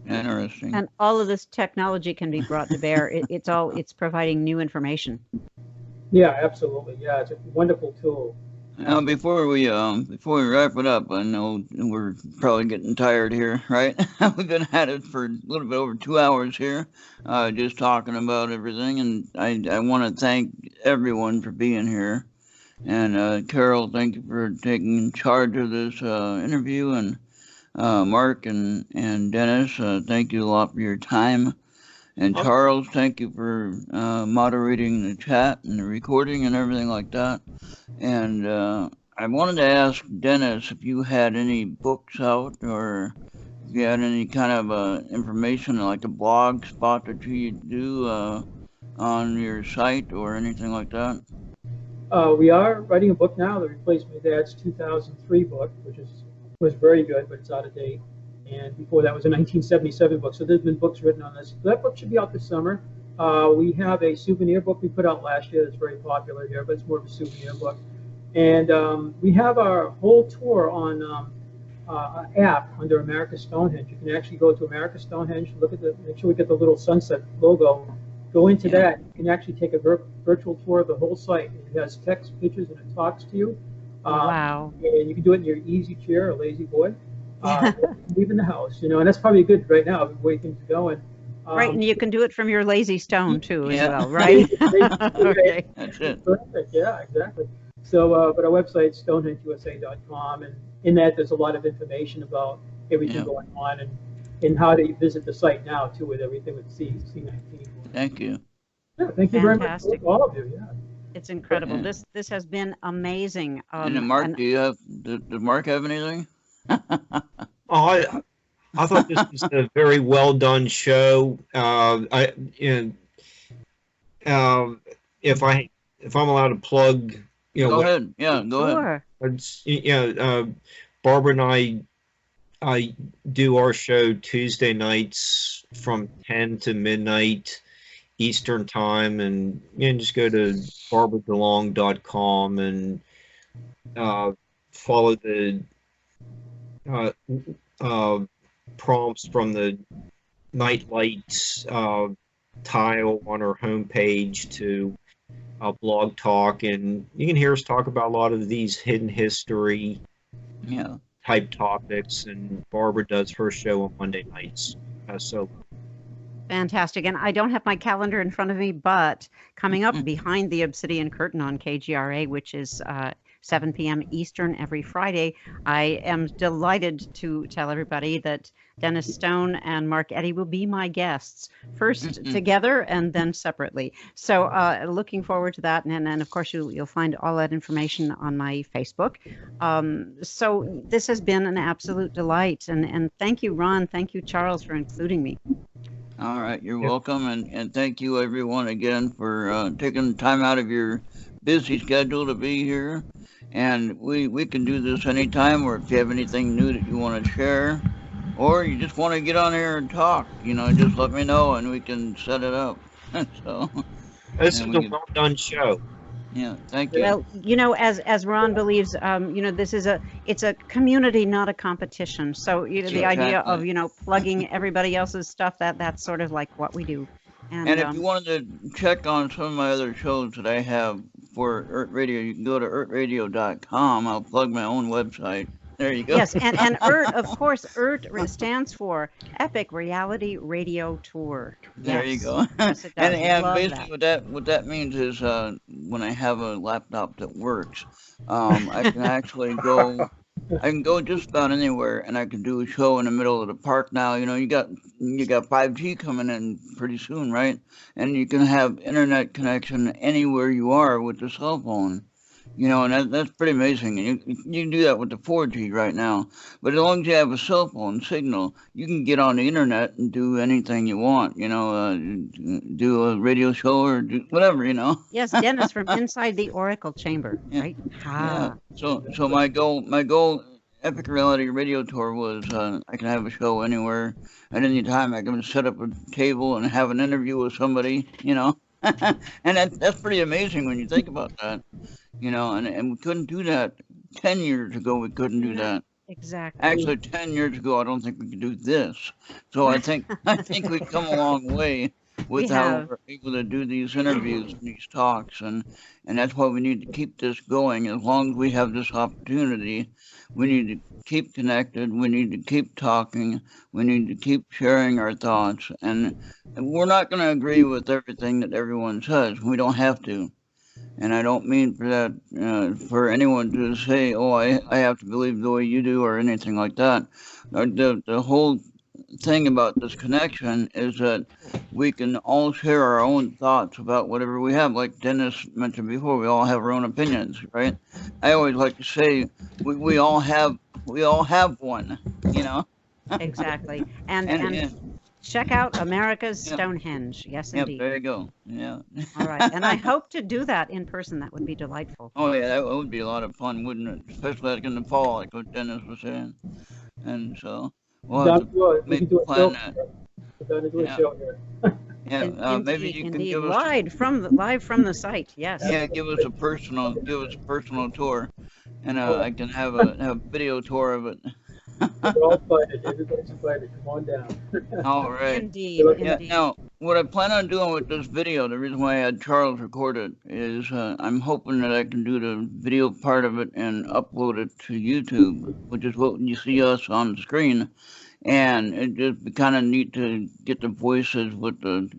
Interesting. And all of this technology can be brought to bear. It's providing new information. Yeah, absolutely. Yeah, it's a wonderful tool. Now, before we wrap it up, I know we're probably getting tired here, right? We've been at it for a little bit over 2 hours here, just talking about everything, and I want to thank everyone for being here. And Carol, thank you for taking charge of this interview, and Mark and Dennis, thank you a lot for your time. And Charles, thank you for moderating the chat and the recording and everything like that. And I wanted to ask Dennis if you had any books out, or if you had any kind of information, like a blog spot that you do on your site or anything like that. We are writing a book now that replaced my dad's 2003 book, which was very good, but it's out of date. And before that was a 1977 book. So there's been books written on this. That book should be out this summer. We have a souvenir book we put out last year that's very popular here, but it's more of a souvenir book. And we have our whole tour on an app under America Stonehenge. You can actually go to America Stonehenge, make sure we get the little sunset logo. Go into that. You can actually take a virtual tour of the whole site. It has text, pictures, and it talks to you. Wow. And you can do it in your easy chair or lazy boy. Leaving the house, and that's probably good right now, the way things are going. Right, and you can do it from your lazy stone too, as well, right? Okay. That's it. Perfect. Yeah, exactly. So, but our website's StonehengeUSA.com, and in that there's a lot of information about everything going on, and how to visit the site now too, with everything with C19. Thank you. Yeah, thank you very much, all of you. Yeah. It's incredible. This has been amazing. And then Mark, did Mark have anything? I thought this was a very well done show. If I'm allowed to plug, go ahead. Yeah, go ahead. Barbara and I do our show Tuesday nights from 10 to midnight Eastern time, and just go to barbaradalong.com and follow the prompts from the Nightlights tile on our homepage to Blog Talk, and you can hear us talk about a lot of these hidden history type topics, and Barbara does her show on Monday nights. So fantastic. And I don't have my calendar in front of me, but coming up behind the Obsidian Curtain on KGRA, which is 7 p.m. Eastern every Friday, I am delighted to tell everybody that Dennis Stone and Mark Eddy will be my guests, first together and then separately. So looking forward to that. And then, of course, you'll find all that information on my Facebook. So this has been an absolute delight. And thank you, Ron. Thank you, Charles, for including me. All right. You're welcome. And thank you, everyone, again, for taking time out of your busy schedule to be here. And we can do this anytime, or if you have anything new that you want to share, or you just want to get on here and talk, just let me know and we can set it up. So, This and is we a can, well done show. yeah, thank you. Well, as Ron believes, this is it's a community, not a competition. So, the idea of, Exactly. plugging everybody else's stuff, that's sort of like what we do. And if you wanted to check on some of my other shows that I have for Errt Radio, you can go to ertradio.com. I'll plug my own website. There you go. Yes, and Errt, of course, Errt stands for Epic Reality Radio Tour. There you Yes. go. Yes, it does. And Love basically what that means is when I have a laptop that works, I can actually go. I can go just about anywhere, and I can do a show in the middle of the park. Now, you got 5G coming in pretty soon, right? And you can have internet connection anywhere you are with the cell phone. And that's pretty amazing. And you can do that with the 4G right now. But as long as you have a cell phone signal, you can get on the internet and do anything you want. Do a radio show or do whatever. Yes, Dennis from inside the Oracle Chamber, Yeah. right? Yeah. So my goal, Epic Reality Radio Tour was I can have a show anywhere at any time. I can set up a table and have an interview with somebody. And that's pretty amazing when you think about that. And we couldn't do that 10 years ago. We couldn't do that. Exactly. Actually, 10 years ago, I don't think we could do this. So I think we've come a long way with how we're able to do these interviews and these talks, and that's why we need to keep this going. As long as we have this opportunity, we need to keep connected. We need to keep talking. We need to keep sharing our thoughts. And we're not going to agree with everything that everyone says. We don't have to. And I don't mean for that for anyone to say, oh, I have to believe the way you do or anything like that. The whole thing about this connection is that we can all share our own thoughts about whatever we have. Like Dennis mentioned before, we all have our own opinions, right? I always like to say we all have one, Exactly. And check out America's Stonehenge. Yes, Yep, indeed. there you go. Yeah. All right. And I hope to do that in person. That would be delightful. Oh yeah, that would be a lot of fun, wouldn't it? Especially like in the fall, like what Dennis was saying. And so we'll have to we can maybe do a plan show. that. We're going to do a Yeah. show here. Yeah, maybe you can Indeed. give us live from the site. Yes. give us a personal tour, and I can have a video tour of it. We're all invited. Everybody's invited. Come on down. All right. Indeed. Yeah. Indeed. Now, what I plan on doing with this video, the reason why I had Charles record it is I'm hoping that I can do the video part of it and upload it to YouTube, which is what you see us on the screen. And it just be kind of neat to get the voices with the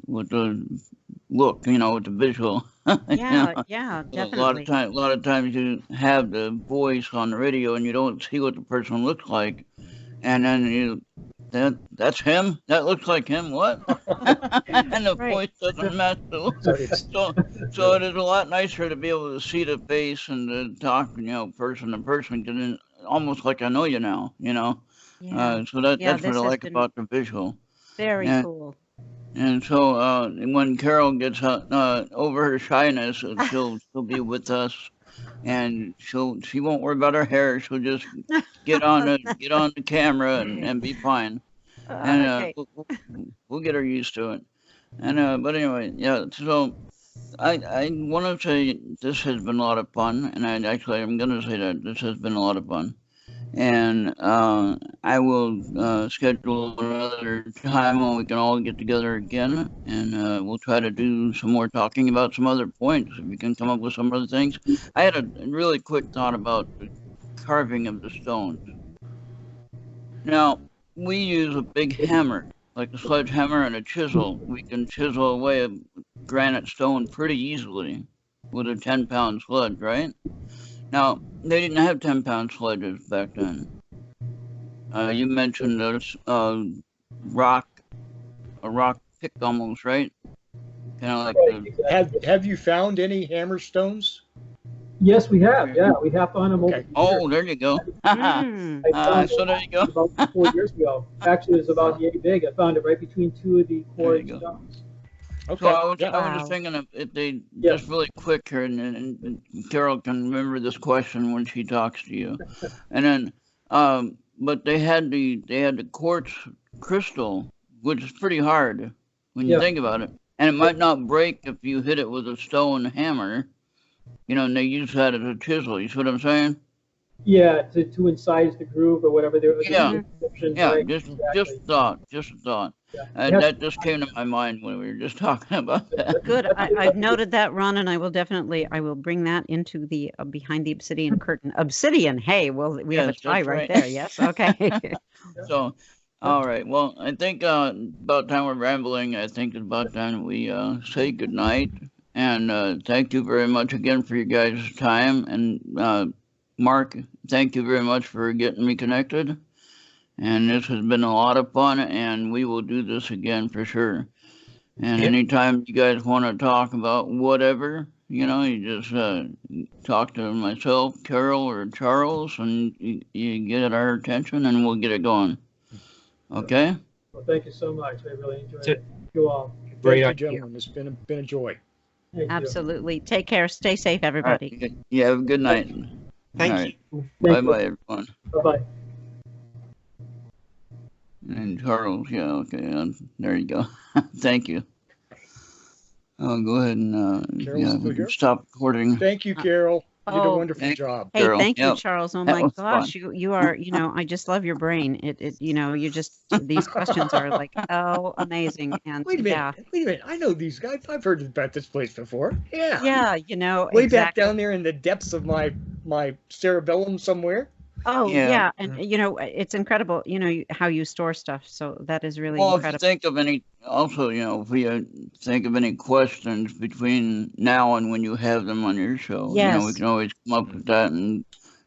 look, with the visual. Yeah. Yeah. Definitely. A lot of times you have the voice on the radio and you don't see what the person looks like, and then that's him. That looks like him. What? And the Right. voice doesn't match the look. So it is a lot nicer to be able to see the face and to talk, person to person, because almost like I know you now. Yeah. So that's Yeah, what I this has like been about the visual. Very Yeah. cool. And so when Carol gets over her shyness, she'll be with us, and she won't worry about her hair. She'll just get on the camera and be fine. And Okay. we'll get her used to it. And but anyway, yeah. So I want to say this has been a lot of fun, and I'm going to say that this has been a lot of fun. And I will schedule another time when we can all get together again, and we'll try to do some more talking about some other points, if we can come up with some other things. I had a really quick thought about the carving of the stones. Now, we use a big hammer, like a sledgehammer and a chisel. We can chisel away a granite stone pretty easily with a 10-pound sledge, right? Now, they didn't have 10-pound sledges back then. You mentioned a rock pick almost, right? Kind of like Have you found any hammer stones? Yes, we have. Yeah, we have found them over Okay. the oh, years. there you go. Mm. I found So there you go. about 4 years ago. Actually, it was about yay big. I found it right between two of the quarry There you go. stones. So I was, Yeah. I was Wow. just thinking if they Yeah. just really quick here, and Carol can remember this question when she talks to you, and then but they had the quartz crystal, which is pretty hard when you Yeah. think about it, and it might not break if you hit it with a stone hammer, and they use that as a chisel. You see what I'm saying? Yeah, to incise the groove or whatever the Yeah. description, Yeah, right? just Exactly. just a thought, Yeah. and that just came to my mind when we were just talking about that. Good. I've noted that, Ron, and I will bring that into the behind the obsidian curtain. Obsidian. Hey, well, we have a Yes, tie that's right right. there. Yes. Okay. So, all right. Well, I think about time we're rambling. I think it's about time we say goodnight. And thank you very much again for you guys' time. And Mark, thank you very much for getting me connected. And this has been a lot of fun, and we will do this again for sure. And Yep. anytime you guys want to talk about whatever, you just talk to myself, Carol, or Charles, and you get our attention, and we'll get it going. Okay? Well, thank you so much. I really enjoyed That's it. it. Thank you all. Great Thank you, idea. gentlemen. It's been a joy. Thank you. Absolutely. Take care. Stay safe, All right. everybody. Yeah, have a good night. All Thank right. you. Thank Bye-bye, everyone. Bye-bye. And Charles, yeah, okay, there you go. Thank you. I'll go ahead and Carol's still we can here? stop recording. Thank you, Carol. You did a Oh, wonderful thank- job. Hey, Carol, thank you, yep, Charles. Oh that my was gosh, fun. you are, I just love your brain. You just these questions are like, oh, amazing. And Wait a yeah, minute. Wait a minute. I know these guys. I've heard about this place before. Yeah. yeah, Way back exactly. down there in the depths of my cerebellum somewhere. Oh, Yeah. yeah, and it's incredible, how you store stuff. So that is really Well, if you incredible. think of any, also, if we think of any questions between now and when you have them on your show, we Yes. can always come up with that and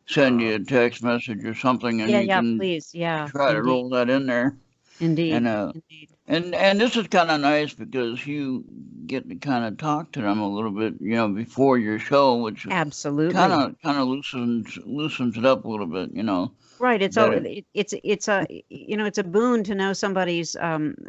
send you a text message or something, and Yeah, you yeah, can please. Yeah, try to indeed, roll that in there. indeed, And indeed. and this is kind of nice because you get to kind of talk to them a little bit, before your show, which Absolutely. kind of loosens it up a little bit, Right. It's that it's a it's a boon to know somebody's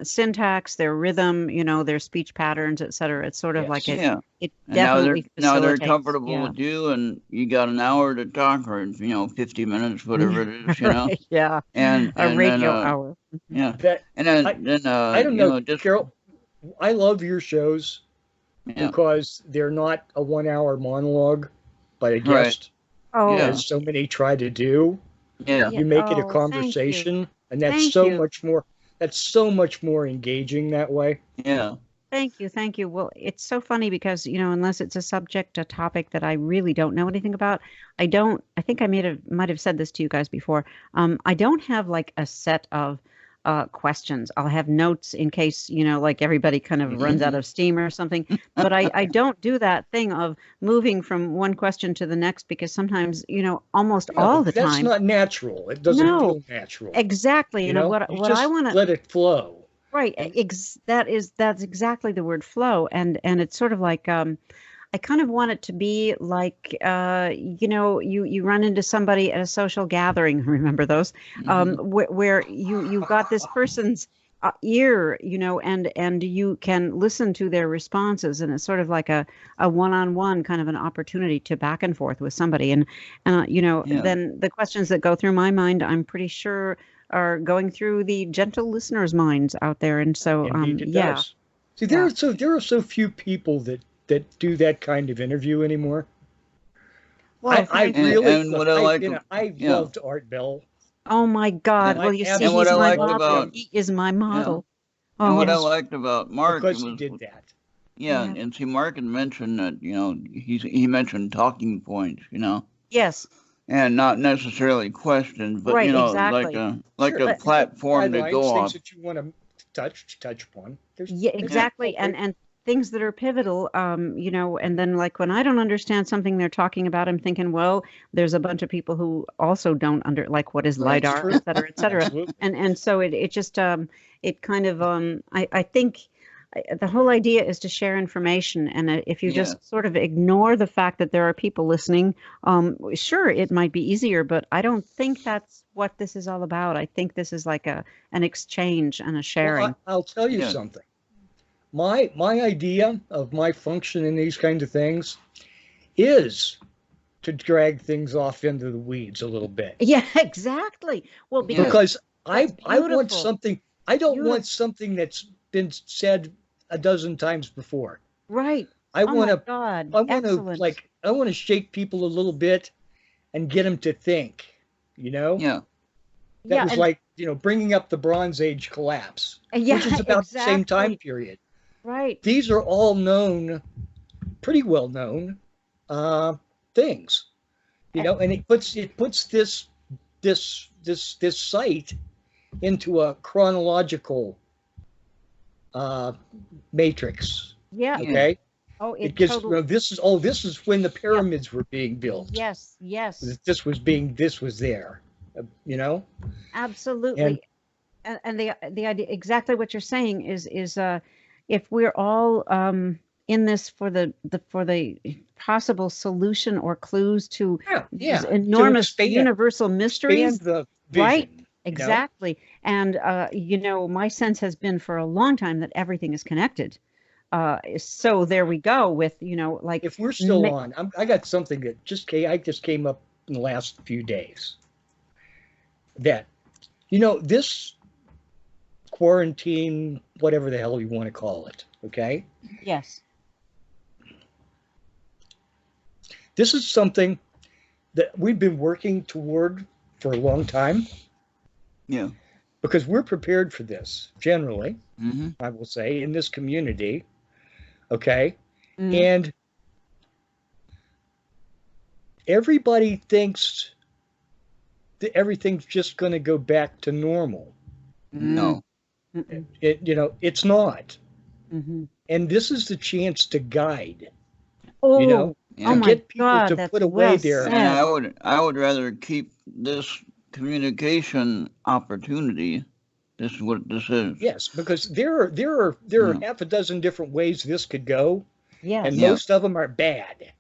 syntax, their rhythm, their speech patterns, et cetera. It's sort of Yes. like Yeah. it And now they're definitely they're facilitates. comfortable Yeah. with you, and you got an hour to talk, or 50 minutes, whatever it is, Right, yeah. and A and radio then hour. yeah, That and then I don't know, just Carol. I love your shows yeah, because they're not a 1 hour monologue by a Right. guest, Oh, Yeah. as so many try to do. yeah, Yeah. You make it a Oh, thank you. conversation, and that's Thank so you. much more. That's so much more engaging that way. yeah, Thank you. Thank you. Well, it's so funny because, unless it's a topic that I really don't know anything about, I think I might have said this to you guys before. I don't have like a set of questions. I'll have notes in case, like everybody kind of runs out of steam or something. But I don't do that thing of moving from one question to the next because sometimes, almost Yeah, all but the that's time. not natural. It doesn't No. feel natural. Exactly. You know, what you I just want to let it flow. Right. That's exactly the word flow. And it's sort of like I kind of want it to be like you run into somebody at a social gathering, remember those? Where you've got this person's ear, and you can listen to their responses, and it's sort of like a one-on-one kind of an opportunity to back and forth with somebody. And Yeah. then the questions that go through my mind, I'm pretty sure are going through the gentle listeners' minds out there. And so, Indeed, it yeah. does. See, there are so few people that do that kind of interview anymore. Well, I thank you. really, And what I like, I yeah. loved Art Bell. Oh my God. And Well, you see, and he's what I my liked model. about- He is my model. and Oh, what I yes. liked about Mark Because was, he did that. yeah, Yeah. and see, Mark had mentioned that, he mentioned talking points, yes. and not necessarily questions, but Right, like exactly. a Sure. platform to Guidelines, go things off. that you want to touch upon. Yeah, exactly. And things that are pivotal, and then like when I don't understand something they're talking about, I'm thinking, well, there's a bunch of people who also don't like what is Right, LiDAR, true. et cetera, et cetera. Absolutely. And so it just it kind of I think the whole idea is to share information, and if you Yeah. just sort of ignore the fact that there are people listening, sure, it might be easier, but I don't think that's what this is all about. I think this is like an exchange and a sharing. Well, I'll tell you Yeah. something. my idea of my function in these kinds of things is to drag things off into the weeds a little bit. Yeah, exactly. Well, Yeah. because Because I want beautiful. something, I don't Beautiful. want something that's been said a dozen times before. right. I Oh want my to, God. I want to Excellent. I want to shake people a little bit and get them to think, you know? Yeah. That Yeah, was and like, bringing up the Bronze Age collapse, yeah, which is about the same time exactly. period. Right. These are all known, pretty well known things, and it puts this site into a chronological matrix. Yeah. Yeah. Okay, Oh, it it gives totally. this is when the pyramids were being built. Yes, yes, This was there, and absolutely. And the idea, exactly what you're saying is if we're all in this for the possible solution or clues to these to enormous universal mysteries, expand the right? vision. Exactly. And my sense has been for a long time that everything is connected. So there we go with, like If we're still ma- on, I got something that I just came up in the last few days. That this quarantine, whatever the hell you want to call it, okay? yes. This is something that we've been working toward for a long time Yeah. because we're prepared for this generally, Mm-hmm. I will say, in this community, okay? Mhm. And everybody thinks that everything's just going to go back to normal. No. Mm-mm. It's not. Mhm. And this is the chance to guide, Oh, Yeah. oh to my get people God, to that's put away well their. And said. I would rather keep this communication opportunity. This is what this is. Yes, because there are Yeah. half a dozen different ways this could go, Yes. and Yeah. most of them are bad.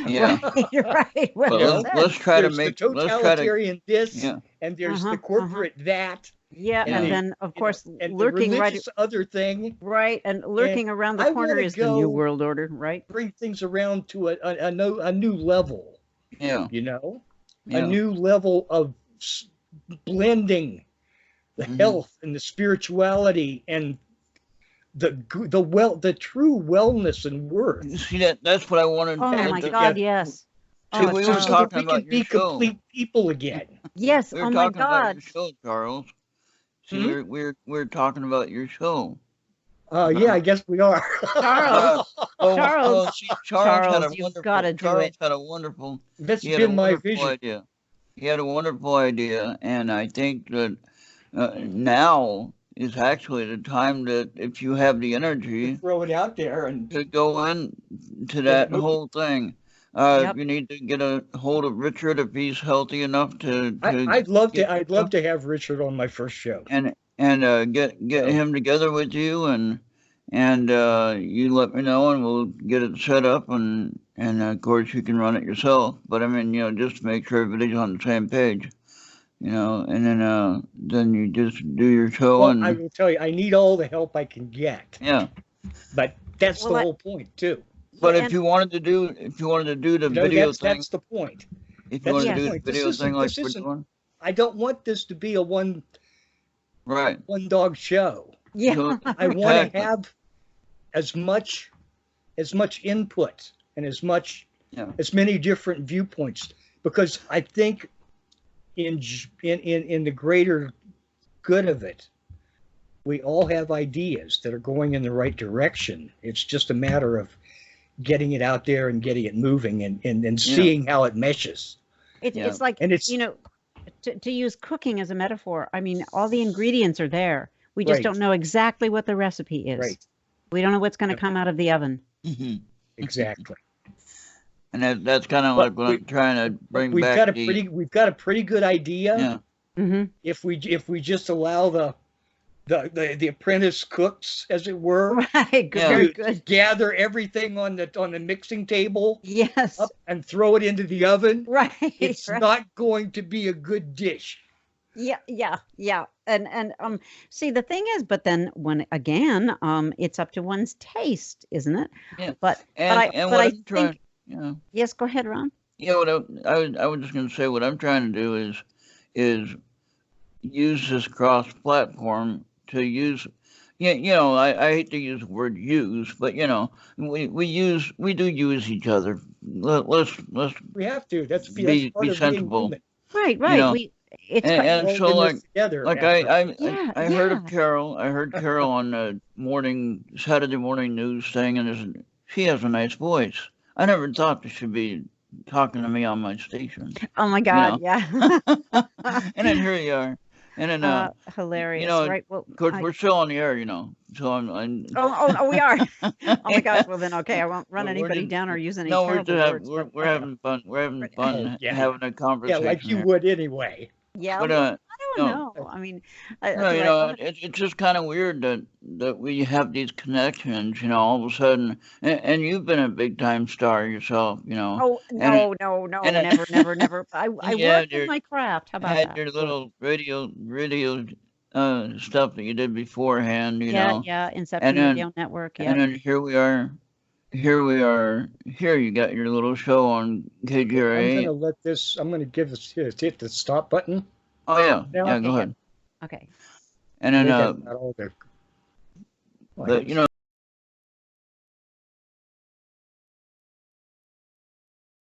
Yeah. Right, right. Well But You know, said. let's try to There's the make. Let's try to. totalitarian this, Yeah. and there's Uh-huh, the corporate that, Yeah, Yeah. and then of course and the lurking religious other thing. right, and lurking around the I corner wanna is the new go- world order, right? Bring things around to a new level. Yeah. A Yeah. new level of blending the Mhm. health and the spirituality and the true wellness and worth. You see that's what I wanted. Oh And my to- God, yeah. yes. See, Oh, we were Charles. so that talking we about can be your show. complete people again. Yes, We were oh my talking about God. your show, Charles. See, Hmm? we're talking about your show. Yeah, I guess we are. Charles. Charles. See, Charles had a Charles, you've wonderful. gotta do Charles it. had a wonderful. That's He had a been my wonderful vision. idea. He had a wonderful idea, and I think that now is actually the time that if you have the energy Throw it out there and to go in to Get that it moving. whole thing. Yep. You need to get a hold of Richard if he's healthy enough to I'd love get- to. I'd love to have Richard on my first show. and get So- him together with you and you let me know and we'll get it set up and of course you can run it yourself. But I mean, just to make sure everybody's on the same page, and then you just do your show Well, and I will tell you, I need all the help I can get, yeah. but that's Well, the I- whole point too. But Yeah, if you wanted to do the You know, video thing, that's the point. if you that's wanted the to do the point. This video isn't- thing like this we're isn't- doing, I don't want this to be a one right? dog show. yeah. So- I want Exactly. to have as much input and as many different viewpoints, because I think in the greater good of it, we all have ideas that are going in the right direction. It's just a matter of getting it out there and getting it moving and seeing how it meshes. Yeah. It's like, And it's to use cooking as a metaphor, I mean, all the ingredients are there. We just Right. don't know exactly what the recipe is. right, We don't know what's going to Yep. come out of the oven. Mhm. exactly. And that's kind of But like what I'm trying to bring We've back. we've got a pretty good idea. Yeah. Hmm. If we just allow the apprentice cooks, as it were, Right. Good, Yeah. very to good. gather everything on the mixing table Yes. up and throw it into the oven, Right. it's right. not going to be a good dish. Yeah. And see, the thing is, but then when again, it's up to one's taste, isn't it? Yeah. But And but what I I'm trying, think yeah, yes. Go ahead, Ron. yeah. What I was just gonna say, what I'm trying to do is use this cross-platform to use. Yeah, I hate to use the word use, but we do use each other. Let's We have to. That's be part of being sensible, human. you Right. know. It's And We're all so in this together. like Effort. I heard yeah. of Carol. I heard Carol on the Saturday morning news saying, and she has a nice voice. I never thought that she'd be talking to me on my station, Oh my you God, know. yeah. And then here you are, and then Hilarious, right? Well, of course we're still on the air, So I'm oh, we are. Oh my gosh. Well, then, okay, I won't run we're anybody just, down or use any no, terrible words, but we're having fun. We're having Oh, fun yeah. having a Yeah, like conversation you here. would anyway. yeah. But Well, I don't no. know. I mean, No, because I thought, it's just kind of weird that we have these connections, all of a sudden, and you've been a big time star yourself, oh and no, and never. I you work in my craft. How about had that? your little radio stuff that you did beforehand, Yeah. and Inception then Radio Network. and Yep. then here you got your little show on Okay, I'm KGRA. I'm gonna give this hit the stop button. Oh yeah, Now, yeah, Okay. go Yeah. ahead. Okay. And I then think I've got all the. Oh, I the didn't